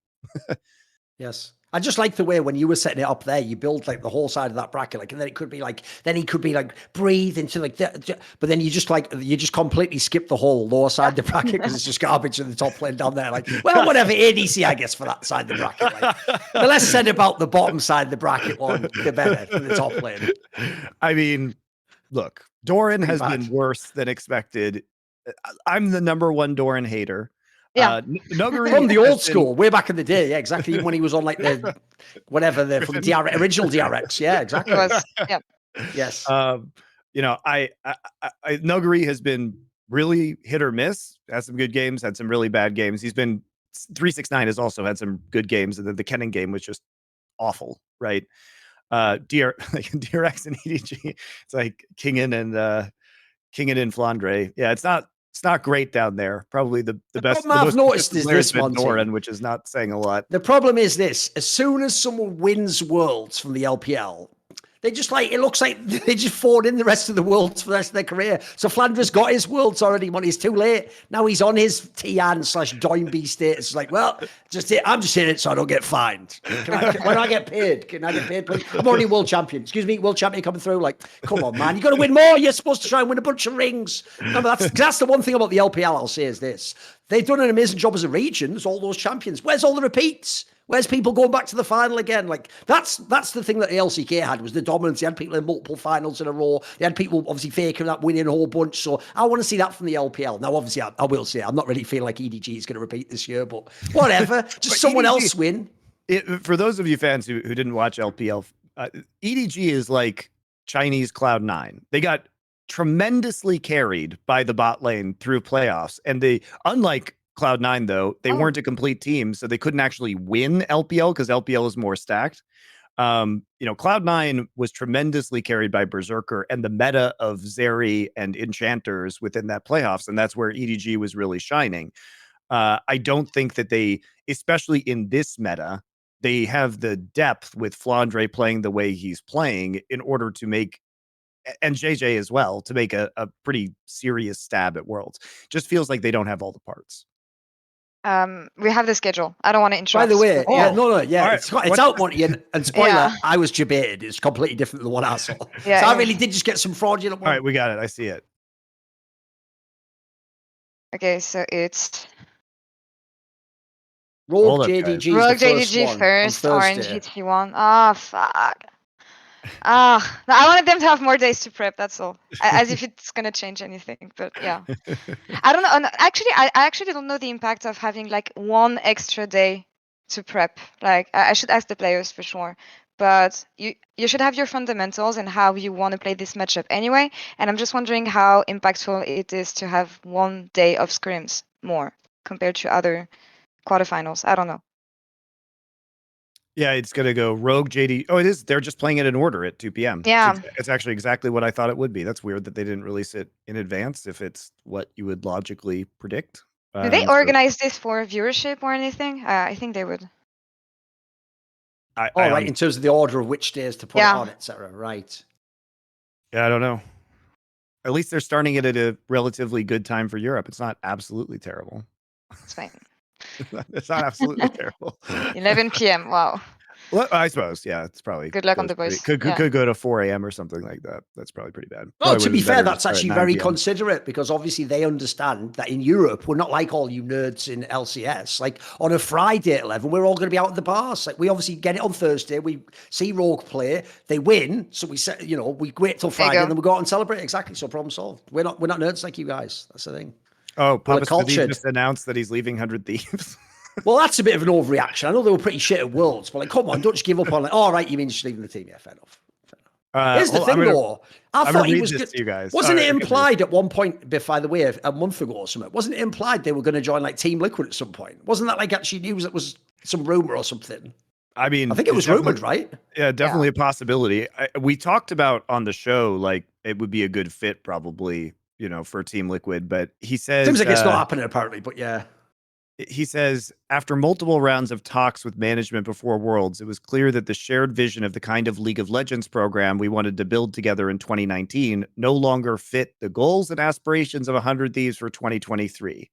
Yes. I just like the way when you were setting it up there, you build like the whole side of that bracket, like, and then it could be like, then he could be like breathe into like that, but then you just completely skip the whole lower side of the bracket because it's just garbage in the top lane down there. Like, well, whatever, ADC, I guess, for that side of the bracket. Like, the less said about the bottom side of the bracket one, the better for the top lane. I mean, look, Doran has been worse than expected. I'm the #1 Doran hater. Yeah, Nuguri from the old school, way back in the day. Yeah, exactly. Even when he was on like the whatever the from DRX, original DRX. Yeah, exactly. Yeah. Yes. You know, I Nuguri has been really hit or miss. Had some good games, had some really bad games. He's been 369 has also had some good games, and then the Kennen game was just awful, right? DRX and EDG, it's like Kingen and Flandre. Yeah, it's not great down there. Probably the best. Problem I've noticed is this one, Thorin, which is not saying a lot. The problem is this: as soon as someone wins Worlds from the LPL, they just like, it looks like they just fought in the rest of the Worlds for the rest of their career. So Flandre's got his Worlds already, when he's too late. Now he's on his Tian/Doinby status. It's like, well, I'm just in it so I don't get fined. When I get paid, can I get paid, please? I'm already world champion. Excuse me, world champion coming through. Like, come on, man, you got to win more. You're supposed to try and win a bunch of rings. No, but that's the one thing about the LPL I'll say is this: they've done an amazing job as a region. There's all those champions. Where's all the repeats? Where's people going back to the final again? Like, that's the thing that the LCK had, was the dominance. They had people in multiple finals in a row. They had people obviously faking that, winning a whole bunch. So I want to see that from the LPL. Now, obviously, I will say I'm not really feeling like EDG is going to repeat this year, but whatever. Just someone else win. For those of you fans who didn't watch LPL, EDG is like Chinese Cloud9. They got tremendously carried by the bot lane through playoffs, and they, unlike Cloud9, though, they weren't a complete team, so they couldn't actually win LPL because LPL is more stacked. Cloud9 was tremendously carried by Berserker and the meta of Zeri and Enchanters within that playoffs, and that's where EDG was really shining. I don't think that they, especially in this meta, they have the depth with Flandre playing the way he's playing in order to make, and JJ as well, to make a pretty serious stab at Worlds. Just feels like they don't have all the parts. We have the schedule. I don't want to interrupt. By the way, yeah, right. It's out, Monty, and spoiler, I was debated. It's completely different than what I saw. Yeah, so I really did just get some fraudulent one. All right, we got it. I see it. Okay, so it's Rogue JDG. Rogue JDG first, Orange GT1. Ah, fuck. I wanted them to have more days to prep, that's all. As if it's going to change anything, but yeah. I don't know. Actually, I actually don't know the impact of having like one extra day to prep. Like, I should ask the players for sure. But you should have your fundamentals and how you want to play this matchup anyway. And I'm just wondering how impactful it is to have 1 day of scrims more compared to other quarterfinals. I don't know. Yeah, it's going to go Rogue JD. Oh, it is. They're just playing it in order at 2 p.m. Yeah. It's actually exactly what I thought it would be. That's weird that they didn't release it in advance if it's what you would logically predict. Do they organize this for viewership or anything? I think they would. Right, in terms of the order of which days to put it on, etc. Right. Yeah, I don't know. At least they're starting it at a relatively good time for Europe. It's not absolutely terrible. It's fine. It's not absolutely terrible. 11 p.m. Wow. Well, I suppose, yeah, it's probably good luck on the boys. Could go to 4 a.m. or something like that. That's probably pretty bad. Well, to be fair, that's actually very considerate, because obviously they understand that in Europe, we're not like all you nerds in LCS. Like on a Friday at 11, we're all going to be out at the bars. Like we obviously get it on Thursday. We see Rogue play, they win, so we we wait till Friday and then we go out and celebrate. Exactly. So problem solved. We're not nerds like you guys. That's the thing. Oh, Papa Smithy just announced that he's leaving 100 Thieves. Well, that's a bit of an overreaction. I know they were pretty shit at Worlds, but like, come on, don't just give up on like, all right, you mean just leaving the team? Yeah, fair enough. Here's the thing, though. I thought he was good. You guys. Wasn't it implied at one point, by the way, a month ago or something? Wasn't it implied they were going to join like Team Liquid at some point? Wasn't that like actually news? It was some rumor or something. I mean, I think it was rumored, right? Yeah, definitely a possibility. We talked about on the show, like it would be a good fit, probably, for Team Liquid. But he says seems like it's not happening apparently. But yeah. He says, after multiple rounds of talks with management before Worlds, it was clear that the shared vision of the kind of League of Legends program we wanted to build together in 2019 no longer fit the goals and aspirations of 100 Thieves for 2023.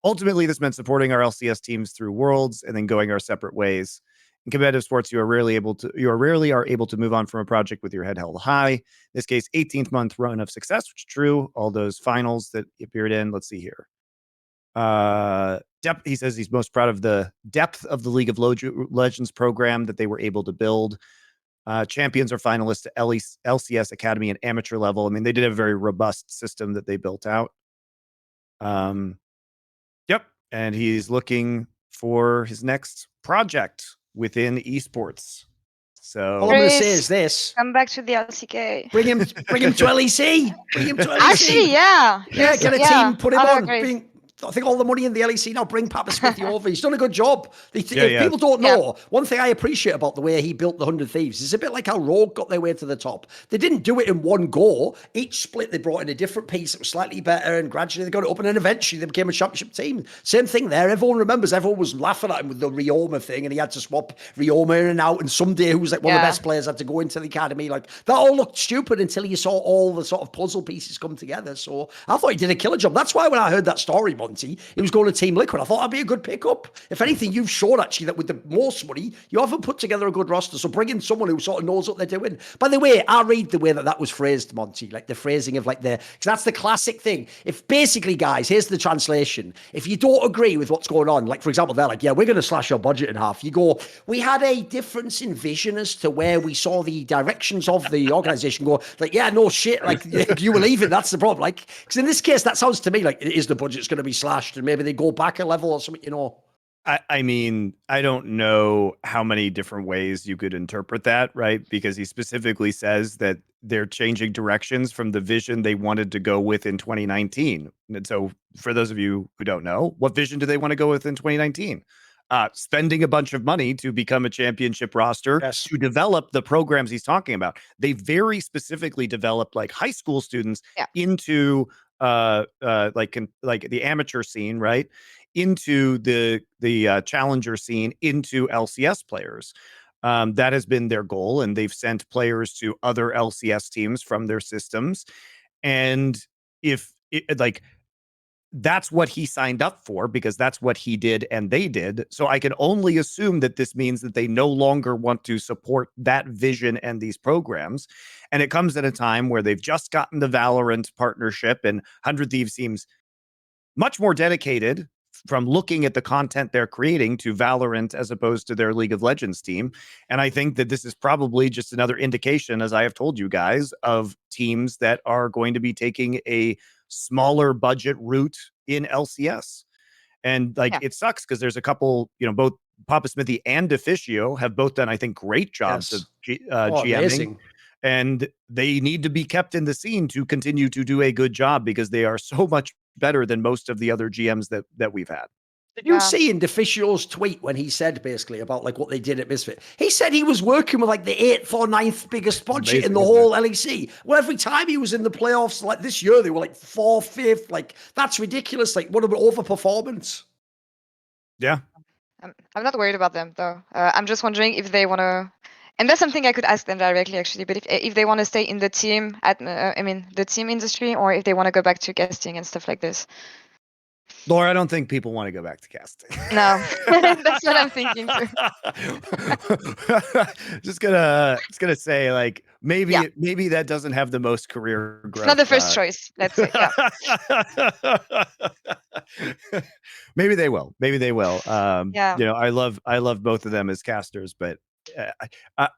Ultimately, this meant supporting our LCS teams through Worlds and then going our separate ways. In competitive sports, you are rarely able to move on from a project with your head held high. In this case, 18th month run of success, which is true. All those finals that he appeared in. Let's see here. He says he's most proud of the depth of the League of Legends program that they were able to build. Champions are finalists at LCS Academy and amateur level. I mean, they did a very robust system that they built out. Yep. And he's looking for his next project within esports. So all I'm going to say is this: come back to the LCK. Bring him to LEC. Bring him to LEC. Actually, yeah. Get a team, put him on. I think all the money in the LEC now. Bring Papa Smithy over. He's done a good job. If people don't know, one thing I appreciate about the way he built the 100 Thieves is a bit like how Rogue got their way to the top. They didn't do it in one go. Each split they brought in a different piece that was slightly better, and gradually they got it up, and then eventually they became a championship team. Same thing there. Everyone remembers. Everyone was laughing at him with the Rioma thing, and he had to swap Rioma in and out. And someday, who was like one of the best players, had to go into the academy. Like that all looked stupid until you saw all the sort of puzzle pieces come together. So I thought he did a killer job. That's why when I heard that story, Monty, he was going to Team Liquid. I thought that'd be a good pickup. If anything, you've shown actually that with the most money, you haven't put together a good roster. So bring in someone who sort of knows what they're doing. By the way, I read the way that was phrased, Monty, like the phrasing of because that's the classic thing. If basically, guys, here's the translation. If you don't agree with what's going on, like for example, they're like, yeah, we're going to slash our budget in half. You go, we had a difference in vision as to where we saw the directions of the organization go. Like, yeah, no shit. Like you were leaving. That's the problem. Like, because in this case, that sounds to me like it is the budget's going to be slashed, and maybe they go back a level or something, I mean, I don't know how many different ways you could interpret that, right? Because he specifically says that they're changing directions from the vision they wanted to go with in 2019. And so for those of you who don't know, what vision do they want to go with in 2019? Spending a bunch of money to become a championship roster to develop the programs he's talking about. They very specifically developed like high school students into like the amateur scene, right? Into the challenger scene, into LCS players. That has been their goal, and they've sent players to other LCS teams from their systems. And that's what he signed up for, because that's what he did and they did. So I can only assume that this means that they no longer want to support that vision and these programs. And it comes at a time where they've just gotten the Valorant partnership, and 100 Thieves seems much more dedicated from looking at the content they're creating to Valorant as opposed to their League of Legends team. And I think that this is probably just another indication, as I have told you guys, of teams that are going to be taking a smaller budget route in LCS. And it sucks because there's a couple, both Papa Smithy and Deficio have both done, I think, great jobs of GMing. Amazing. And they need to be kept in the scene to continue to do a good job, because they are so much better than most of the other GMs that we've had. Did you see in Deficio's tweet when he said basically about what they did at Misfit? He said he was working with the 8th or 9th biggest budget in the whole LEC. Well, every time he was in the playoffs, like this year, they were 4th, 5th. That's ridiculous. What about overperformance? Yeah. I'm not worried about them though. I'm just wondering if they want to. And that's something I could ask them directly, actually. But if they want to stay in the team, the team industry, or if they want to go back to casting and stuff like this. Laura, I don't think people want to go back to casting. No, that's what I'm thinking too. just gonna say maybe that doesn't have the most career growth. It's not the first choice. Let's say. Yeah. Maybe they will. I love both of them as casters, but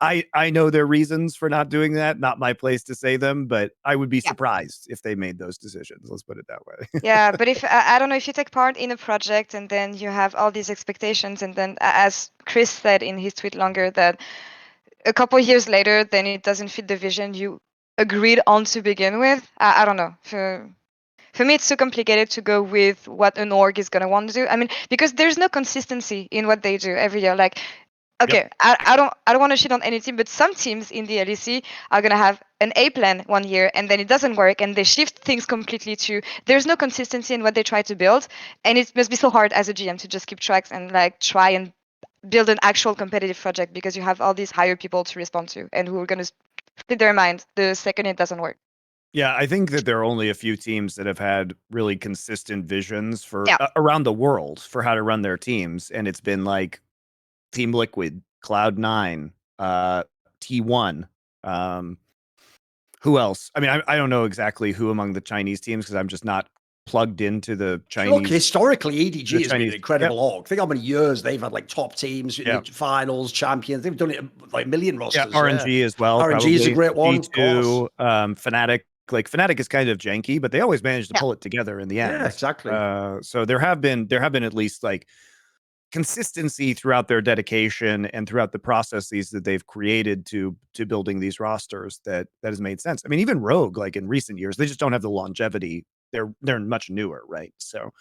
I know their reasons for not doing that. Not my place to say them, but I would be surprised if they made those decisions. Let's put it that way. Yeah, but if I don't know, if you take part in a project and then you have all these expectations, and then as Chris said in his tweet longer, that a couple years later, then it doesn't fit the vision you agreed on to begin with. I don't know. For me, it's too complicated to go with what an org is going to want to do. I mean, because there's no consistency in what they do every year. Like, okay, I don't want to shit on any team, but some teams in the LEC are going to have an A plan one year and then it doesn't work and they shift things completely to, there's no consistency in what they try to build. And it must be so hard as a GM to just keep tracks and like try and build an actual competitive project because you have all these higher people to respond to and who are going to split their mind the second it doesn't work. Yeah, I think that there are only a few teams that have had really consistent visions for around the world for how to run their teams. And it's been like Team Liquid, Cloud9, T1. Who else? I mean, I don't know exactly who among the Chinese teams because I'm just not plugged into the Chinese. Look, historically, EDG has been an incredible org. Think how many years they've had like top teams, finals, champions. They've done it like a million rosters. Yeah, RNG as well. RNG is a great one. G2, Fnatic. Like Fnatic is kind of janky, but they always manage to pull it together in the end. Yeah, exactly. So there have been at least like consistency throughout their dedication and throughout the processes that they've created to building these rosters that has made sense. I mean, even Rogue, like in recent years, they just don't have the longevity. They're much newer, right? So,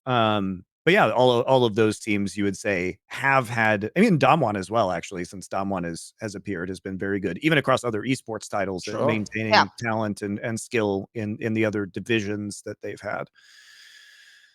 but yeah, all of those teams you would say have had. I mean, Damwon as well, actually, since Damwon has appeared, has been very good, even across other esports titles, and maintaining talent and skill in the other divisions that they've had.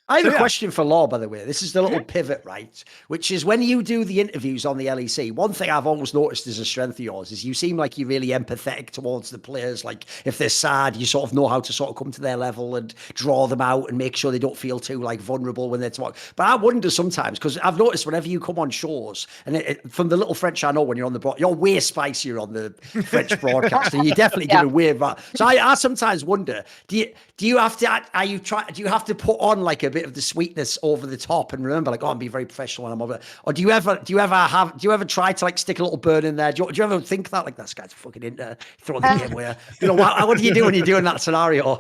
I have a question for Laure, by the way. This is the little pivot, right? Which is when you do the interviews on the LEC, one thing I've always noticed as a strength of yours is you seem like you're really empathetic towards the players. Like if they're sad, you sort of know how to sort of come to their level and draw them out and make sure they don't feel too like vulnerable when they're talking. But I wonder sometimes, because I've noticed whenever you come on shows, and from the little French I know when you're on the you're way spicier on the French broadcast, and you're definitely giving way back. So I sometimes wonder, do you have to put on like a bit of the sweetness over the top and remember like, oh, I'm being very professional when I'm over, or do you ever try to like stick a little burn in there? Do you ever think that like, this guy's fucking into throwing the game away? You know, what do you do when you're doing that scenario?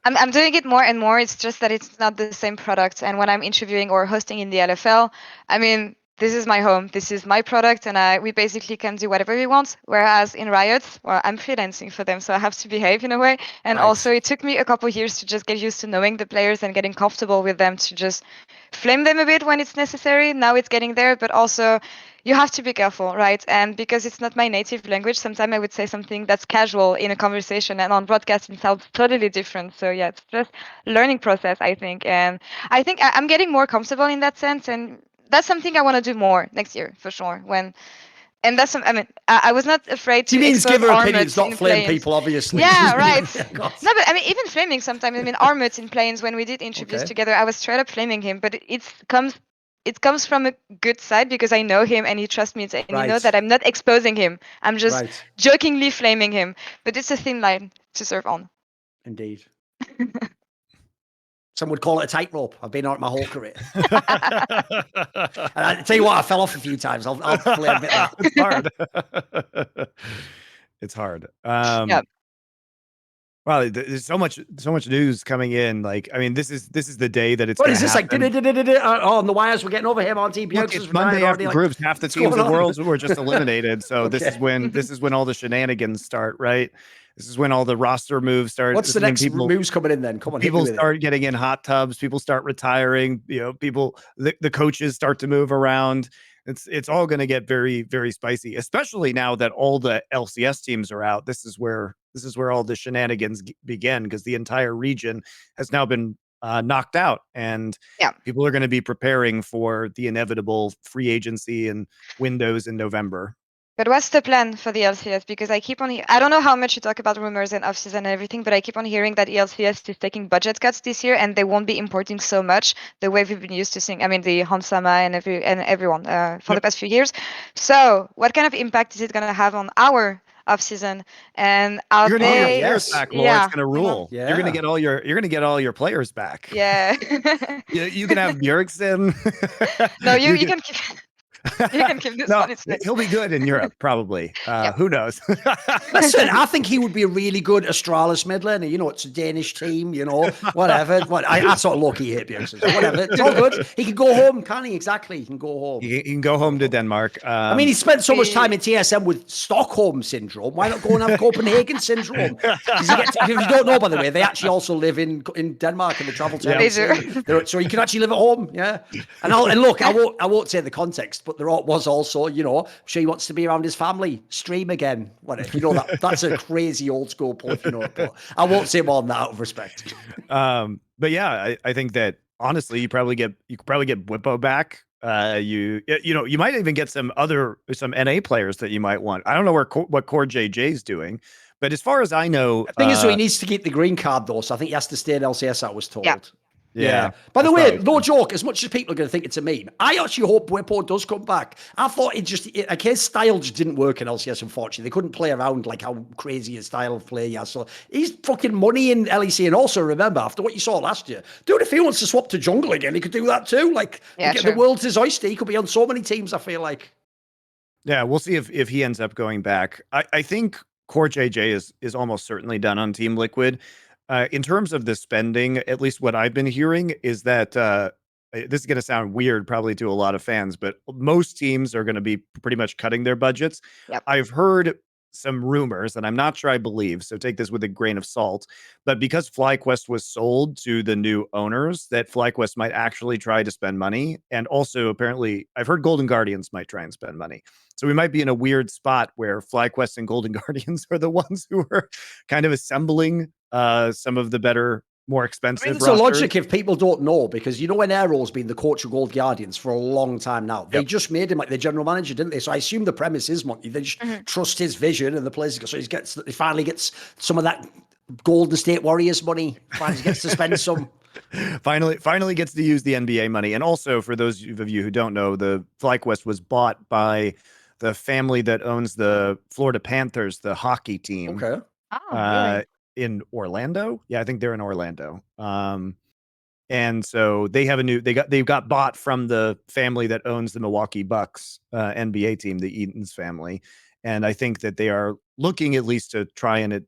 I'm doing it more and more. It's just that it's not the same product. And when I'm interviewing or hosting in the LFL, I mean, this is my home. This is my product, and we basically can do whatever we want. Whereas in Riot, well, I'm freelancing for them, so I have to behave in a way. And also, it took me a couple of years to just get used to knowing the players and getting comfortable with them to just flame them a bit when it's necessary. Now it's getting there, but also you have to be careful, right? And because it's not my native language, sometimes I would say something that's casual in a conversation, and on broadcast it sounds totally different. So yeah, it's just learning process, I think. And I think I'm getting more comfortable in that sense, and that's something I want to do more next year for sure. And that's I mean, I was not afraid to. She means give her opinions, not flame people, obviously. Yeah, right. No, but I mean, even flaming sometimes. I mean, Armut in Plains, when we did interviews together, I was straight up flaming him, but it comes from a good side because I know him and he trusts me, and you know that I'm not exposing him. I'm just jokingly flaming him, but it's a thin line to surf on. Indeed. Some would call it a tightrope. I've been on it my whole career. And I tell you what, I fell off a few times. I'll fully admit that. It's hard. It's hard. Wow, there's so much news coming in. Like, I mean, this is the day that it's. What is this happen. Like? On the wires, we're getting over him on TV. Look, it's Monday after groups. Half the teams in the world were just eliminated. So this is when all the shenanigans start, right? This is when all the roster moves start. What's the next moves coming in then? Come on, people start getting in hot tubs. People start retiring. You know, the coaches start to move around. It's all going to get very, very spicy, especially now that all the LCS teams are out. This is where all the shenanigans begin, because the entire region has now been knocked out, and people are going to be preparing for the inevitable free agency and windows in November. But what's the plan for the LCS? Because I keep on, I don't know how much you talk about rumors and off-season and everything, but I keep on hearing that LCS is taking budget cuts this year, and they won't be importing so much the way we've been used to seeing. I mean, the Hansama and everyone for the past few years. So, what kind of impact is it going to have on our off-season? And are you're they? Get your players back, Laure. It's going to rule. Yeah. You're going to get all your players back. Yeah. you can have Bjergsen. No, you can keep. You can keep this one. It's nice. He'll be good in Europe, probably. Who knows? Listen, I think he would be a really good Astralis mid laner. You know, it's a Danish team, you know, whatever. I sort of low-key hate Bjergsen, so whatever. It's all good. He can go home, can't he? Exactly. He can go home. He can go home to Denmark. I mean, he spent so much time in TSM with Stockholm syndrome. Why not go and have Copenhagen syndrome? If you don't know, by the way, they actually also live in Denmark and they travel to so you can actually live at home. Yeah. And look, I won't say the context, but there was also, you know, I'm sure he wants to be around his family, stream again. Whatever. You know, that's a crazy old school pull, if you know it. But I won't say more than that out of respect. But yeah, I think that honestly, you could probably get Whippo back. You know, you might even get some NA players that you might want. I don't know what Core JJ's doing, but as far as I know, the thing is, so he needs to keep the green card though, so I think he has to stay in LCS. I was told. Yeah. By the way, no joke, as much as people are going to think it's a meme, I actually hope Whippo does come back. I thought his style just didn't work in LCS, unfortunately. They couldn't play around like how crazy his style of play is. So he's fucking money in LEC. And also remember, after what you saw last year, dude, if he wants to swap to jungle again, he could do that too. Like, the world's his oyster. He could be on so many teams, I feel like. Yeah, we'll see if he ends up going back. I think Core JJ is almost certainly done on Team Liquid. In terms of the spending, at least what I've been hearing is that this is going to sound weird probably to a lot of fans, but most teams are going to be pretty much cutting their budgets. Yep. I've heard some rumors, and I'm not sure I believe, so take this with a grain of salt, but because FlyQuest was sold to the new owners, that FlyQuest might actually try to spend money. And also, apparently, I've heard Golden Guardians might try and spend money. So we might be in a weird spot where FlyQuest and Golden Guardians are the ones who are kind of assembling some of the better, more expensive. It's a logic if people don't know, because you know when Aero's been the coach of Gold Guardians for a long time now. They just made him like the general manager, didn't they? So I assume the premise is Monty. They just trust his vision and the players. So he finally gets some of that Golden State Warriors money. Finally gets to spend some. Finally gets to use the NBA money. And also, for those of you who don't know, the FlyQuest was bought by the family that owns the Florida Panthers, the hockey team. Okay. Really? In Orlando. Yeah, I think they're in Orlando. And so they got bought from the family that owns the Milwaukee Bucks NBA team, the Eaton's family. And I think that they are looking at least to try and,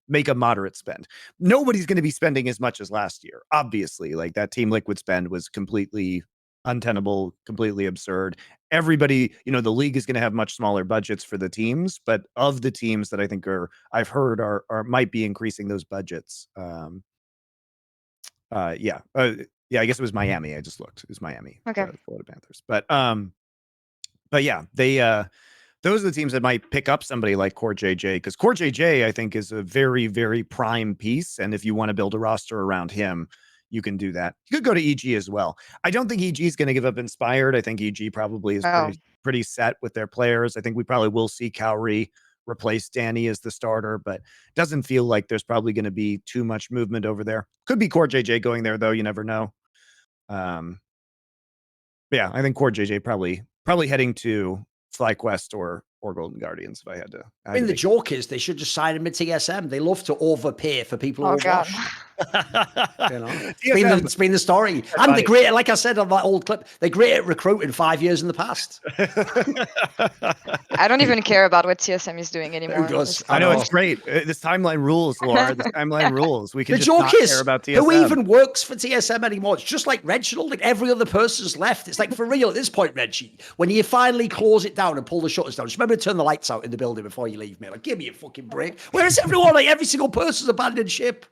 make a moderate spend. Nobody's going to be spending as much as last year. Obviously, like that Team Liquid spend was completely untenable, completely absurd. Everybody, the league is going to have much smaller budgets for the teams, but of the teams that I think I've heard might be increasing those budgets. I guess it was Miami. I just looked. It was Miami. Okay. The Florida Panthers. But yeah, they those are the teams that might pick up somebody like Core JJ, because Core JJ, I think, is a very, very prime piece. And if you want to build a roster around him, you can do that. You could go to EG as well. I don't think EG is going to give up Inspired. I think EG probably is pretty set with their players. I think we probably will see Cowrie replace Danny as the starter, but it doesn't feel like there's probably going to be too much movement over there. Could be Core JJ going there, though. You never know. But yeah, I think Core JJ probably heading to FlyQuest or Golden Guardians, if I had to. I mean, the joke is they should just sign him at TSM. They love to overpay for people who are washed. It's been the story. And they're great, like I said on that old clip, they're great at recruiting 5 years in the past. I don't even care about what TSM is doing anymore. Who does? I know, it's great. This timeline rules, Laura. This timeline rules. We can the just joke not is, care about TSM. Who even works for TSM anymore? It's just like Reginald. Like every other person's left. It's like, for real at this point, Reggie, when you finally close it down and pull the shutters down, just remember to turn the lights out in the building before you leave, mate. Like, give me a fucking break. Whereas everyone, like every single person's abandoned ship.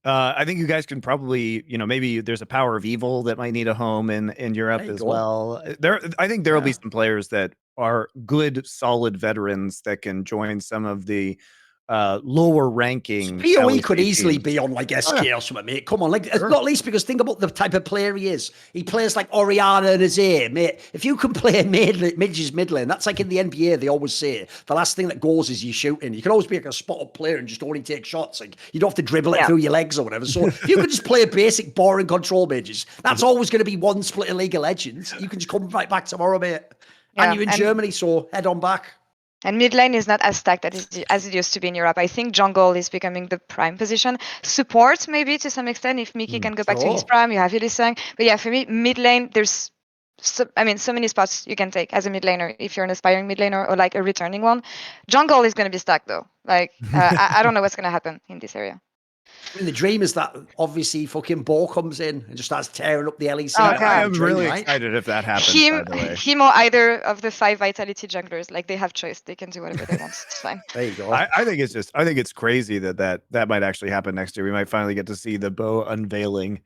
I think you guys can probably, maybe there's a Power of Evil that might need a home in Europe as well. I think there will be some players that are good, solid veterans that can join some of the lower ranking. PoE could easily be on like SK or something, mate. Come on, not least because think about the type of player he is. He plays like Oriana and Azir, mate. If you can play midges mid lane, that's like in the NBA. They always say the last thing that goes is you shooting. You can always be like a spot up player and just only take shots. Like you don't have to dribble it through your legs or whatever. So if you could just play basic, boring control mages, that's always going to be one split in League of Legends. You can just come right back tomorrow, mate. And you're in Germany, so head on back. And mid lane is not as stacked as it used to be in Europe. I think jungle is becoming the prime position. Support, maybe to some extent, if Mickey can go back to his prime, you have Ilisang. But yeah, for me, mid lane, there's so many spots you can take as a mid laner if you're an aspiring mid laner or like a returning one. Jungle is going to be stuck though. Like I don't know what's going to happen in this area. I mean, the dream is that obviously fucking Bo comes in and just starts tearing up the LEC. Oh, I am dream, really right? excited if that happens, by the way. Him or either of the 5 Vitality junglers. Like they have choice. They can do whatever they want. It's fine. There you go. I think it's crazy that might actually happen next year. We might finally get to see the Bo unveiling.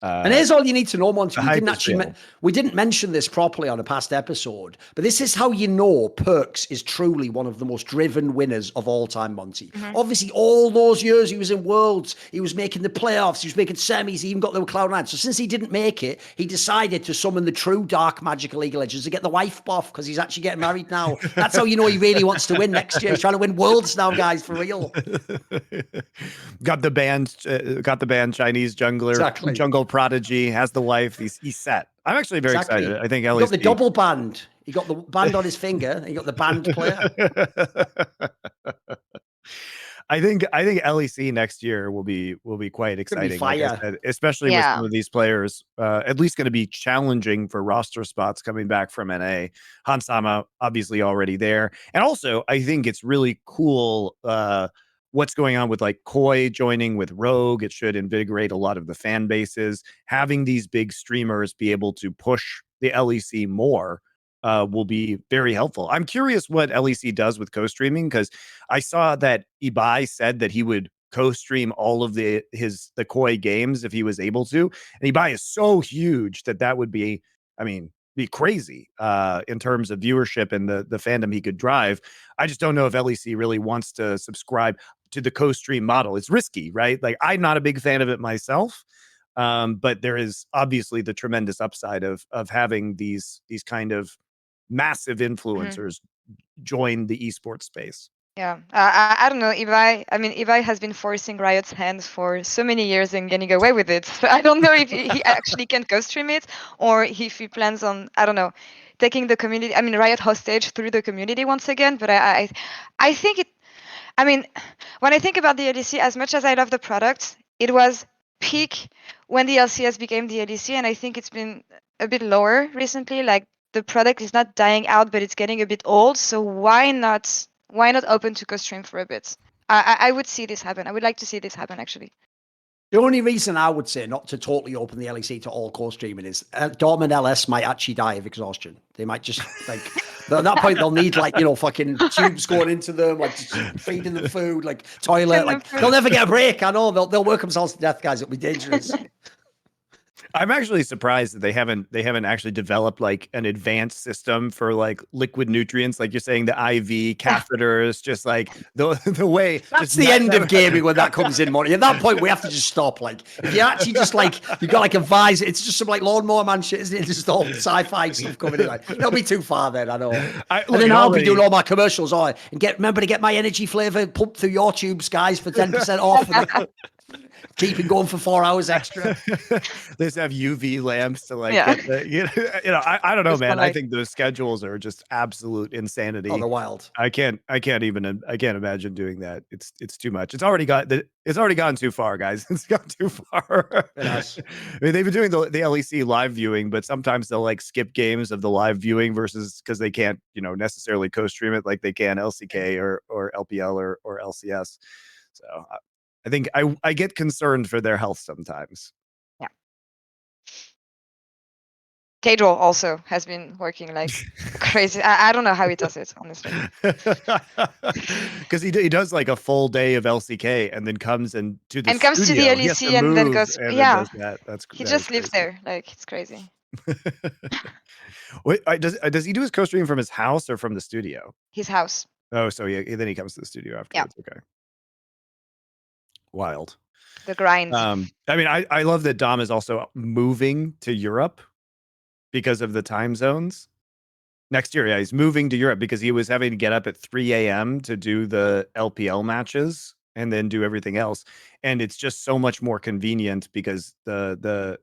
And here's all you need to know, Monty. The We didn't mention this properly on a past episode, but this is how you know Perkz is truly one of the most driven winners of all time, Monty. Obviously, all those years he was in Worlds, he was making the playoffs, he was making semis, he even got the Cloud9. So since he didn't make it, he decided to summon the true dark magical League of Legends to get the wife buff because he's actually getting married now. That's how you know he really wants to win next year. He's trying to win Worlds now, guys, for real. got the band Chinese jungler, exactly. jungle prodigy, has the wife. He's set. I'm actually very excited. I think LEC got the double band. He got the band on his finger. And he got the band player. I think LEC next year will be quite exciting, like I said, especially with some of these players. At least going to be challenging for roster spots coming back from NA. Hansama obviously already there, and also I think it's really cool. What's going on with like Koi joining with Rogue. It should invigorate a lot of the fan bases. Having these big streamers be able to push the LEC more will be very helpful. I'm curious what LEC does with co-streaming, because I saw that Ibai said that he would co-stream all of the Koi games if he was able to. And Ibai is so huge that would be, be crazy in terms of viewership and the fandom he could drive. I just don't know if LEC really wants to subscribe to the co-stream model. It's risky, right? Like, I'm not a big fan of it myself, but there is obviously the tremendous upside of having these kind of massive influencers join the esports space. Yeah, I don't know. Ibai has been forcing Riot's hands for so many years and getting away with it. So I don't know if he actually can co-stream it, or if he plans on, I don't know, taking the community, Riot hostage through the community once again. But I think it, when I think about the LEC, as much as I love the product, it was peak when the LCS became the LEC, and I think it's been a bit lower recently. Like, the product is not dying out, but it's getting a bit old. So why not open to co-stream for a bit? I would see this happen. I would like to see this happen, actually. The only reason I would say not to totally open the LEC to all co-streaming is Dortmund LS might actually die of exhaustion. They might just, like, at that point, they'll need, like, fucking tubes going into them, like, just feeding them food, like, toilet. Like, they'll never get a break. I know. They'll work themselves to death, guys. It'll be dangerous. I'm actually surprised that they haven't actually developed like an advanced system for like liquid nutrients, like you're saying, the IV catheters, just like the way. That's the end of gaming when that comes in, Monty. At that point, we have to just stop. Like, if you actually just like, you've got like a visor, it's just some like lawnmower man shit, isn't it? Just all sci-fi stuff coming in. Like, it'll be too far then, I know. And then I'll be doing all my commercials on and remember to get my energy flavor pumped through your tubes, guys, for 10% off. Keeping going for 4 hours extra. They just have UV lamps to like get the, I don't know, man. I think those schedules are just absolute insanity. Oh, they're wild. I can't imagine doing that. It's too much. It's already gone too far, guys. It's gone too far. Yes. They've been doing the LEC live viewing, but sometimes they'll like skip games of the live viewing versus because they can't, necessarily co-stream it like they can LCK or LPL or LCS. So I think I get concerned for their health sometimes. Yeah. Cadrol also has been working like crazy. I don't know how he does it, honestly. Because he does like a full day of LCK and then comes to the LEC and then goes. Does that. He just lives there. Like, it's crazy. Wait, does he do his co-stream from his house or from the studio? His house. Oh, so then he comes to the studio afterwards. Yeah. Okay. Wild. The grind. I love that Dom is also moving to Europe because of the time zones. Next year, he's moving to Europe because he was having to get up at 3 a.m. to do the LPL matches and then do everything else. And it's just so much more convenient because the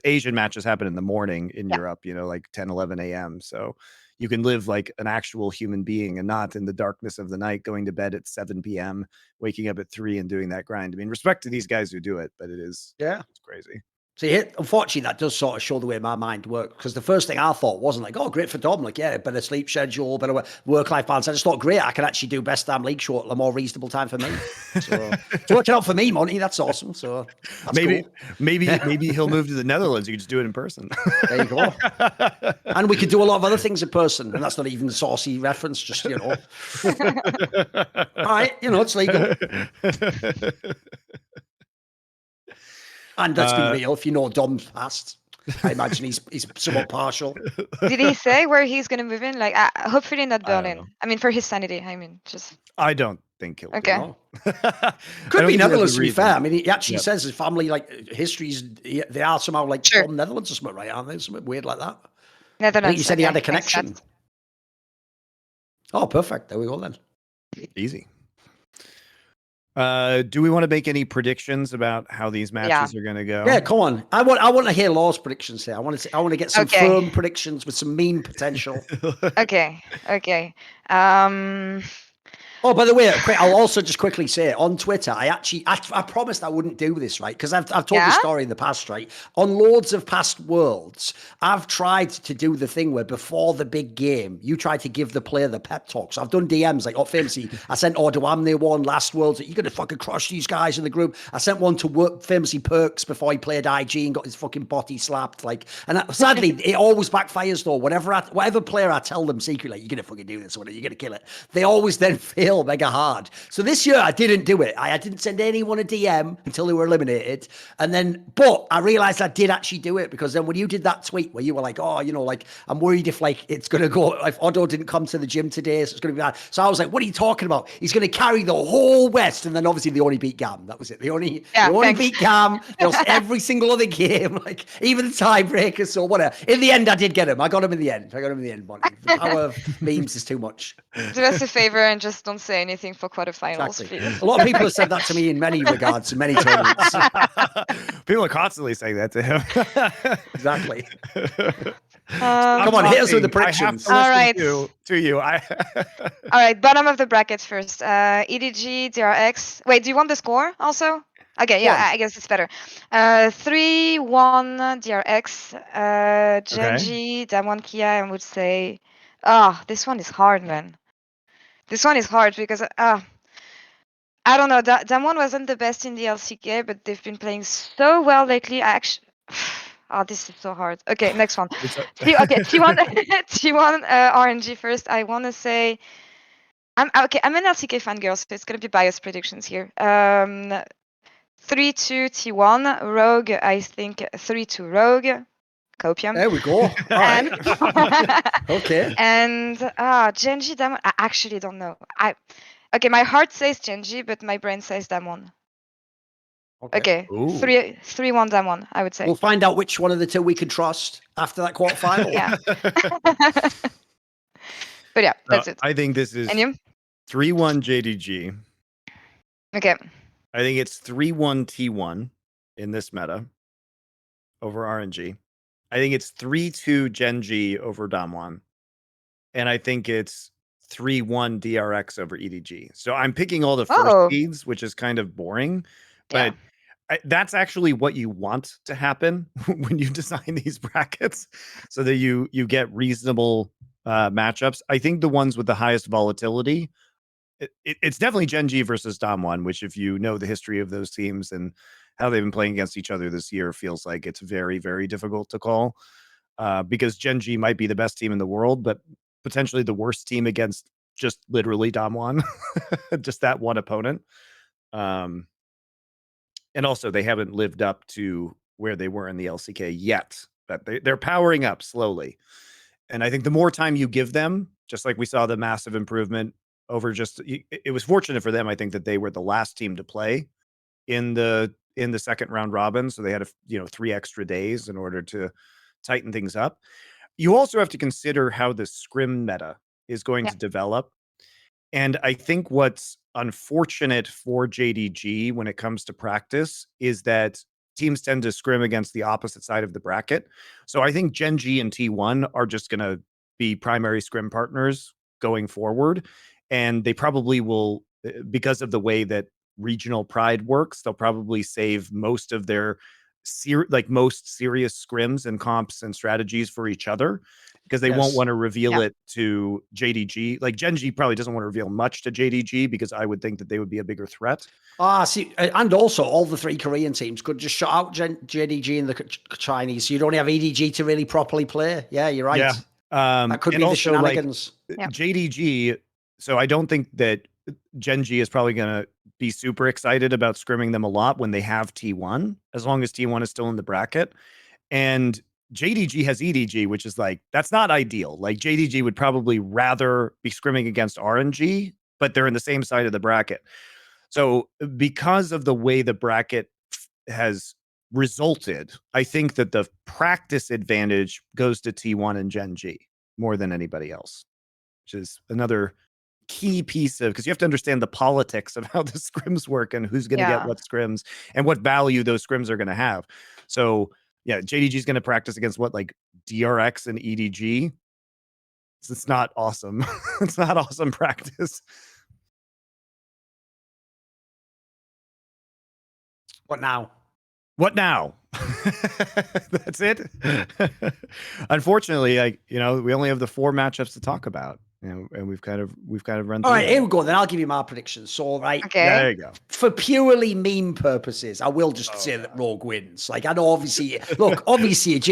Asian matches happen in the morning in Europe, like 10, 11 a.m. So you can live like an actual human being and not in the darkness of the night, going to bed at 7 p.m., waking up at 3 and doing that grind. Respect to these guys who do it, but it's crazy. See, unfortunately, that does sort of show the way my mind works. Because the first thing I thought wasn't like, oh, great for Dom. Like, yeah, better sleep schedule, better work-life balance. I just thought, great, I can actually do best damn league show at a more reasonable time for me. So it's working out for me, Monty. That's awesome. So that's cool. Maybe he'll move to the Netherlands. You can just do it in person. There you go. And we could do a lot of other things in person. And that's not even a saucy reference, just, you know. All right, you know, it's legal. And let's be real, if you know Dom's past, I imagine he's somewhat partial. Did he say where he's going to move in? Like, hopefully not Berlin. I mean, for his sanity. I mean, just. I don't think he'll. Okay. Could be Netherlands, to be fair. I mean, he actually says his family, like, histories, they are somehow like from Netherlands or something, right? Aren't they? Something weird like that. Netherlands. I think he said he had a connection. Oh, perfect. There we go then. Easy. Do we want to make any predictions about how these matches are going to go? Yeah, come on. I want to hear Laure's predictions here. I want to get some firm predictions with some mean potential. Okay. Oh, by the way, I'll also just quickly say on Twitter, I promised I wouldn't do this, right? Because I've told this story in the past, right? On loads of past worlds, I've tried to do the thing where before the big game, you try to give the player the pep talk. So I've done DMs, like, famously, I sent Ordoamne one last Worlds, you're going to fucking crush these guys in the group. I sent one to work, famously Perks, before he played IG and got his fucking body slapped. Like, and sadly, it always backfires though. Whatever player I tell them secretly, you're going to fucking do this, or you're going to kill it, they always then fail mega hard. So this year I didn't do it. I didn't send anyone a DM until they were eliminated. And then, but I realized I did actually do it, because then when you did that tweet where you were like, oh, you know, like, I'm worried if like it's going to go, if Otto didn't come to the gym today, so it's going to be bad. So I was like, what are you talking about? He's going to carry the whole West. And then obviously they only beat Gam. That was it. They only beat Gam. They lost every single other game, like even the tiebreakers. So whatever. In the end, I did get him. I got him in the end. Monty. The power of memes is too much. Do us a favor and just don't say anything for quarterfinals. Exactly. A lot of people have said that to me in many regards, in many tournaments. People are constantly saying that to him. Exactly. Come on, here's the predictions. All right. To you. All right, bottom of the bracket first. EDG, DRX. Wait, do you want the score also? Okay, yeah, I guess it's better. 3-1 DRX. Gen.G, Damwon Kia, I would say. This one is hard, man. This one is hard because I don't know. Damwon wasn't the best in the LCK, but they've been playing so well lately. I actually, this is so hard. Okay, next one. T1 RNG first. I want to say, I'm an LCK fangirl, so it's gonna be biased predictions here. 3-2 T1 Rogue. I think 3-2 Rogue. Copium. There we go. And okay. And Gen.G Damwon. I actually don't know. Okay, my heart says Gen.G, but my brain says Damwon. Okay. 3-1 Damwon, I would say. We'll find out which one of the two we can trust after that quarterfinal. Yeah. But yeah, that's it. I think this is 3-1 JDG. Okay. I think it's 3-1 T1 in this meta over RNG. I think it's 3-2 Gen.G over Damwon. And I think it's 3-1 DRX over EDG. So I'm picking all the first seeds, which is kind of boring. But that's actually what you want to happen when you design these brackets, so that you get reasonable matchups. I think the ones with the highest volatility, it's definitely Gen.G versus Damwon, which, if you know the history of those teams and how they've been playing against each other this year, feels like it's very, very difficult to call, because Gen.G might be the best team in the world, but potentially the worst team against just literally Damwon, just that one opponent. And also, they haven't lived up to where they were in the LCK yet, but they're powering up slowly. And I think the more time you give them, just like we saw the massive improvement over it was fortunate for them, I think, that they were the last team to play in the second round robin, so they had 3 extra days in order to tighten things up. You also have to consider how the scrim meta is going to develop. And I think what's unfortunate for JDG when it comes to practice is that teams tend to scrim against the opposite side of the bracket. So I think Gen.G and T1 are just going to be primary scrim partners going forward. And they probably will, because of the way that regional pride works, they'll probably save most of their most serious scrims and comps and strategies for each other, because they won't want to reveal it to JDG. Like Gen.G probably doesn't want to reveal much to JDG, because I would think that they would be a bigger threat. See, and also all the 3 Korean teams could just shut out JDG and the Chinese, so you'd only have EDG to really properly play. Yeah, you're right. Yeah. That could be the shenanigans. JDG, so I don't think that Gen.G is probably going to be super excited about scrimming them a lot when they have T1, as long as T1 is still in the bracket. And JDG has EDG, which is like, that's not ideal. Like JDG would probably rather be scrimming against RNG, but they're in the same side of the bracket. So because of the way the bracket has resulted, I think that the practice advantage goes to T1 and Gen.G more than anybody else, which is another key piece of, because you have to understand the politics of how the scrims work and who's going to get what scrims and what value those scrims are going to have. So yeah, JDG is going to practice against what, like DRX and EDG. It's not awesome. It's not awesome practice. What now? What now? That's it. Unfortunately, we only have the 4 matchups to talk about. And we've kind of run through. All right, here we go. Then I'll give you my predictions. So, right, there you go. For purely meme purposes, I will just say that Rogue wins. Like, I know, obviously,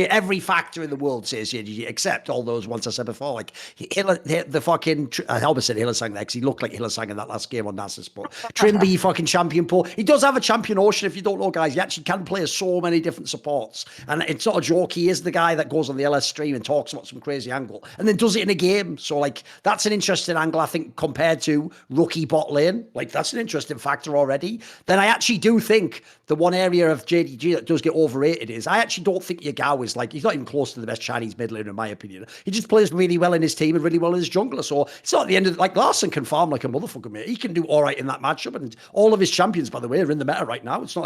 every factor in the world says JDG, except all those ones I said before. Like, the fucking, I almost said Hillersang there, because he looked like Hillersang in that last game on Nasus, but Trimby fucking champion pool. He does have a champion ocean, if you don't know, guys. He actually can play so many different supports. And it's not a joke. He is the guy that goes on the LS stream and talks about some crazy angle, and then does it in a game. So, like, that's an interesting angle, I think, compared to rookie bot lane. Like, that's an interesting factor already. Then I actually do think the one area of JDG that does get overrated is I actually don't think Yagao is, like, he's not even close to the best Chinese mid laner, in my opinion. He just plays really well in his team and really well in his jungler. So it's not at the end of, like, Larson can farm like a motherfucker, mate. He can do all right in that matchup. And all of his champions, by the way, are in the meta right now. It's not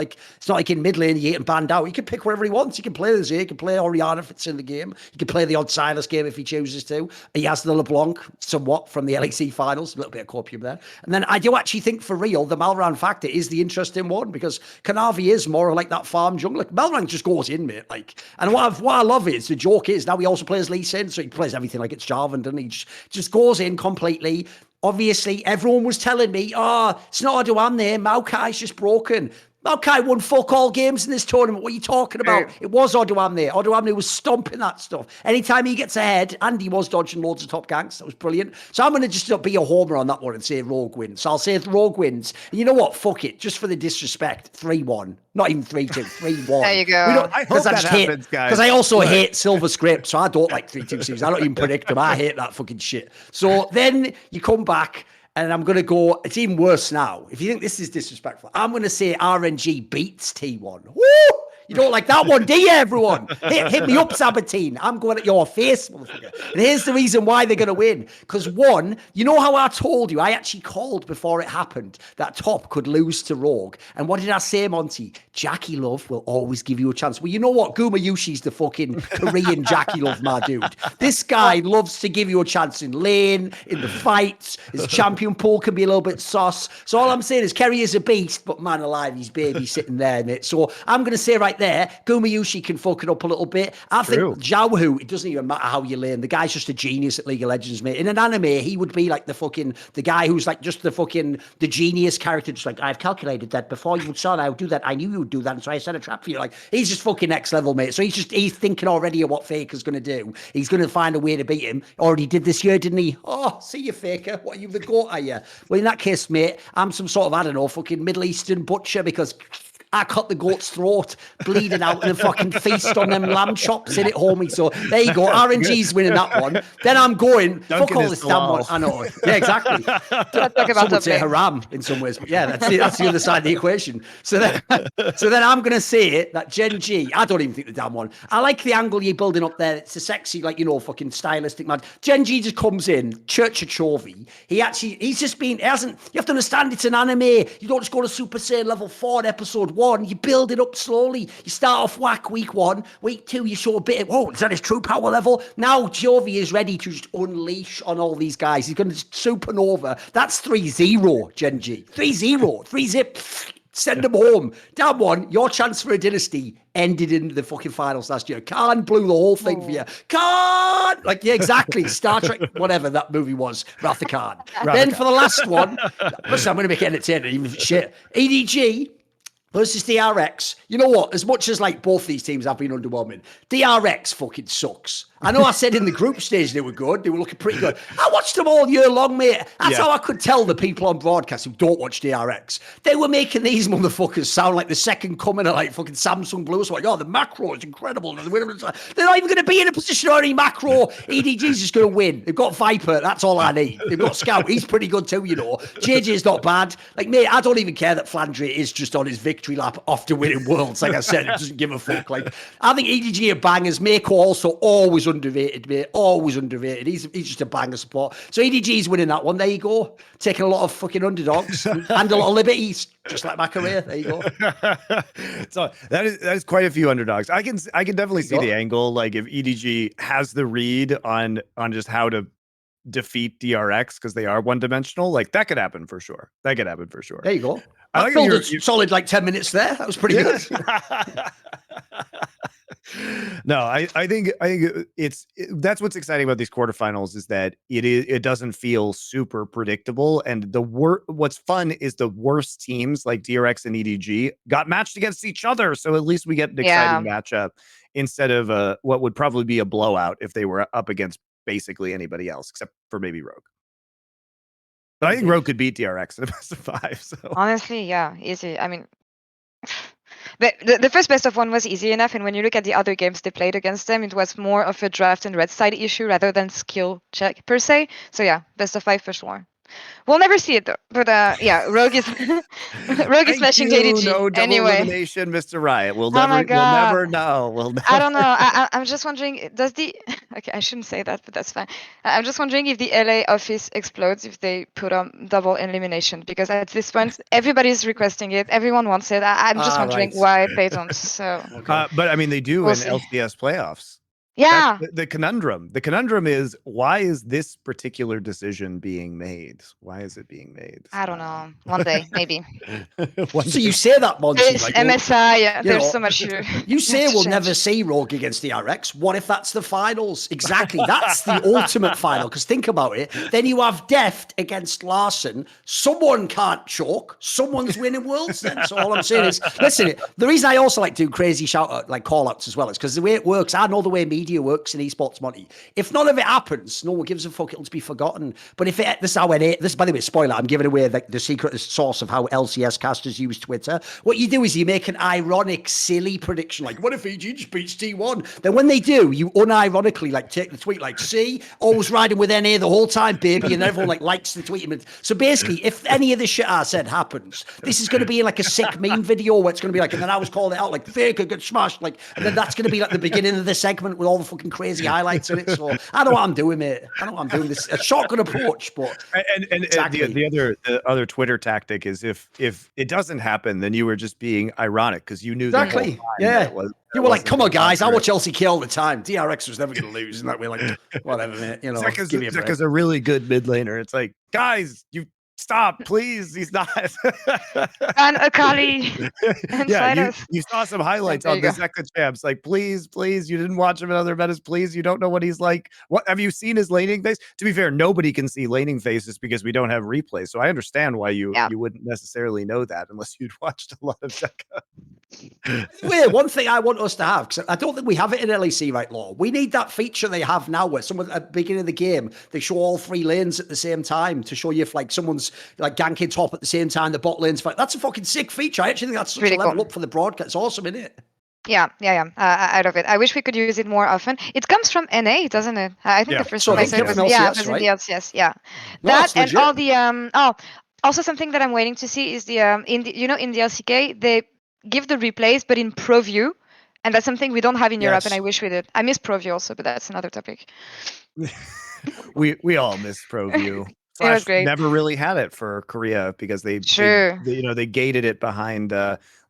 like in mid lane he ain't banned out. He can pick wherever he wants. He can play the Z, he can play Orianna if it's in the game. He can play the odd Silas game if he chooses to. He has the LeBlanc somewhat from the LEC finals, a little bit of copium there. And then I do actually think, for real, the Malran factor is the interesting one, because Kanavi is more like that farm jungler. Malran just goes in, mate. Like, and what I love is, the joke is, now he also plays Lee Sin, so he plays everything like it's Jarvan, and he just goes in completely. Obviously, everyone was telling me, it's not Aduan there, Maokai's just broken. Maokai won fuck all games in this tournament. What are you talking about? It was Odoamne. Odoamne was stomping that stuff. Anytime he gets ahead, and he was dodging loads of top ganks. That was brilliant. So I'm going to just be a homer on that one and say Rogue wins. So I'll say Rogue wins. And you know what? Fuck it. Just for the disrespect, 3-1. Not even 3-2, 3-1. There you go. I hope that happens, guys. Because I also hate Silver Script, so I don't like 3-2 series. I don't even predict them. I hate that fucking shit. So then you come back, and I'm going to go, it's even worse now. If you think this is disrespectful, I'm going to say RNG beats T1. Woo! You don't like that one, do you, everyone? Hit me up, Sabatine. I'm going at your face, motherfucker. And here's the reason why they're going to win. Because, one, you know how I told you, I actually called before it happened, that top could lose to Rogue. And what did I say, Monty? Jackie Love will always give you a chance. Well, you know what? Guma Yushi's the fucking Korean Jackie Love, my dude. This guy loves to give you a chance in lane, in the fights. His champion pool can be a little bit sus. So all I'm saying is Kerry is a beast, but man alive, he's baby sitting there, mate. So I'm going to say right there, Gumayushi can fuck it up a little bit. I think Zhao, it doesn't even matter how you lane. The guy's just a genius at League of Legends, mate. In an anime, he would be like the guy who's like just the genius character, just like, I've calculated that before you saw that I would do that. I knew you would do that, and so I set a trap for you. Like, he's just fucking next level, mate. So he's thinking already of what Faker's going to do. He's going to find a way to beat him. Already did this year, didn't he? Oh, see you, Faker. What, are you the goat, are you? Well, in that case, mate, I'm some sort of, I don't know, fucking Middle Eastern butcher, because I cut the goat's throat, bleeding out, and a fucking feast on them lamb chops in it, homie. So there you go. RNG's winning that one. Then I'm going, fuck all this damn one. I know. Yeah, exactly. Some would say haram in some ways, but yeah, that's the other side of the equation. So then I'm going to say that Gen.G, I don't even think the damn one. I like the angle you're building up there. It's a sexy, like, you know, fucking stylistic man. Gen.G just comes in, Church of Chovy. He's just been, you have to understand, it's an anime. You don't just go to Super Saiyan level 4 in episode 1. You build it up slowly. You start off whack week 1. Week 2, you show a bit of, is that his true power level? Now Chovy is ready to just unleash on all these guys. He's going to supernova. That's 3-0, Gen.G. 3-0. 3-zip. Send them home. Damn one, your chance for a dynasty ended in the fucking finals last year. Khan blew the whole thing for you. Khan! Like, yeah, exactly. Star Trek, whatever that movie was, Wrath of Khan. Then for the last one, listen, I'm going to make it entertaining, even if it's shit. EDG versus DRX. You know what? As much as like both these teams have been underwhelming, DRX fucking sucks. I know I said in the group stage they were good. They were looking pretty good. I watched them all year long, mate. That's how I could tell the people on broadcast who don't watch DRX. They were making these motherfuckers sound like the second coming of like fucking Samsung Blue. So like, oh, the macro is incredible. They're not even going to be in a position or any macro. EDG's just going to win. They've got Viper. That's all I need. They've got Scout. He's pretty good too, you know. JJ's not bad. Like, mate, I don't even care that Flandre is just on his victory lap after winning Worlds. Like I said, it doesn't give a fuck. Like, I think EDG are bangers. Mako also always underrated, mate. Always underrated. He's just a banger support. So EDG's winning that one. There you go. Taking a lot of fucking underdogs and a lot of liberties, just like my career. There you go. So that is quite a few underdogs. I can definitely see the angle. Like if EDG has the read on just how to defeat DRX because they are one dimensional, like that could happen for sure. That could happen for sure. There you go. I like filled a solid like 10 minutes there. That was pretty good. No, I think that's what's exciting about these quarterfinals is that it doesn't feel super predictable, and what's fun is the worst teams like DRX and EDG got matched against each other, so at least we get an exciting matchup instead of what would probably be a blowout if they were up against basically anybody else except for maybe Rogue. But I think Rogue could beat DRX in a best of 5. So honestly, yeah, easy. I mean, the first best of 1 was easy enough, and when you look at the other games they played against them, it was more of a draft and red side issue rather than skill check per se. So yeah, best of 5 for sure. We'll never see it though. But yeah, Rogue is smashing JDG. No double elimination, Mr. Riot. We'll never know. I don't know. I'm just wondering, does the okay, I shouldn't say that, but that's fine. I'm just wondering if the LA office explodes if they put on double elimination, because at this point everybody's requesting it. Everyone wants it. I'm just wondering why they don't. So but I mean they do in LCS playoffs. Yeah. The conundrum. The conundrum is, why is this particular decision being made? Why is it being made? I don't know. One day, maybe. So you say that, Monty. Like, MSI, there's so much. You say we'll never see Rogue against the RX. What if that's the finals? Exactly. That's the ultimate final. Because think about it. Then you have Deft against Larson. Someone can't choke. Someone's winning Worlds then. So all I'm saying is, listen, the reason I also like do crazy shout-out, like call-outs as well, is because the way it works, I know the way media works in esports, Monty. If none of it happens, no one gives a fuck. It'll just be forgotten. But if this is how this, by the way, spoiler, I'm giving away the secret source of how LCS casters use Twitter. What you do is you make an ironic, silly prediction, like, what if EG just beats T1? Then when they do, you unironically like take the tweet, like, see, always riding with NA the whole time, baby, and everyone like likes the tweet. So basically, if any of the shit I said happens, this is going to be like a sick meme video where it's going to be like, and then I was calling it out like, Faker gets smashed, like, and then that's going to be like the beginning of the segment with all the fucking crazy highlights in it. So I know what I'm doing, mate. I know what I'm doing. This a shotgun approach, but exactly. the other Twitter tactic is if it doesn't happen, then you were just being ironic because you knew exactly. You were like, come on, guys. I watch LCK all the time. DRX was never going to lose, and that we're like, whatever, mate. You know, Zeka's a really good mid laner. It's like, guys, you. Stop, please. He's not. And Akali. You saw some highlights on the Zeka champs. Like, please, you didn't watch him in other metas. Please, you don't know what he's like. What have you seen his laning face? To be fair, nobody can see laning faces because we don't have replays. So I understand why you wouldn't necessarily know that unless you'd watched a lot of Zeka. Wait, one thing I want us to have, because I don't think we have it in LEC, right, Laure? We need that feature they have now where someone at the beginning of the game, they show all 3 lanes at the same time to show you if like someone's like ganking top at the same time, the bot lane's fight. That's a fucking sick feature. I actually think that's such really a level up for the broadcast. It's awesome, isn't it? Yeah. I love it. I wish we could use it more often. It comes from NA, doesn't it? I think the first time I said it was LCS, right? The LCS. Yeah, no, that and all the also something that I'm waiting to see is the in the LCK they give the replays but in pro view, and that's something we don't have in Europe, and I wish we did. I miss pro view also, but that's another topic. we all miss pro view. It was great. Never really had it for Korea because they gated it behind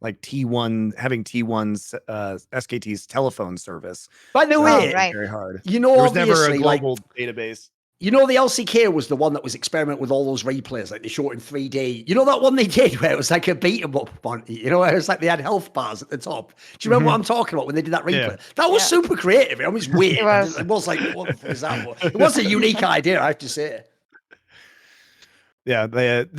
like T1 having T1's SKT's telephone service. By the way, very hard. You know, there was obviously, never a global database. You know, the LCK was the one that was experimenting with all those replays, like they showed in 3D. You know that one they did where it was like a beat 'em up, Monty? You know, it was like they had health bars at the top. Do you remember what I'm talking about when they did that replay? Yeah. That was super creative. It was weird. It was like, what the fuck is that? It was a unique idea, I have to say. Yeah,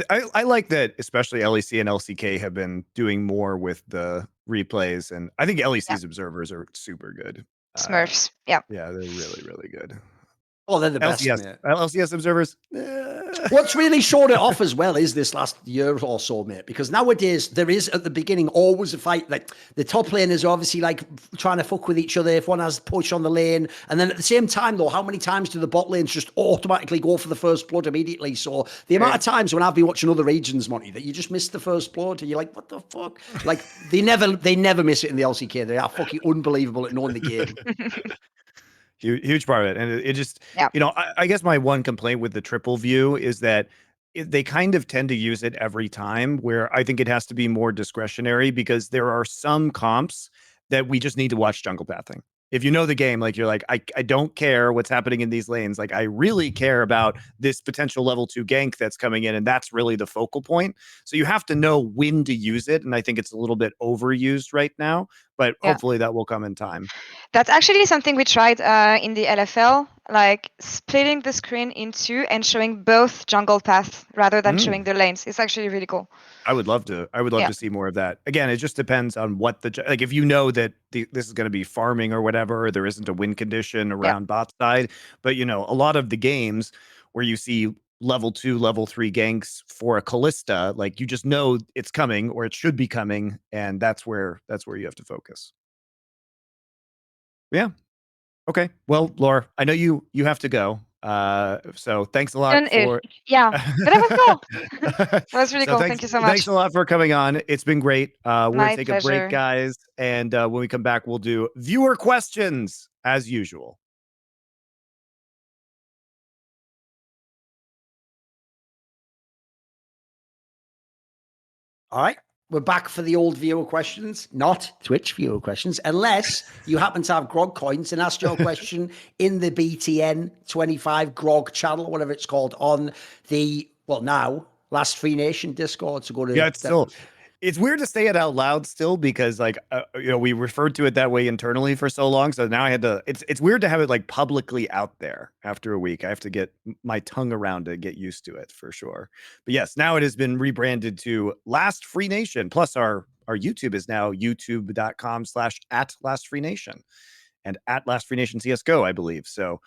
I like that, especially LEC and LCK have been doing more with the replays, and I think LEC's observers are super good. Smurfs, yeah. Yeah, they're really, really good. Oh, they're the best, LCS, mate. LCS observers. What's really showed it off as well is this last year or so, mate, because nowadays there is at the beginning always a fight. Like the top laners are obviously like trying to fuck with each other if one has push on the lane. And then at the same time, though, how many times do the bot lanes just automatically go for the first blood immediately? So the amount of times when I've been watching other regions, Monty, that you just miss the first blood and you're like, what the fuck? Like they never miss it in the LCK. They are fucking unbelievable at knowing the game. Huge part of it. And it just, you know, I guess my one complaint with the triple view is that they kind of tend to use it every time, where I think it has to be more discretionary, because there are some comps that we just need to watch jungle pathing. If you know the game, like you're like, I don't care what's happening in these lanes. Like I really care about this potential level 2 gank that's coming in. And that's really the focal point. So you have to know when to use it. And I think it's a little bit overused right now, but hopefully that will come in time. That's actually something we tried in the LFL, like splitting the screen in two and showing both jungle paths rather than showing the lanes. It's actually really cool. I would love to see more of that. Again, it just depends on what like if you know that this is going to be farming or whatever, or there isn't a win condition around bot side. But you know, a lot of the games where you see level 2, level 3 ganks for a Callista, like you just know it's coming or it should be coming, and that's where you have to focus. Yeah. Okay. Well, Laure, I know you have to go. So thanks a lot for but that was cool. That was really cool. Thank you so much. Thanks a lot for coming on. It's been great. We're My gonna take a break, guys, and when we come back, we'll do viewer questions as usual. All right. We're back for the old viewer questions, not Twitch viewer questions, unless you happen to have grog coins and ask your question in the BTN 25 grog channel, whatever it's called, on the, now, Last Free Nation Discord. So go to it's weird to say it out loud still, because like you know, we referred to it that way internally for so long, so now I had to it's weird to have it like publicly out there after a week. I have to get my tongue around to get used to it for sure. But yes, now it has been rebranded to Last Free Nation, plus our YouTube is now youtube.com/@lastfreenation and @lastfreenation CSGO, I believe. So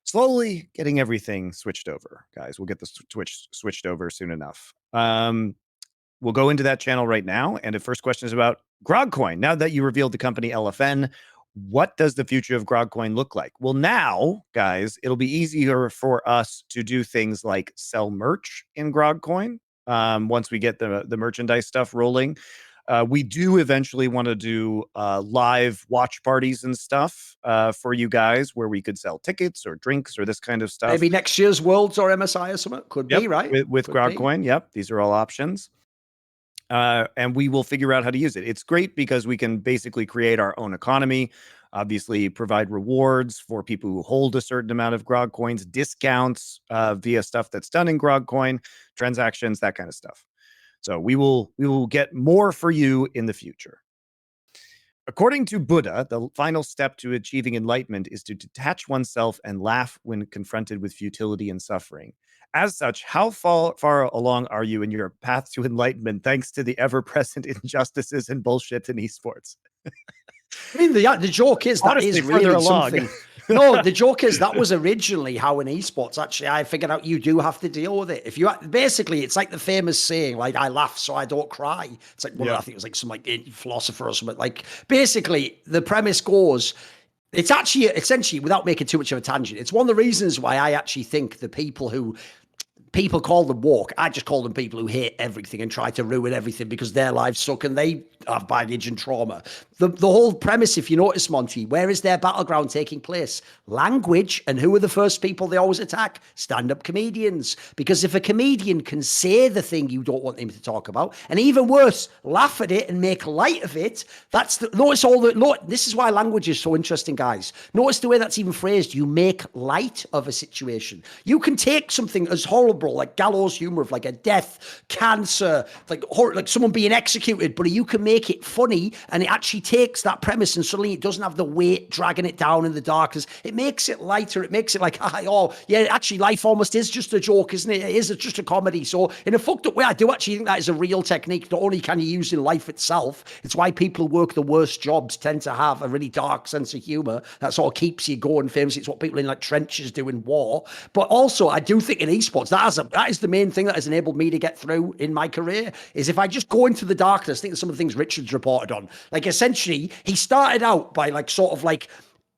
slowly getting everything switched over, guys. We'll get the Twitch switched over soon enough. We'll go into that channel right now. And the first question is about GROGcoin. Now that you revealed the company LFN, what does the future of GROGcoin look like? Well, now, guys, it'll be easier for us to do things like sell merch in GROGcoin once we get the merchandise stuff rolling. We do eventually want to do live watch parties and stuff for you guys, where we could sell tickets or drinks or this kind of stuff. Maybe next year's Worlds or MSI or something. Could be, right? With GROGcoin. Yep. These are all options. And we will figure out how to use it. It's great because we can basically create our own economy, obviously provide rewards for people who hold a certain amount of grog coins, discounts via stuff that's done in GROGcoin, transactions, that kind of stuff. So we will get more for you in the future. According to Buddha, the final step to achieving enlightenment is to detach oneself and laugh when confronted with futility and suffering. As such, how far along are you in your path to enlightenment, thanks to the ever-present injustices and bullshit in esports? I mean, the joke is that Honestly, is really something. No, the joke is that was originally how in esports, actually, I figured out you do have to deal with it. If you basically, it's like the famous saying, like, I laugh so I don't cry. It's like, I think it was like some like philosopher or something. Like, basically, the premise goes, it's actually essentially, without making too much of a tangent, it's one of the reasons why I actually think the people who people call them woke. I just call them people who hate everything and try to ruin everything because their lives suck and they have baggage and trauma. The whole premise, if you notice, Monty, where is their battleground taking place? Language. And who are the first people they always attack? Stand-up comedians. Because if a comedian can say the thing you don't want him to talk about, and even worse, laugh at it and make light of it, this is why language is so interesting, guys. Notice the way that's even phrased. You make light of a situation. You can take something as horrible, like gallows humor of like a death, cancer, like someone being executed, but you can make it funny, and it actually takes that premise and suddenly it doesn't have the weight dragging it down in the darkness. It makes it lighter. It makes it like, oh yeah, actually life almost is just a joke, isn't it? It is just a comedy. So in a fucked up way, I do actually think that is a real technique. Not only can you use in life itself, it's why people who work the worst jobs tend to have a really dark sense of humor that sort of keeps you going. Famously, it's what people in like trenches do in war. But also, I do think in esports, that is the main thing that has enabled me to get through in my career, is if I just go into the darkness. I think some of the things Richard's reported on, like essentially he started out by like sort of like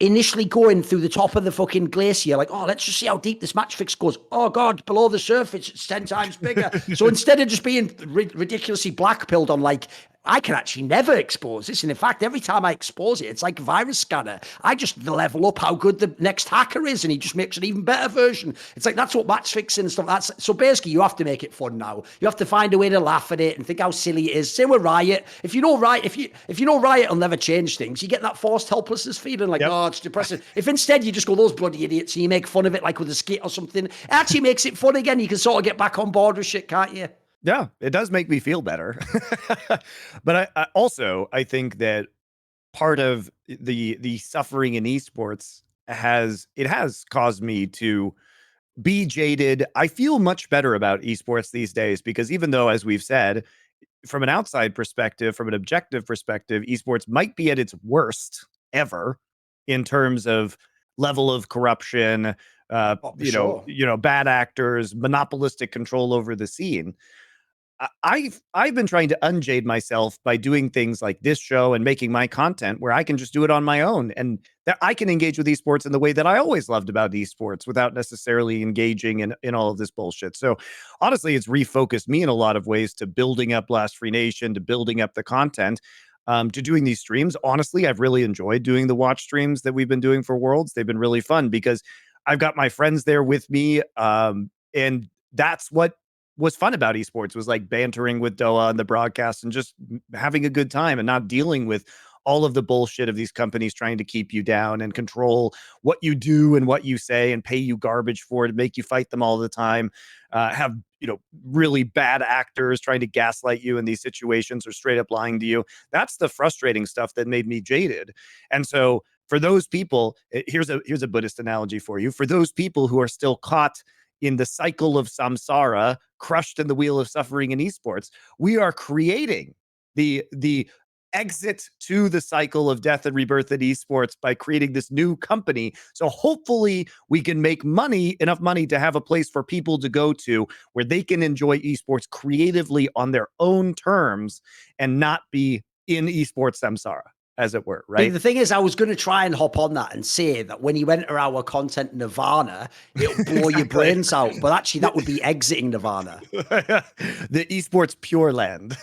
initially going through the top of the fucking glacier, like, oh, let's just see how deep this match fix goes. Oh God, below the surface, it's 10 times bigger. So instead of just being ridiculously black-pilled on like, I can actually never expose this. And in fact, every time I expose it, it's like a virus scanner. I just level up how good the next hacker is, and he just makes an even better version. It's like, that's what match fixing and stuff. So basically, you have to make it fun now. You have to find a way to laugh at it and think how silly it is. Say with Riot. If you know Riot will never change things, you get that forced helplessness feeling like, oh, it's depressing. If instead you just go, those bloody idiots, and you make fun of it like with a skit or something, it actually makes it fun again. You can sort of get back on board with shit, can't you? Yeah, it does make me feel better. But I think that part of the suffering in esports has caused me to be jaded. I feel much better about esports these days because even though, as we've said, from an outside perspective, from an objective perspective, esports might be at its worst ever in terms of level of corruption, bad actors, monopolistic control over the scene. I've been trying to unjade myself by doing things like this show and making my content where I can just do it on my own, and that I can engage with esports in the way that I always loved about esports without necessarily engaging in all of this bullshit. So honestly, it's refocused me in a lot of ways to building up Blast Free Nation, to building up the content, to doing these streams. Honestly, I've really enjoyed doing the watch streams that we've been doing for Worlds. They've been really fun because I've got my friends there with me, and that's what was fun about esports, was like bantering with Doa and the broadcast and just having a good time and not dealing with all of the bullshit of these companies trying to keep you down and control what you do and what you say and pay you garbage for it and make you fight them all the time. Have, really bad actors trying to gaslight you in these situations or straight up lying to you. That's the frustrating stuff that made me jaded. And so for those people, here's a Buddhist analogy for you. For those people who are still caught in the cycle of samsara, crushed in the wheel of suffering in esports, we are creating the exit to the cycle of death and rebirth in esports by creating this new company. So hopefully we can make enough money to have a place for people to go to where they can enjoy esports creatively on their own terms and not be in esports samsara, as it were, right? The thing is, I was going to try and hop on that and say that when you enter our content nirvana, it'll blow your brains out. But actually, that would be exiting nirvana. The esports pure land.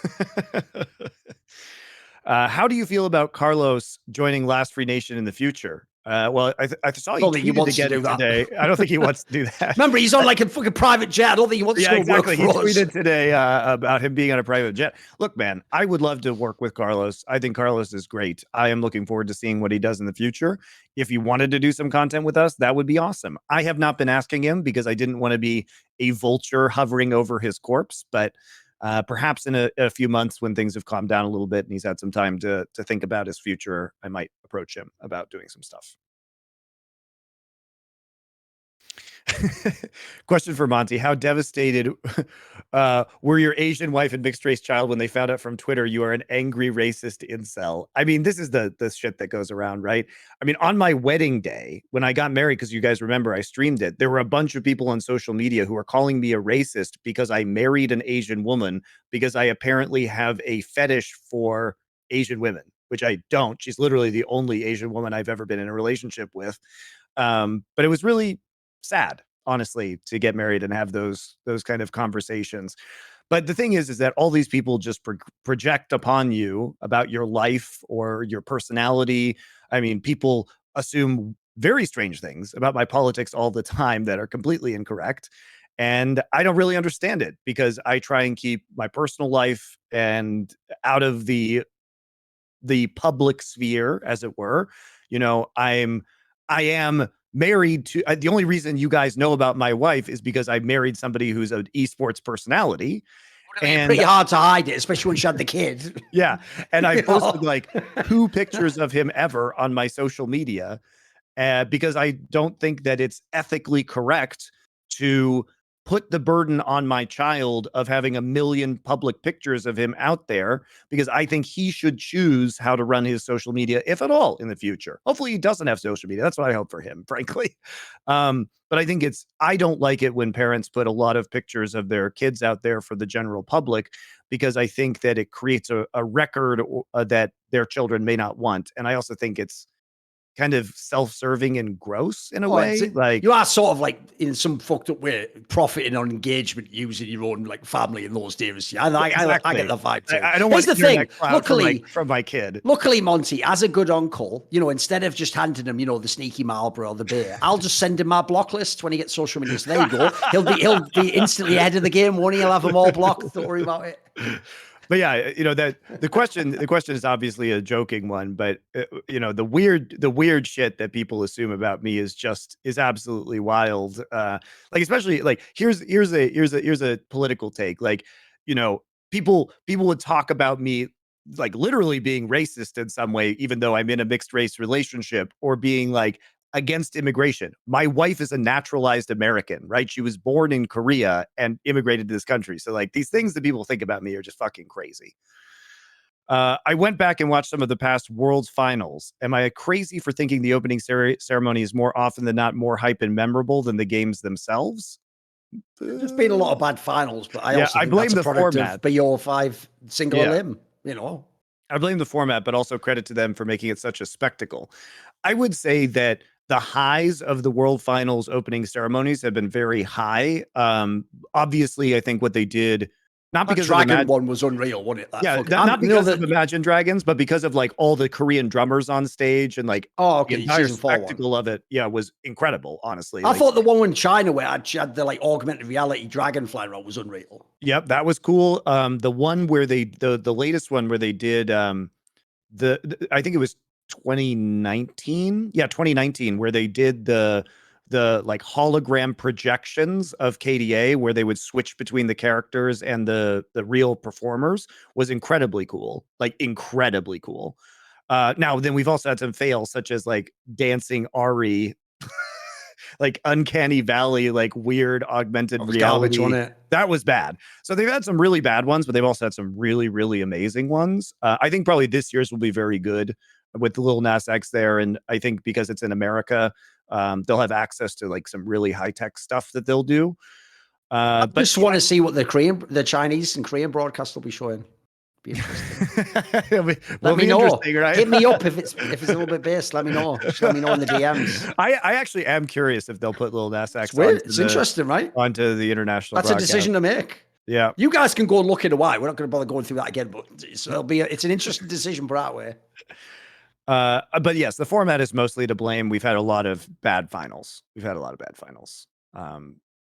How do you feel about Carlos joining Last Free Nation in the future? Well, I saw you tweeted again today. I don't think he wants to do that. Remember, he's on like a fucking private jet. I don't think he wants to go work for us. He tweeted today about him being on a private jet. Look, man, I would love to work with Carlos. I think Carlos is great. I am looking forward to seeing what he does in the future. If he wanted to do some content with us, that would be awesome. I have not been asking him because I didn't want to be a vulture hovering over his corpse, but perhaps in a few months when things have calmed down a little bit and he's had some time to think about his future, I might approach him about doing some stuff. Question for Monty. How devastated were your Asian wife and mixed race child when they found out from Twitter you are an angry racist incel? I mean, this is the shit that goes around, right? I mean, on my wedding day, when I got married, because you guys remember I streamed it, there were a bunch of people on social media who were calling me a racist because I married an Asian woman because I apparently have a fetish for Asian women, which I don't. She's literally the only Asian woman I've ever been in a relationship with. But it was really sad honestly, to get married and have those kind of conversations. But the thing is that all these people just project upon you about your life or your personality. I mean, people assume very strange things about my politics all the time that are completely incorrect. And I don't really understand it because I try and keep my personal life and out of the public sphere, as it were. You know, I am married to the only reason you guys know about my wife is because I married somebody who's an esports personality. And pretty hard to hide it, especially when she had the kid. Yeah. And I posted like 2 pictures of him ever on my social media because I don't think that it's ethically correct to put the burden on my child of having a million public pictures of him out there, because I think he should choose how to run his social media, if at all, in the future. Hopefully he doesn't have social media. That's what I hope for him, frankly. But I think I don't like it when parents put a lot of pictures of their kids out there for the general public, because I think that it creates a record that their children may not want. And I also think it's kind of self-serving and gross in a way. Like, you are sort of like in some fucked up way profiting on engagement using your own like family in those days. Yeah, I get the vibe too. I don't want to hear that cloud from my kid. Luckily, Monty, as a good uncle, you know, instead of just handing him, you know, the sneaky Marlboro or the beer, I'll just send him my block list when he gets social media. So there you go. He'll be instantly ahead of the game. Won't he? He'll have them all blocked. Don't worry about it. But yeah, you know, that the question is obviously a joking one, but you know, the weird shit that people assume about me is absolutely wild. Like, especially like here's a political take. Like, you know, people would talk about me like literally being racist in some way, even though I'm in a mixed race relationship, or being like against immigration. My wife is a naturalized American, right? She was born in Korea and immigrated to this country. So like these things that people think about me are just fucking crazy. I went back and watched some of the past World's Finals. Am I crazy for thinking the opening ceremony is more often than not more hype and memorable than the games themselves? There's been a lot of bad finals, but I also think blame that's a product format of BO5 single limb, you know. I blame the format, but also credit to them for making it such a spectacle. I would say that the highs of the World Finals opening ceremonies have been very high. Obviously, I think what they did, not because the Dragon one was unreal, wasn't it? Not because of Imagine Dragons, but because of like all the Korean drummers on stage and like the entire spectacle of it. Yeah, was incredible. Honestly, I thought the one in China where I had the like augmented reality dragon flying around was unreal. Yep, that was cool. The one where the latest one where they did I think it was 2019. Yeah, 2019, where they did the like hologram projections of KDA where they would switch between the characters and the real performers, was incredibly cool. Like incredibly cool. Now then we've also had some fails, such as like dancing Ari, like Uncanny Valley, like weird augmented reality. Garbage, wasn't it? That was bad. So they've had some really bad ones, but they've also had some really, really amazing ones. I think probably this year's will be very good with the Lil Nas X there. And I think because it's in America, they'll have access to like some really high tech stuff that they'll do. I just want to see what the Chinese and Korean broadcast will be showing. Be interesting. Let me know. Right? Hit me up if it's a little bit based. Let me know. Just let me know in the DMs. I actually am curious if they'll put Lil Nas X. It's interesting, right? Onto the international. That's broadcast. A decision to make. Yeah, you guys can go and look into why. We're not going to bother going through that again, but it's an interesting decision for that way. But yes, the format is mostly to blame. We've had a lot of bad finals.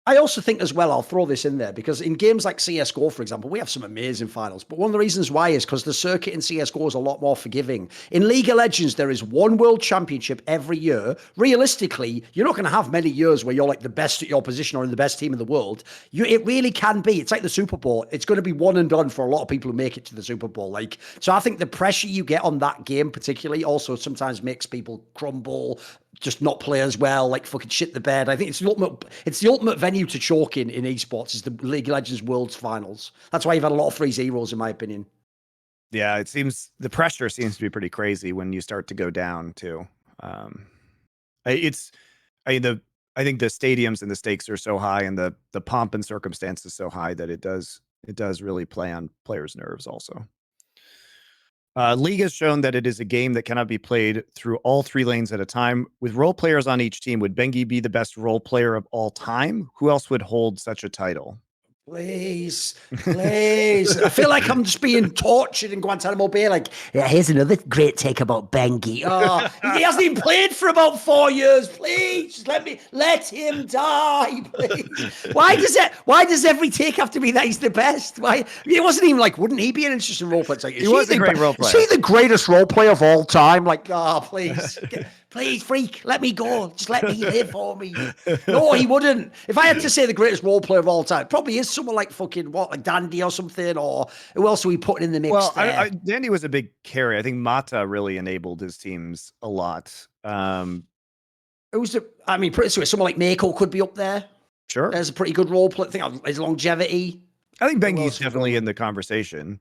I also think as well, I'll throw this in there, because in games like CSGO, for example, we have some amazing finals. But one of the reasons why is because the circuit in CSGO is a lot more forgiving. In League of Legends, there is one world championship every year. Realistically, you're not going to have many years where you're like the best at your position or in the best team in the world. It really can be. It's like the Super Bowl. It's going to be one and done for a lot of people who make it to the Super Bowl. So I think the pressure you get on that game particularly also sometimes makes people crumble, just not play as well, like fucking shit the bed. I think it's the ultimate venue to choke in esports is the League of Legends Worlds Finals. That's why you've had a lot of 3-0s, in my opinion. Yeah, it seems the pressure seems to be pretty crazy when you start to go down too. I think the stadiums and the stakes are so high, and the pomp and circumstances so high that it does really play on players' nerves also. League has shown that it is a game that cannot be played through all 3 lanes at a time. With role players on each team, would Ben.G be the best role player of all time? Who else would hold such a title? Please, please. I feel like I'm just being tortured in Guantanamo Bay. Like, yeah, here's another great take about Ben.G. Oh, he hasn't even played for about 4 years. Please, just let him die, please. Why does every take have to be that he's the best? Why? It wasn't even like, wouldn't he be an interesting role player? It's like, he was a great role player. Is he the greatest role player of all time? Like, oh, please. Please, freak, let me go. Just let me live for me. No, he wouldn't. If I had to say the greatest role player of all time, probably is someone like fucking like Dandy or something, or who else are we putting in the mix? Well, Dandy was a big carry. I think Mata really enabled his teams a lot. Who's the? I mean, pretty sure someone like Mako could be up there. Sure, there's a pretty good role player. I think his longevity. I think Ben.G's definitely in the conversation.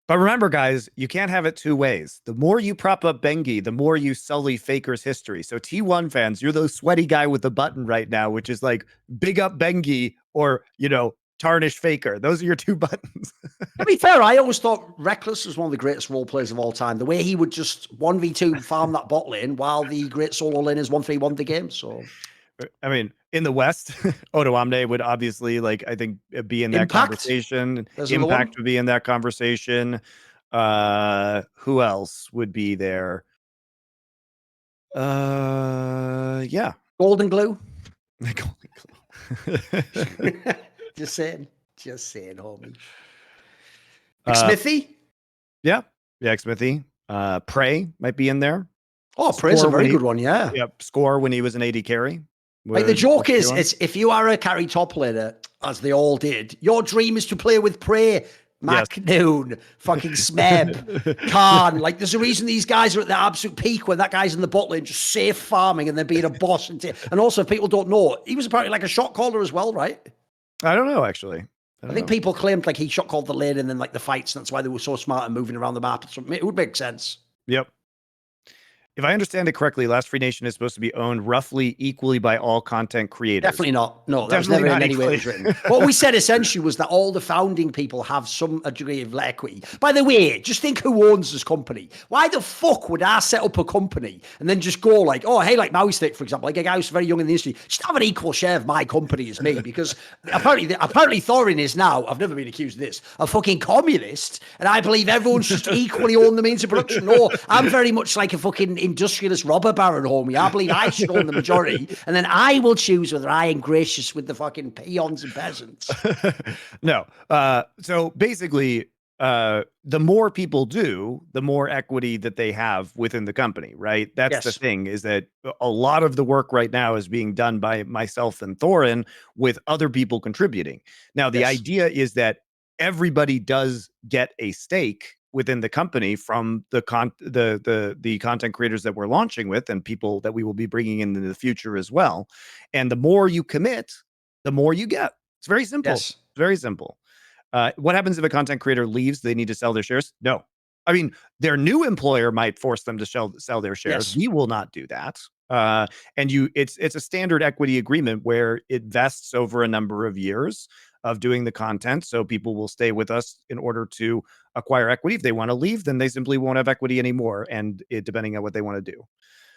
But remember, guys, you can't have it 2 ways. The more you prop up Ben.G, the more you sully Faker's history. So T1 fans, you're the sweaty guy with the button right now, which is like big up Ben.G or, tarnish Faker. Those are your 2 buttons. To be fair, I always thought Reckless was one of the greatest role players of all time. The way he would just 1v2 farm that bot lane while the great solo lane is 1v1 the game. So, I mean, in the West, Odo Amne would obviously, I think, be in that conversation. Impact would be in that conversation. Who else would be there? Yeah. Golden Glue. Golden Glue. Just saying, homie. Smithy? Yeah, Smithy. Prey might be in there. Oh, Prey's a very good one, yeah. Yep, Score when he was an AD carry. Like the joke is, it's if you are a carry top laner, as they all did, your dream is to play with Prey, Noon, fucking Smeb, Khan. Like, there's a reason these guys are at their absolute peak when that guy's in the bot lane, just safe farming and then being a boss. And also, if people don't know, he was apparently like a shot caller as well, right? I don't know, actually. I think people claimed like he shot called the lane and then like the fights, and that's why they were so smart and moving around the map. It would make sense. Yep. If I understand it correctly, Last Free Nation is supposed to be owned roughly equally by all content creators. Definitely not. No, that was never in any way it was written. What we said essentially was that all the founding people have some degree of equity. By the way, just think who owns this company. Why the fuck would I set up a company and then just go like, oh, hey, like Maui Stick, for example, like a guy who's very young in the industry, just have an equal share of my company as me? Because apparently Thorin is now, I've never been accused of this, a fucking communist, and I believe everyone's just equally own the means of production. No, I'm very much like a fucking industrialist robber baron, homie. I believe I should own the majority, and then I will choose whether I am gracious with the fucking peons and peasants. No. So basically, the more people do, the more equity that they have within the company, right? That's the thing, is that a lot of the work right now is being done by myself and Thorin with other people contributing. Now, the idea is that everybody does get a stake within the company from the content creators that we're launching with and people that we will be bringing in the future as well. And the more you commit, the more you get. It's very simple. It's very simple. What happens if a content creator leaves? They need to sell their shares? No. I mean, their new employer might force them to sell their shares. We will not do that. And it's a standard equity agreement where it vests over a number of years of doing the content. So people will stay with us in order to acquire equity. If they want to leave, then they simply won't have equity anymore. And depending on what they want to do.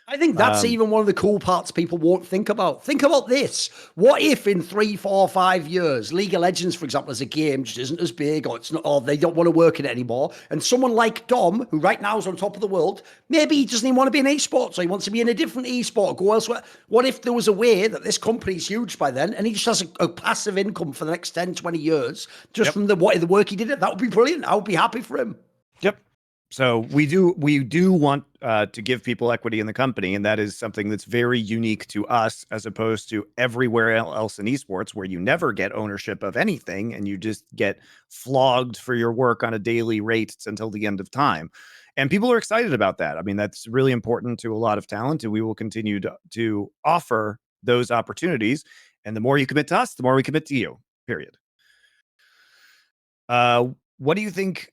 I think that's even one of the cool parts people won't think about. Think about this. What if in 3, 4, 5 years, League of Legends, for example, as a game just isn't as big, or it's not, or they don't want to work in it anymore, and someone like Dom, who right now is on top of the world, maybe he doesn't even want to be in esports, or he wants to be in a different esport, go elsewhere. What if there was a way that this company's huge by then, and he just has a passive income for the next 10, 20 years, just from the work he did? That would be brilliant. I would be happy for him. Yep. So we do want to give people equity in the company, and that is something that's very unique to us as opposed to everywhere else in esports, where you never get ownership of anything and you just get flogged for your work on a daily rate until the end of time. And people are excited about that. I mean, that's really important to a lot of talent, and we will continue to offer those opportunities. And the more you commit to us, the more we commit to you, period. What do you think?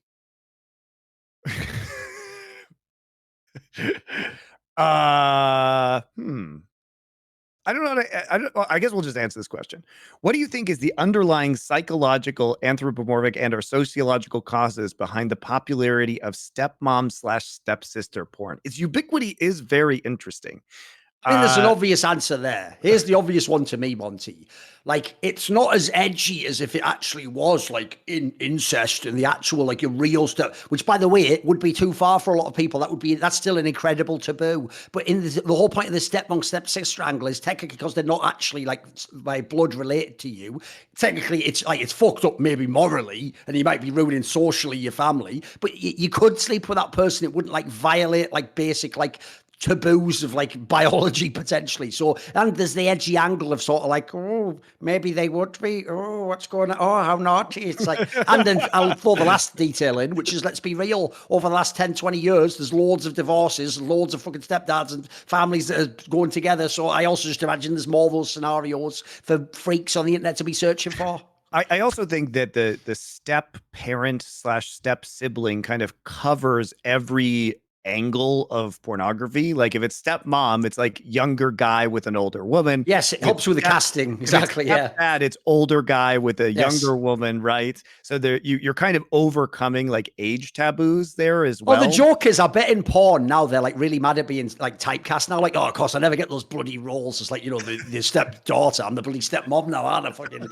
I don't know. I guess we'll just answer this question. What do you think is the underlying psychological, anthropomorphic, and/or sociological causes behind the popularity of stepmom/stepsister porn? Its ubiquity is very interesting. I think there's an obvious answer there. Here's the obvious one to me, Monty. Like, it's not as edgy as if it actually was like incest and the actual like your real stuff. Which, by the way, it would be too far for a lot of people. That's still an incredible taboo. But in the whole point of the stepmom stepsister angle is technically because they're not actually like by blood related to you. Technically, it's like it's fucked up maybe morally, and you might be ruining socially your family. But you could sleep with that person. It wouldn't like violate like basic like taboos of like biology potentially. So, and there's the edgy angle of sort of like, oh, maybe they would be, oh, what's going on, oh, how naughty. It's like, and then I'll throw the last detail in, which is, let's be real, over the last 10, 20 years, there's loads of divorces, loads of fucking stepdads and families that are going together. So I also just imagine there's more of those scenarios for freaks on the internet to be searching for. I also think that the step parent/step sibling kind of covers every angle of pornography. Like if it's stepmom, it's like younger guy with an older woman. Yes, it helps with the casting. Exactly. Yeah. Dad, it's older guy with a younger woman, right? So there, you're kind of overcoming like age taboos there as well. Well, the joke is, I bet in porn now they're like really mad at being like typecast now. Like, oh, of course, I never get those bloody roles. It's like, you know, the stepdaughter. I'm the bloody stepmom now, aren't I? Fucking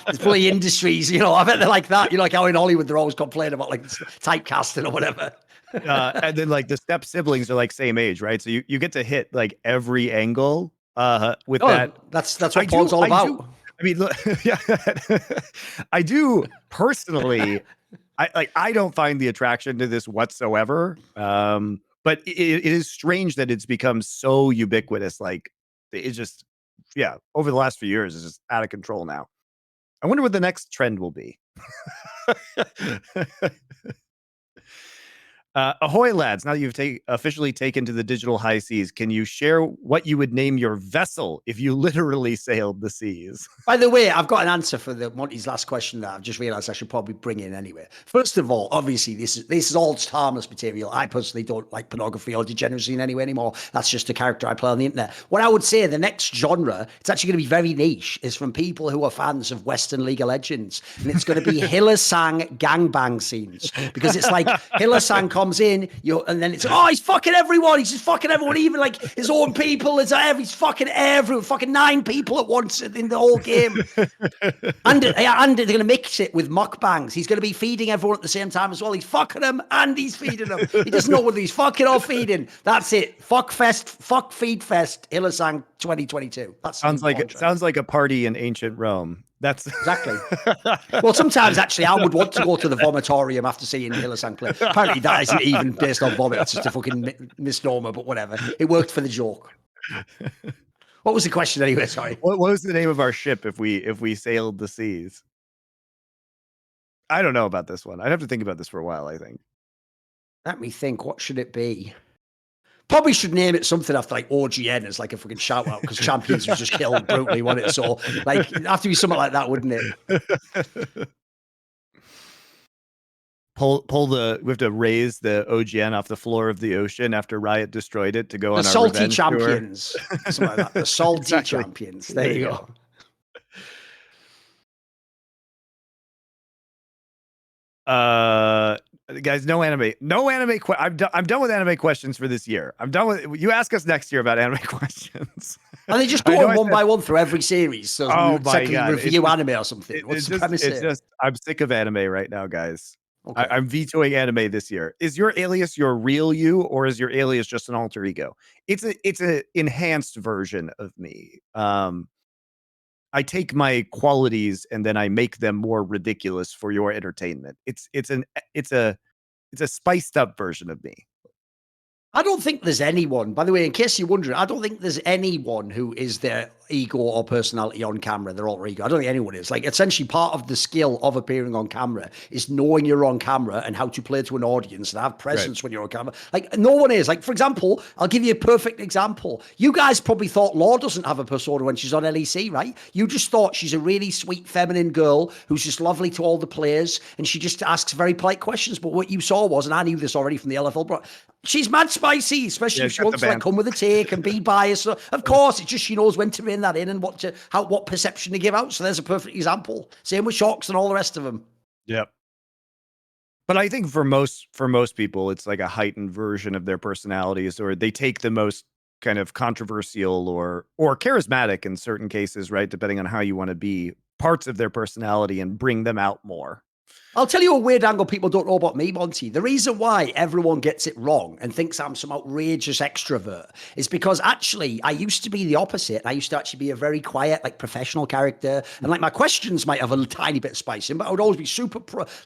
there's bloody industries, you know. I bet they're like that. You know, like how in Hollywood they're always complaining about like typecasting or whatever. And then like the step siblings are like same age, right? So you get to hit like every angle with that. That's what porn's all about. I mean, look, yeah, I do personally. I don't find the attraction to this whatsoever. But it is strange that it's become so ubiquitous. Like it's just, yeah, over the last few years, it's just out of control now. I wonder what the next trend will be. Ahoy, lads. Now that you've officially taken to the digital high seas, can you share what you would name your vessel if you literally sailed the seas? By the way, I've got an answer for Monty's last question that I've just realized I should probably bring in anyway. First of all, obviously, this is all just harmless material. I personally don't like pornography or degeneracy in any way anymore. That's just a character I play on the internet. What I would say, the next genre, it's actually going to be very niche, is from people who are fans of Western League of Legends. And it's going to be Hilla-Sang gangbang scenes. Because it's like Hilla-Sang comes in, and then it's, oh, he's fucking everyone. He's just fucking everyone, even like his own people. He's fucking everyone, fucking 9 people at once in the whole game. and they're going to mix it with mukbangs. He's going to be feeding everyone at the same time as well. He's fucking them and he's feeding them. He doesn't know whether he's fucking or feeding. That's it. Fuck feed fest, Hilla-Sang 2022. That sounds like a party in ancient Rome. That's exactly. Well, sometimes actually I would want to go to the vomitorium after seeing Hilla-Sang play. Apparently that isn't even based on vomit. It's just a fucking misnomer, but whatever. It worked for the joke. What was the question anyway? Sorry. What was the name of our ship if we sailed the seas? I don't know about this one. I'd have to think about this for a while, I think. Let me think. What should it be? Probably should name it something after like OGN as like a fucking shout out because Champions was just killed brutally, wasn't it? So like it'd have to be something like that, wouldn't it? We have to raise the OGN off the floor of the ocean after Riot destroyed it to go on our salty revenge champions. Something like that. The salty champions. There you go. Guys, no anime. I'm done with anime questions for this year. I'm done with. You ask us next year about anime questions. And they just go one by one through every series. So oh my God. Review anime or something. What's the premise here? I'm sick of anime right now, guys. Okay. I'm vetoing anime this year. Is your alias your real you, or is your alias just an alter ego? It's a enhanced version of me. I take my qualities and then I make them more ridiculous for your entertainment. It's a spiced up version of me. I don't think there's anyone, by the way, in case you're wondering, I don't think there's anyone who is their ego or personality on camera, their alter ego. I don't think anyone is. Like, essentially part of the skill of appearing on camera is knowing you're on camera and how to play to an audience and have presence when you're on camera. Like, no one is. Like, for example, I'll give you a perfect example. You guys probably thought Laure doesn't have a persona when she's on LEC, right? You just thought she's a really sweet feminine girl who's just lovely to all the players and she just asks very polite questions. But what you saw was, and I knew this already from the LFL, but She's mad spicy, especially Yeah, if she wants to like come with a take and be biased. So, of course, it's just she knows when to rein that in and what perception to give out. So there's a perfect example. Same with Shocks and all the rest of them. Yep. But I think for most people, it's like a heightened version of their personalities, or they take the most kind of controversial or charismatic in certain cases, right? Depending on how you want to be, parts of their personality and bring them out more. I'll tell you a weird angle people don't know about me, Monty. The reason why everyone gets it wrong and thinks I'm some outrageous extrovert is because actually I used to be the opposite. I used to actually be a very quiet, like professional character. And like my questions might have a tiny bit of spice in, but I would always be super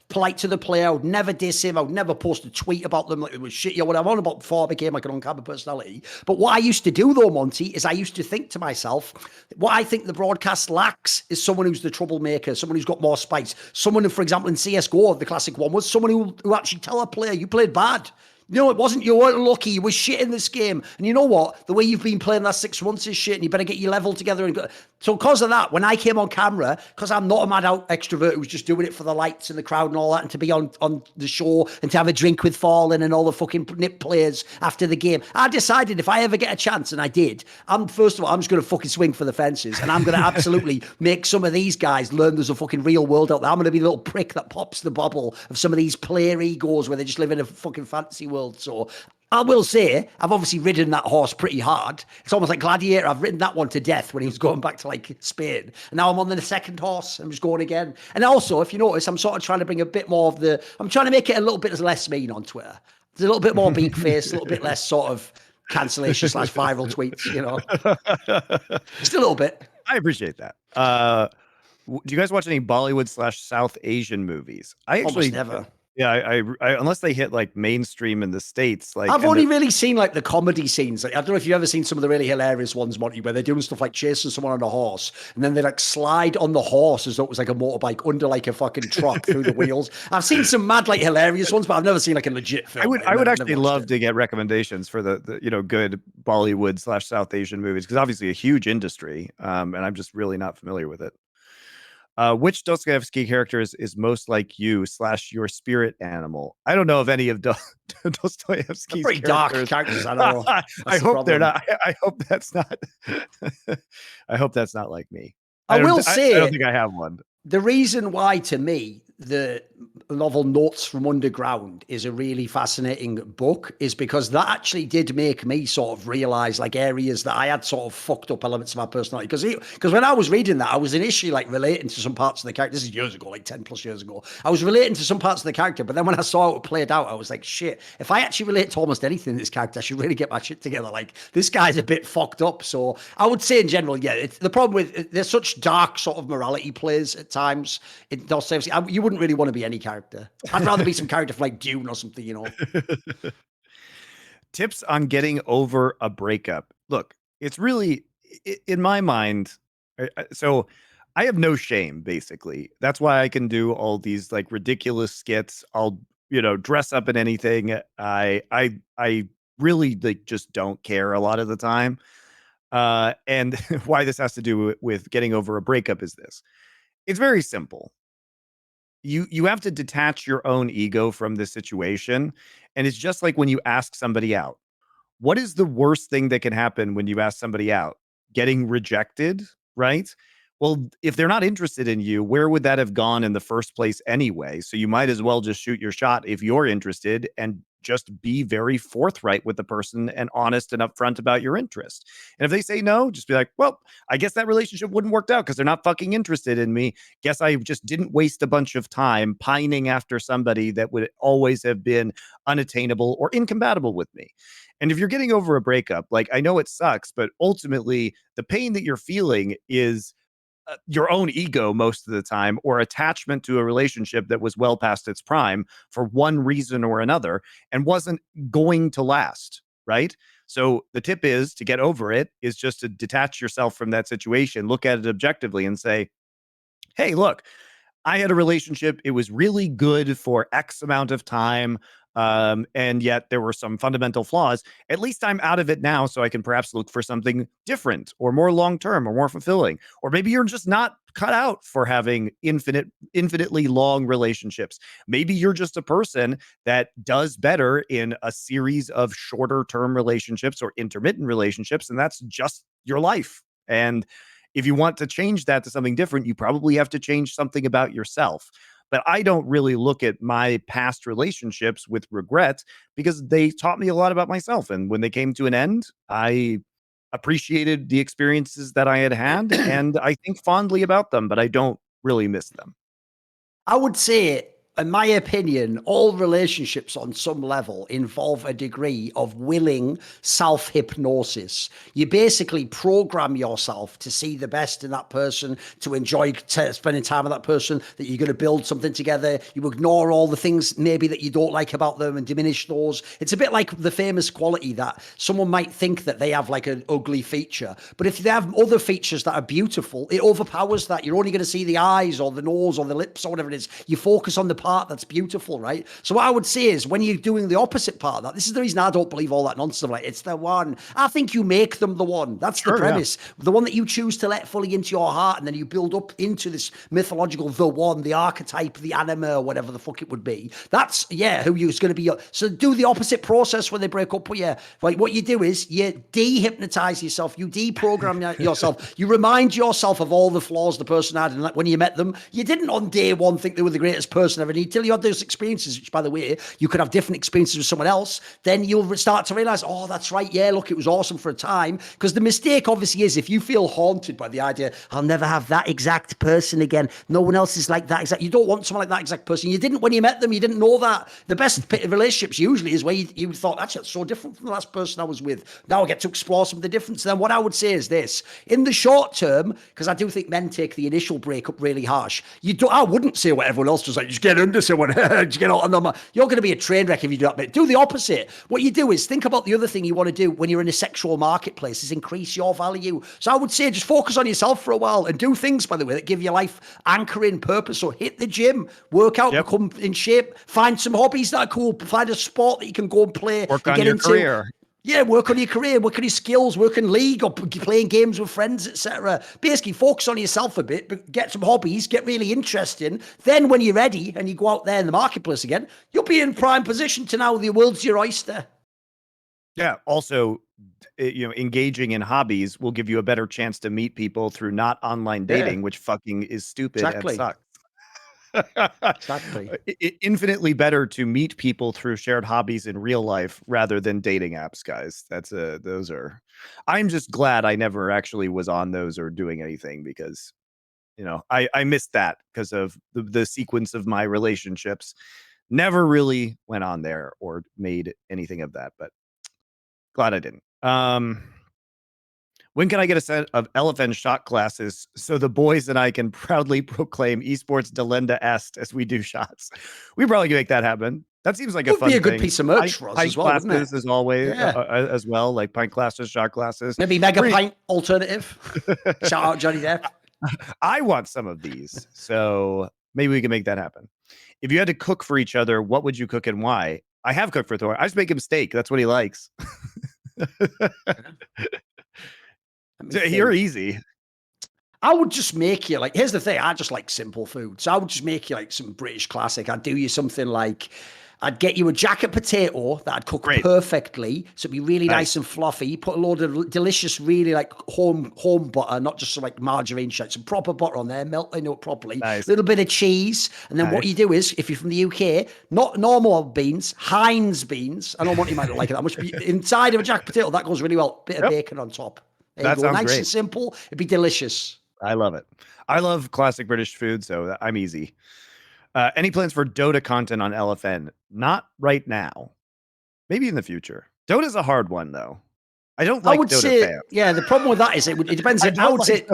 polite to the player. I would never diss him. I would never post a tweet about them like it was shit. You know what I'm on about before I became like an on-camera personality. But what I used to do though, Monty, is I used to think to myself, what I think the broadcast lacks is someone who's the troublemaker, someone who's got more spice, someone who, for example, in CSGO, the classic one was someone who actually tell a player you played bad. No, it wasn't. You weren't lucky. You were shit in this game. And you know what? The way you've been playing the last 6 months is shit, and you better get your level together. And go. So because of that, when I came on camera, because I'm not a mad out extrovert who's just doing it for the lights and the crowd and all that, and to be on the show and to have a drink with Fallen and all the fucking nip players after the game, I decided if I ever get a chance, and I did, first of all, I'm just going to fucking swing for the fences, and I'm going to absolutely make some of these guys learn there's a fucking real world out there. I'm going to be the little prick that pops the bubble of some of these player egos where they just live in a fucking fantasy world. So I will say, I've obviously ridden that horse pretty hard. It's almost like Gladiator. I've ridden that one to death when he was going back to like Spain. And now I'm on the second horse. I'm just going again. And also, if you notice, I'm sort of trying to bring a bit more of I'm trying to make it a little bit less mean on Twitter. There's a little bit more beak face, a little bit less sort of cancellation / viral tweets, you know. Just a little bit. I appreciate that. Do you guys watch any Bollywood / South Asian movies? I actually almost never. Yeah, I unless they hit like mainstream in the States, like I've only really seen like the comedy scenes. Like, I don't know if you've ever seen some of the really hilarious ones, Monty, where they're doing stuff like chasing someone on a horse, and then they like slide on the horse as though it was like a motorbike under like a fucking truck through the wheels. I've seen some mad like hilarious ones, but I've never seen like a legit film. I would actually love to get recommendations for the good Bollywood / South Asian movies, because obviously a huge industry, and I'm just really not familiar with it. Which Dostoyevsky character is most like you / your spirit animal? I don't know of any of Dostoyevsky's pretty dark characters. I don't know. I hope they're not. I hope that's not. I hope that's not like me. I will say, I don't think I have one. The reason why, to me, the novel Notes from Underground is a really fascinating book is because that actually did make me sort of realize like areas that I had sort of fucked up elements of my personality. Because when I was reading that, I was initially like relating to some parts of the character. This is years ago, like 10 plus years ago. I was relating to some parts of the character, but then when I saw how it played out, I was like, shit, if I actually relate to almost anything in this character, I should really get my shit together. Like, this guy's a bit fucked up. So I would say in general, yeah, the problem with there's such dark sort of morality plays at times in Dostoevsky. You wouldn't really want to be any character. I'd rather be some character from like Dune or something, you know. Tips on getting over a breakup. Look, it's really, in my mind, so I have no shame, basically. That's why I can do all these like ridiculous skits. I'll, dress up in anything. I really like just don't care a lot of the time. And why this has to do with getting over a breakup is this. It's very simple. You have to detach your own ego from this situation. And it's just like when you ask somebody out. What is the worst thing that can happen when you ask somebody out? Getting rejected, right? Well, if they're not interested in you, where would that have gone in the first place anyway? So you might as well just shoot your shot if you're interested and just be very forthright with the person and honest and upfront about your interest. And if they say no, just be like, well, I guess that relationship wouldn't work out because they're not fucking interested in me. Guess I just didn't waste a bunch of time pining after somebody that would always have been unattainable or incompatible with me. And if you're getting over a breakup, like, I know it sucks, but ultimately the pain that you're feeling is your own ego most of the time, or attachment to a relationship that was well past its prime for one reason or another and wasn't going to last, right? So the tip is to get over it is just to detach yourself from that situation, look at it objectively and say, hey, look, I had a relationship. It was really good for X amount of time. And yet there were some fundamental flaws. At least I'm out of it now, so I can perhaps look for something different or more long-term or more fulfilling. Or maybe you're just not cut out for having infinitely long relationships. Maybe you're just a person that does better in a series of shorter term relationships or intermittent relationships, and that's just your life. And if you want to change that to something different, you probably have to change something about yourself. But I don't really look at my past relationships with regret because they taught me a lot about myself. And when they came to an end, I appreciated the experiences that I had had, and I think fondly about them, but I don't really miss them. I would say, in my opinion, all relationships on some level involve a degree of willing self-hypnosis. You basically program yourself to see the best in that person, to enjoy spending time with that person, that you're going to build something together. You ignore all the things maybe that you don't like about them and diminish those. It's a bit like the famous quality that someone might think that they have like an ugly feature, but if they have other features that are beautiful, it overpowers that. You're only going to see the eyes or the nose or the lips or whatever it is. You focus on the part that's beautiful, right? So what I would say is, when you're doing the opposite part of that, this is the reason I don't believe all that nonsense. Like, it's the one. I think you make them the one. That's the premise. Yeah. The one that you choose to let fully into your heart, and then you build up into this mythological the one, the archetype, the anime, or whatever the fuck it would be. That's, who you're going to be. So do the opposite process when they break up with you. Like, what you do is you de-hypnotize yourself, you deprogram yourself, you remind yourself of all the flaws the person had, and when you met them, you didn't on day one think they were the greatest person ever until you had those experiences, which, by the way, you could have different experiences with someone else. Then you'll start to realize, oh, that's right. Yeah, look, it was awesome for a time. Because the mistake obviously is, if you feel haunted by the idea, I'll never have that exact person again. No one else is like that exact. You don't want someone like that exact person. You didn't when you met them. You didn't know that. The best relationships usually is where you thought, actually, that's so different from the last person I was with. Now I get to explore some of the difference. Then what I would say is this: in the short term, because I do think men take the initial breakup really harsh. I wouldn't say what everyone else does, like, just get under someone, just get out on them. You're going to be a train wreck if you do that bit. Do the opposite. What you do is think about the other thing you want to do when you're in a sexual marketplace is increase your value. So I would say just focus on yourself for a while and do things, by the way, that give your life anchoring purpose. So hit the gym, work out, become in shape, find some hobbies that are cool, find a sport that you can go and play. Work and on your career. Yeah, work on your career, work on your skills, work in league or playing games with friends, etc. Basically, focus on yourself a bit, but get some hobbies, get really interesting. Then when you're ready and you go out there in the marketplace again, you'll be in prime position to now the world's your oyster. Yeah. Also, engaging in hobbies will give you a better chance to meet people through not online dating, which fucking is stupid and sucks. Exactly. Infinitely better to meet people through shared hobbies in real life rather than dating apps, guys. I'm just glad I never actually was on those or doing anything, because I missed that because of the sequence of my relationships. Never really went on there or made anything of that, but glad I didn't. When can I get a set of elephant shot classes so the boys and I can proudly proclaim esports delenda est as we do shots? We probably can make that happen. That seems like a fun thing. Would be a good piece of merch for us as well, wouldn't it? As always, as well, like pint classes, shot classes. Maybe mega pint alternative. Shout out Johnny Depp. I want some of these, so maybe we can make that happen. If you had to cook for each other, what would you cook and why? I have cooked for Thor. I just make him steak. That's what he likes. You're easy. I would just make you, like, here's the thing, I just like simple food. So I would just make you like some British classic. I'd do you something like, I'd get you a jacket potato that I'd cook perfectly. So it'd be really nice and fluffy. Put a load of delicious, really like home butter, not just some like margarine shit. Some proper butter on there, melt it properly. A little bit of cheese. And then what you do is, if you're from the UK, not normal beans, Heinz beans. I know Monty might not like it that much, but inside of a jacket potato, that goes really well. Bit of bacon on top. That sounds nice and simple. It'd be delicious. I love it. I love classic British food, so I'm easy. Any plans for Dota content on LFN? Not right now. Maybe in the future. Dota's a hard one, though. I don't like Dota fans. Yeah, the problem with that is it depends. I would say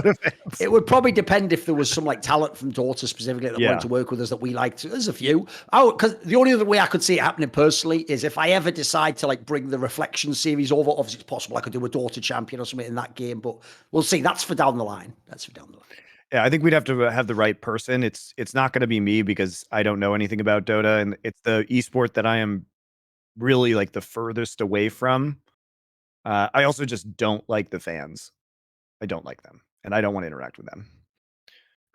it would probably depend if there was some like talent from Dota specifically that wanted to work with us that we liked. There's a few. Because the only other way I could see it happening personally is if I ever decide to like bring the Reflection series over. Obviously, it's possible I could do a Dota champion or something in that game, but we'll see. That's for down the line. Yeah, I think we'd have to have the right person. It's not going to be me because I don't know anything about Dota, and it's the esport that I am really like the furthest away from. I also just don't like the fans. I don't like them, and I don't want to interact with them.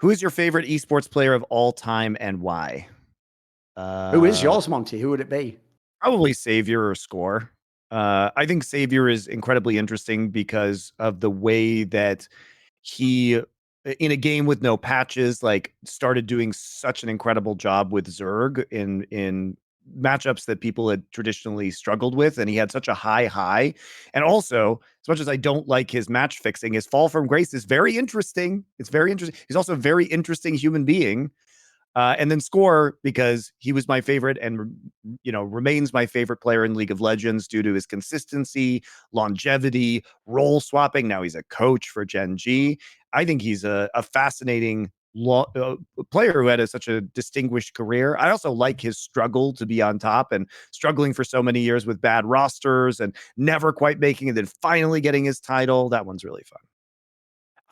Who is your favorite esports player of all time and why? Who is yours, Monty? Who would it be? Probably Savior or Score. I think Savior is incredibly interesting because of the way that he, in a game with no patches, like started doing such an incredible job with Zerg in matchups that people had traditionally struggled with, and he had such a high. And also, as much as I don't like his match fixing, his fall from grace is very interesting. It's very interesting. He's also a very interesting human being. And then Score, because he was my favorite and, remains my favorite player in League of Legends due to his consistency, longevity, role swapping. Now he's a coach for Gen.G. I think he's a fascinating player who had such a distinguished career. I also like his struggle to be on top and struggling for so many years with bad rosters and never quite making it, then finally getting his title. That one's really fun.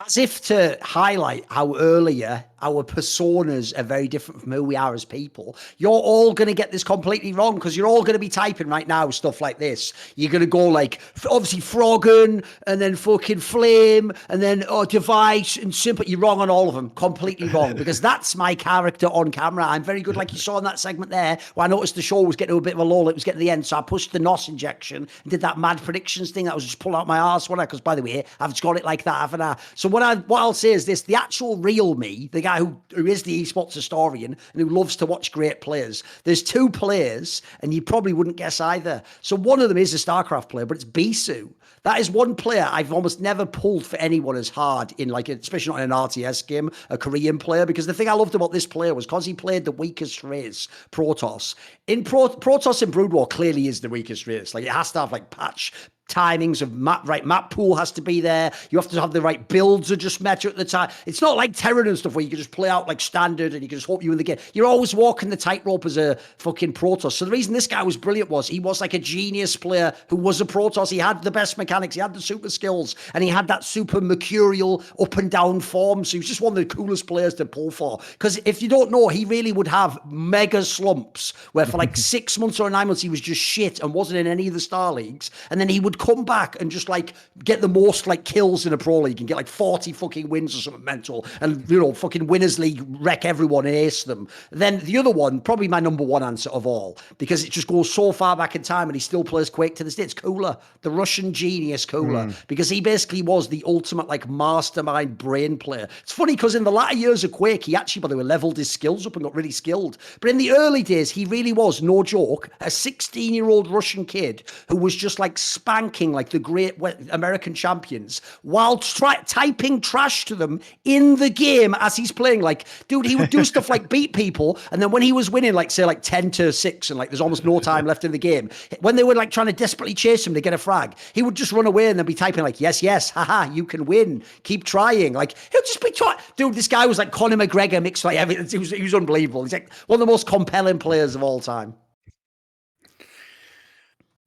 As if to highlight how earlier our personas are very different from who we are as people. You're all going to get this completely wrong because you're all going to be typing right now stuff like this. You're going to go like, obviously, Froggen, and then fucking Flame, and then Device, and Simple. You're wrong on all of them. Completely wrong. Because that's my character on camera. I'm very good, like you saw in that segment there, where I noticed the show was getting to a bit of a lull. It was getting to the end. So I pushed the NOS injection and did that mad predictions thing that was just pulling out my arse, wasn't I? Because, by the way, I've just got it like that, haven't I? So what I'll say is this: the actual real me, the guy who is the esports historian and who loves to watch great players, there's two players, and you probably wouldn't guess either. So one of them is a StarCraft player, but it's Bisu. That is one player I've almost never pulled for anyone as hard in, like, especially not in an RTS game, a Korean player, because the thing I loved about this player was because he played the weakest race, Protoss. Protoss in Brood War clearly is the weakest race. Like, it has to have like patch timings of map pool has to be there. You have to have the right builds are just met at the time. It's not like Terran and stuff where you can just play out like standard and you can just hope you win the game. You're always walking the tightrope as a fucking Protoss. So the reason this guy was brilliant was he was like a genius player who was a Protoss. He had the best mechanics. He had the super skills and he had that super mercurial up and down form. So he was just one of the coolest players to pull for. Because if you don't know, he really would have mega slumps where for like 6 months or 9 months he was just shit and wasn't in any of the star leagues. And then he would come back and just like get the most like kills in a pro league and get like 40 fucking wins or something mental and, fucking winners league, wreck everyone and ace them. Then the other one, probably my number one answer of all, because it just goes so far back in time and he still plays Quake to this day. It's Cooler, the Russian genius Cooler, because he basically was the ultimate like mastermind brain player. It's funny because in the latter years of Quake, he actually, by the way, leveled his skills up and got really skilled. But in the early days, he really was, no joke, a 16-year-old Russian kid who was just like spanking like the great American champions while typing trash to them in the game as he's playing. Like, dude, he would do stuff like beat people, and then when he was winning, like say like 10-6, and like there's almost no time left in the game, when they were like trying to desperately chase him to get a frag, he would just run away and then be typing like, yes, haha, you can win, keep trying. Like, he'll just be trying. Dude, this guy was like Conor McGregor mixed like everything. He was unbelievable. He's like one of the most compelling players of all time.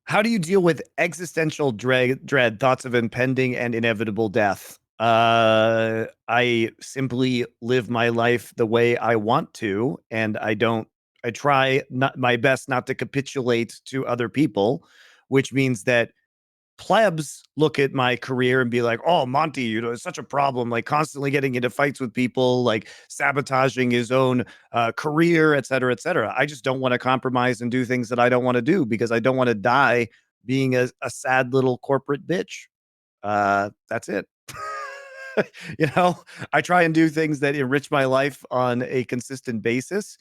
How do you deal with existential dread, thoughts of impending and inevitable death? I simply live my life the way I want to, and I try my best not to capitulate to other people, which means that plebs look at my career and be like, oh, Monty, it's such a problem, like constantly getting into fights with people, like sabotaging his own career, et cetera, et cetera. I just don't want to compromise and do things that I don't want to do because I don't want to die being a sad little corporate bitch. That's it. I try and do things that enrich my life on a consistent basis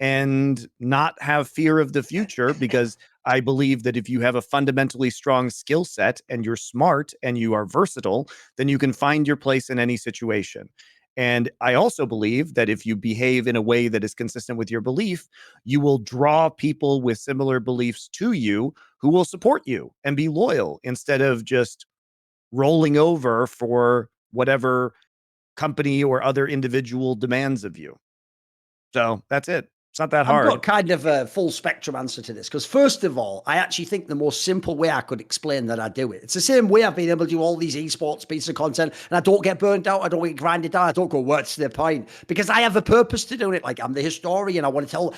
and not have fear of the future, because I believe that if you have a fundamentally strong skill set and you're smart and you are versatile, then you can find your place in any situation. And I also believe that if you behave in a way that is consistent with your belief, you will draw people with similar beliefs to you who will support you and be loyal instead of just rolling over for whatever company or other individual demands of you. So that's it. It's not that hard. I've got kind of a full spectrum answer to this because, first of all, I actually think the most simple way I could explain that I do it. It's the same way I've been able to do all these esports pieces of content, and I don't get burnt out. I don't get grinded down. I don't go, what's the point? Because I have a purpose to doing it. Like, I'm the historian. I want to tell,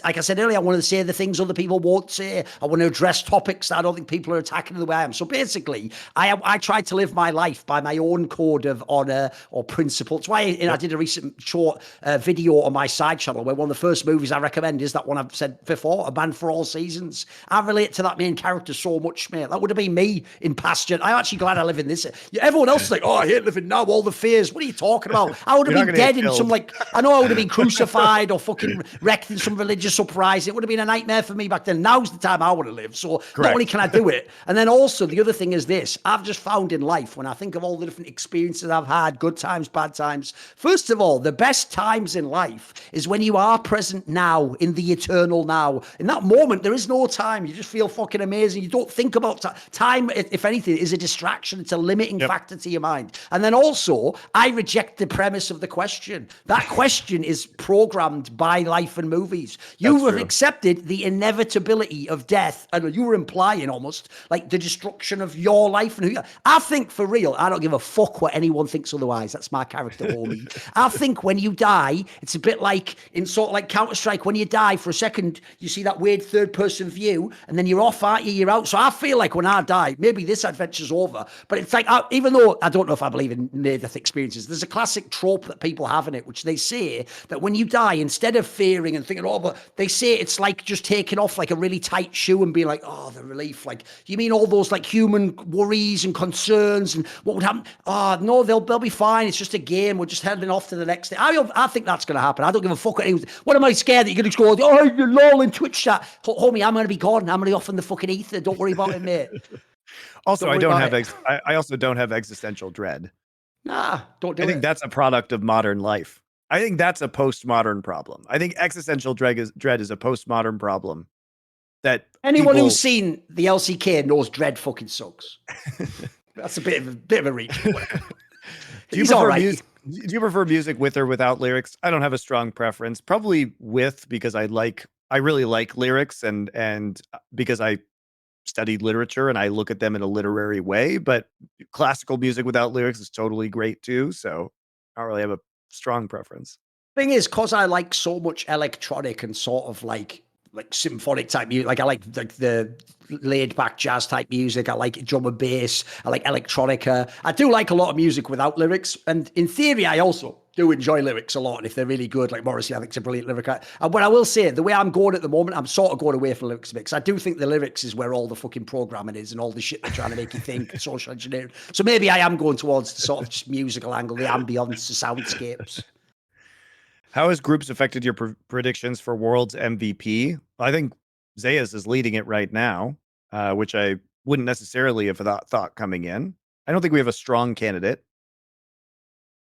like I said earlier, I want to say the things other people won't say. I want to address topics that I don't think people are attacking the way I am. So basically, I try to live my life by my own code of honor or principle. It's why I did a recent short video on my side channel where one of the first movies I recommend is that one I've said before, A Man for All Seasons. I relate to that main character so much, mate. That would have been me in past gen. I'm actually glad I live in this. Everyone else is like, oh, I hate living now, all the fears. What are you talking about? I would have been dead in some, like, I know I would have been crucified or fucking wrecked in some religious uprising. It would have been a nightmare for me back then. Now's the time I want to live. So not only can I do it, and then also the other thing is this, I've just found in life, when I think of all the different experiences I've had, good times, bad times, first of all, the best times in life is when you are present now, in the eternal now. In that moment, there is no time. You just feel fucking amazing. You don't think about time. If anything, is a distraction. It's a limiting factor to your mind. And then also, I reject the premise of the question. That question is programmed by life and movies. You have accepted the inevitability of death, and you were implying almost like the destruction of your life. And I think, for real, I don't give a fuck what anyone thinks otherwise. That's my character, homie. I think when you die, it's a bit like in sort of like Counter-Strike. When you die for a second, you see that weird third-person view, and then you're off, aren't you? You're out. So I feel like when I die, maybe this adventure's over, but it's like, even though I don't know if I believe in near-death experiences, there's a classic trope that people have in it, which they say that when you die, instead of fearing and thinking, oh, but they say it's like just taking off like a really tight shoe and being like, oh, the relief. Like, you mean all those like human worries and concerns and what would happen? Oh, no, they'll be fine. It's just a game. We're just heading off to the next thing. I think that's going to happen. I don't give a fuck. What am I scared that you're going to go, oh, you're lol in Twitch chat? Homie, I'm going to be gone. I'm going to be off in the fucking ether. Don't worry about it, mate. Also, I also don't have existential dread. Nah, don't do it. I think that's a product of modern life. I think that's a postmodern problem. I think existential dread is a postmodern problem. That anyone who's seen the LCK knows dread fucking sucks. That's a bit of a reach. Do you prefer music with or without lyrics? I don't have a strong preference. Probably with, because I really like lyrics and because I studied literature and I look at them in a literary way, but classical music without lyrics is totally great too. So I don't really have a strong preference. Thing is, because I like so much electronic and sort of like symphonic type music, like I like the laid back jazz type music. I like drum and bass. I like electronica. I do like a lot of music without lyrics. And in theory, I also do enjoy lyrics a lot. And if they're really good, like Morrissey, I think it's a brilliant lyric. But I will say, the way I'm going at the moment, I'm sort of going away from lyrics a bit, because I do think the lyrics is where all the fucking programming is and all the shit they're trying to make you think, social engineering. So maybe I am going towards the sort of just musical angle, the ambience, the soundscapes. How has groups affected your predictions for World's MVP? I think Zayas is leading it right now, which I wouldn't necessarily have thought coming in. I don't think we have a strong candidate.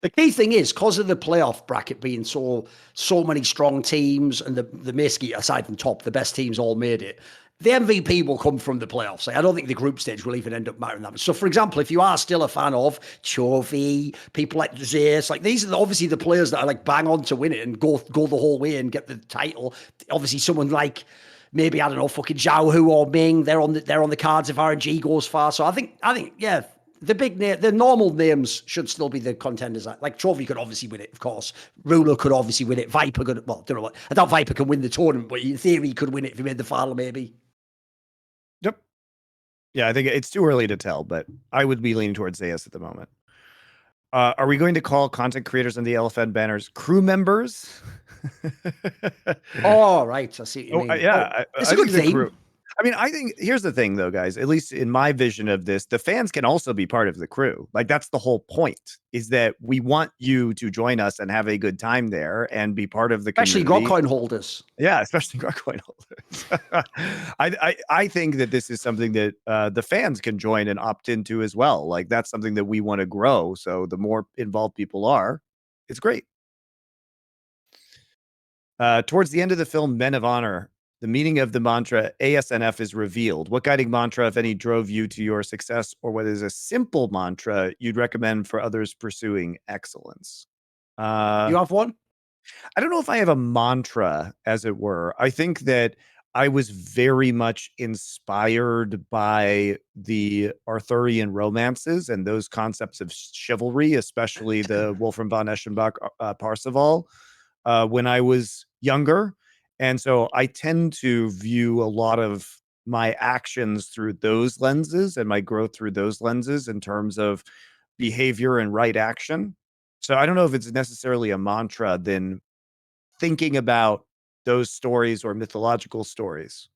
The key thing is, because of the playoff bracket being so many strong teams, and the basically, aside from top, the best teams all made it, the MVP will come from the playoffs. Like, I don't think the group stage will even end up mattering that much. So, for example, if you are still a fan of Chovy, people like Zeus, like these are obviously the players that are like bang on to win it and go the whole way and get the title. Obviously, someone like maybe, I don't know, fucking Zhao Hu or Ming, they're on the cards if RNG goes far. So I think yeah. The normal names should still be the contenders. Like Trophy could obviously win it, of course. Ruler could obviously win it. Viper could, well, don't know what. I doubt Viper can win the tournament, but in theory, he could win it if he made the final, maybe. Yep. Yeah, I think it's too early to tell, but I would be leaning towards Zayas at the moment. Are we going to call content creators on the LFN banners crew members? Oh, right. I see what you mean. Yeah. It's a good theme. I mean, I think here's the thing, though, guys, at least in my vision of this, the fans can also be part of the crew. Like, that's the whole point, is that we want you to join us and have a good time there and be part of the community. Especially GROGcoin holders. Yeah, especially GROGcoin holders. I think that this is something that the fans can join and opt into as well. Like, that's something that we want to grow. So the more involved people are, it's great. Towards the end of the film, Men of Honor, the meaning of the mantra ASNF is revealed. What guiding mantra, if any, drove you to your success, or what is a simple mantra you'd recommend for others pursuing excellence? You have one? I don't know if I have a mantra, as it were. I think that I was very much inspired by the Arthurian romances and those concepts of chivalry, especially the Wolfram von Eschenbach Parsifal, when I was younger. And so I tend to view a lot of my actions through those lenses and my growth through those lenses in terms of behavior and right action. So I don't know if it's necessarily a mantra than thinking about those stories or mythological stories.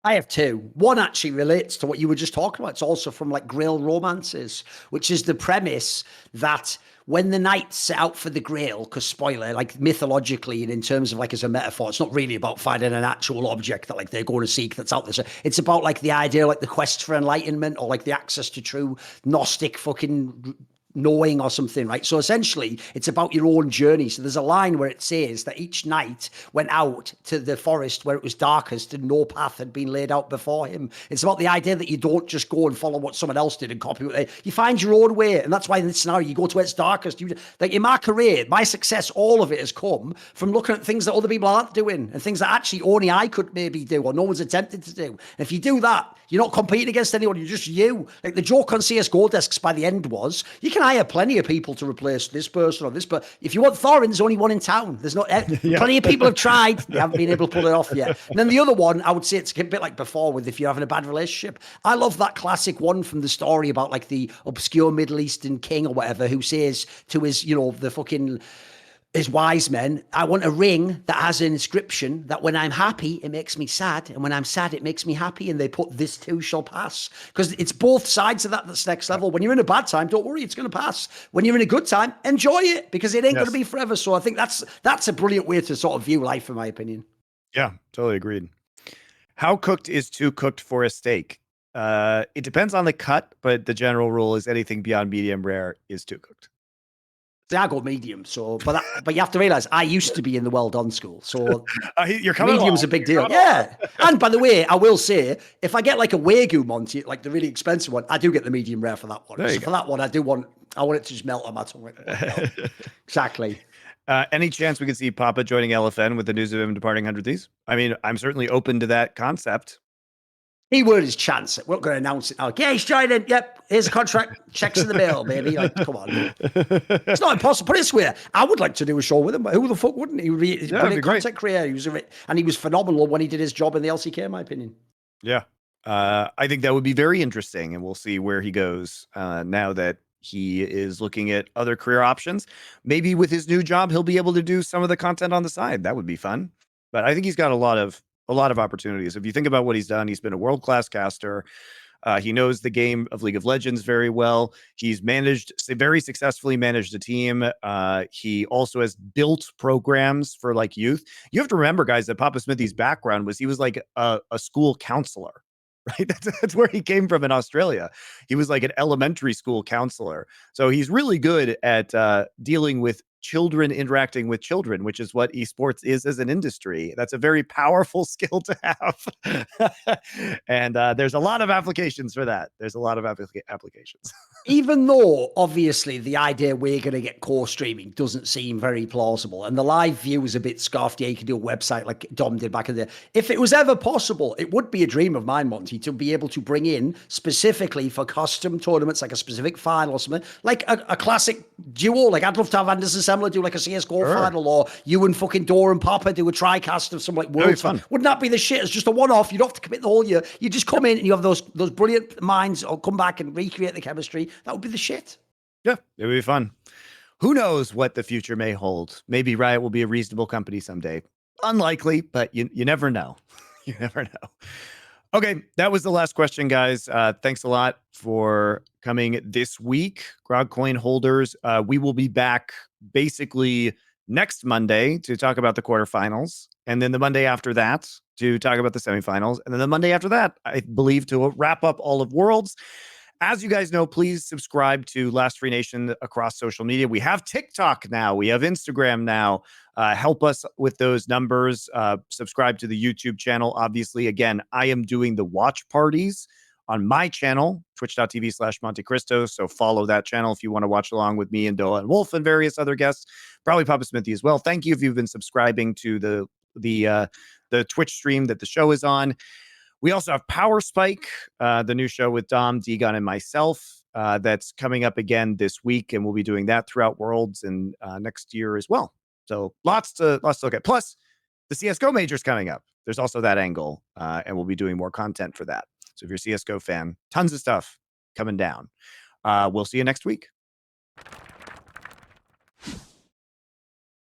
I have two. One actually relates to what you were just talking about. It's also from like Grail romances, which is the premise that when the knights set out for the Grail, because spoiler, like mythologically and in terms of like as a metaphor, it's not really about finding an actual object that like they're going to seek that's out there. So it's about like the idea, like the quest for enlightenment or like the access to true Gnostic fucking knowing or something, right? So essentially, it's about your own journey. So there's a line where it says that each knight went out to the forest where it was darkest and no path had been laid out before him. It's about the idea that you don't just go and follow what someone else did and copy what you find your own way. And that's why in this scenario, you go to where it's darkest. Like in my career, my success, all of it has come from looking at things that other people aren't doing and things that actually only I could maybe do or no one's attempted to do. And if you do that, you're not competing against anyone. You're just you. Like the joke on CSGO desks by the end was, you can hire plenty of people to replace this person or this, but if you want Thorin, there's only one in town. There's not plenty of people have tried. They haven't been able to pull it off yet. And then the other one, I would say it's a bit like before with if you're having a bad relationship. I love that classic one from the story about like the obscure Middle Eastern king or whatever who says to his, the fucking his wise men, I want a ring that has an inscription that when I'm happy, it makes me sad. And when I'm sad, it makes me happy. And they put this too shall pass. Because it's both sides of that that's next level. When you're in a bad time, don't worry, it's going to pass. When you're in a good time, enjoy it because it ain't going to be forever. So I think that's a brilliant way to sort of view life, in my opinion. Yeah, totally agreed. How cooked is too cooked for a steak? It depends on the cut, but the general rule is anything beyond medium rare is too cooked. I go medium, so but you have to realize I used to be in the well done school, so you're coming medium's along. a big deal. Yeah, and by the way, I will say if I get like a Wagyu Monty, like the really expensive one, I do get the medium rare for that one. So for that one, I want it to just melt on my tongue. Exactly. Any chance we could see Papa joining LFN with the news of him departing 100 Thieves? I mean, I'm certainly open to that concept. Keyword is chance. We're not going to announce it now. Yeah, he's joining. Yep, here's a contract. Checks in the mail, baby. Like, come on. It's not impossible. Put it this way, I would like to do a show with him. Who the fuck wouldn't? He would be a brilliant content creator. He was phenomenal when he did his job in the LCK, in my opinion. Yeah. I think that would be very interesting, and we'll see where he goes now that he is looking at other career options. Maybe with his new job, he'll be able to do some of the content on the side. That would be fun. But I think he's got a lot of opportunities. If you think about what he's done, he's been a world-class caster. He knows the game of League of Legends very well. He's very successfully managed a team. He also has built programs for like youth. You have to remember, guys, that Papa Smithy's background was he was like a school counselor, right? That's where he came from in Australia. He was like an elementary school counselor. So he's really good at dealing with children interacting with children, which is what esports is as an industry. That's a very powerful skill to have. And there's a lot of applications for that. There's a lot of applications. Even though, obviously, the idea we're going to get core streaming doesn't seem very plausible, and the live view is a bit scuffed. Yeah, you can do a website like Dom did back in the day. If it was ever possible, it would be a dream of mine, Monty, to be able to bring in specifically for custom tournaments, like a specific final or something, like a classic duo. Like I'd love to have Anders and Semler do like a CSGO final, or you and fucking Dor and Papa do a TriCast of some like world fun. Wouldn't that be the shit? It's just a one-off. You don't have to commit the whole year. You just come in and you have those brilliant minds, or come back and recreate the chemistry. That would be the shit. Yeah, it would be fun. Who knows what the future may hold? Maybe Riot will be a reasonable company someday. Unlikely, but you never know. You never know. Okay, that was the last question, guys. Thanks a lot for coming this week. GROGcoin holders, we will be back basically next Monday to talk about the quarterfinals. And then the Monday after that to talk about the semifinals. And then the Monday after that, I believe, to wrap up all of Worlds. As you guys know, please subscribe to Last Free Nation across social media. We have TikTok now. We have Instagram now. Help us with those numbers. Subscribe to the YouTube channel. Obviously, again, I am doing the watch parties on my channel, twitch.tv/MonteCristo. So follow that channel if you want to watch along with me and Doa and Wolf and various other guests, probably Papa Smithy as well. Thank you if you've been subscribing to the Twitch stream that the show is on. We also have Power Spike, the new show with Dom, D-Gun, and myself. That's coming up again this week, and we'll be doing that throughout Worlds and next year as well. So lots to look at. Plus, the CSGO major is coming up. There's also that angle, and we'll be doing more content for that. So if you're a CSGO fan, tons of stuff coming down. We'll see you next week.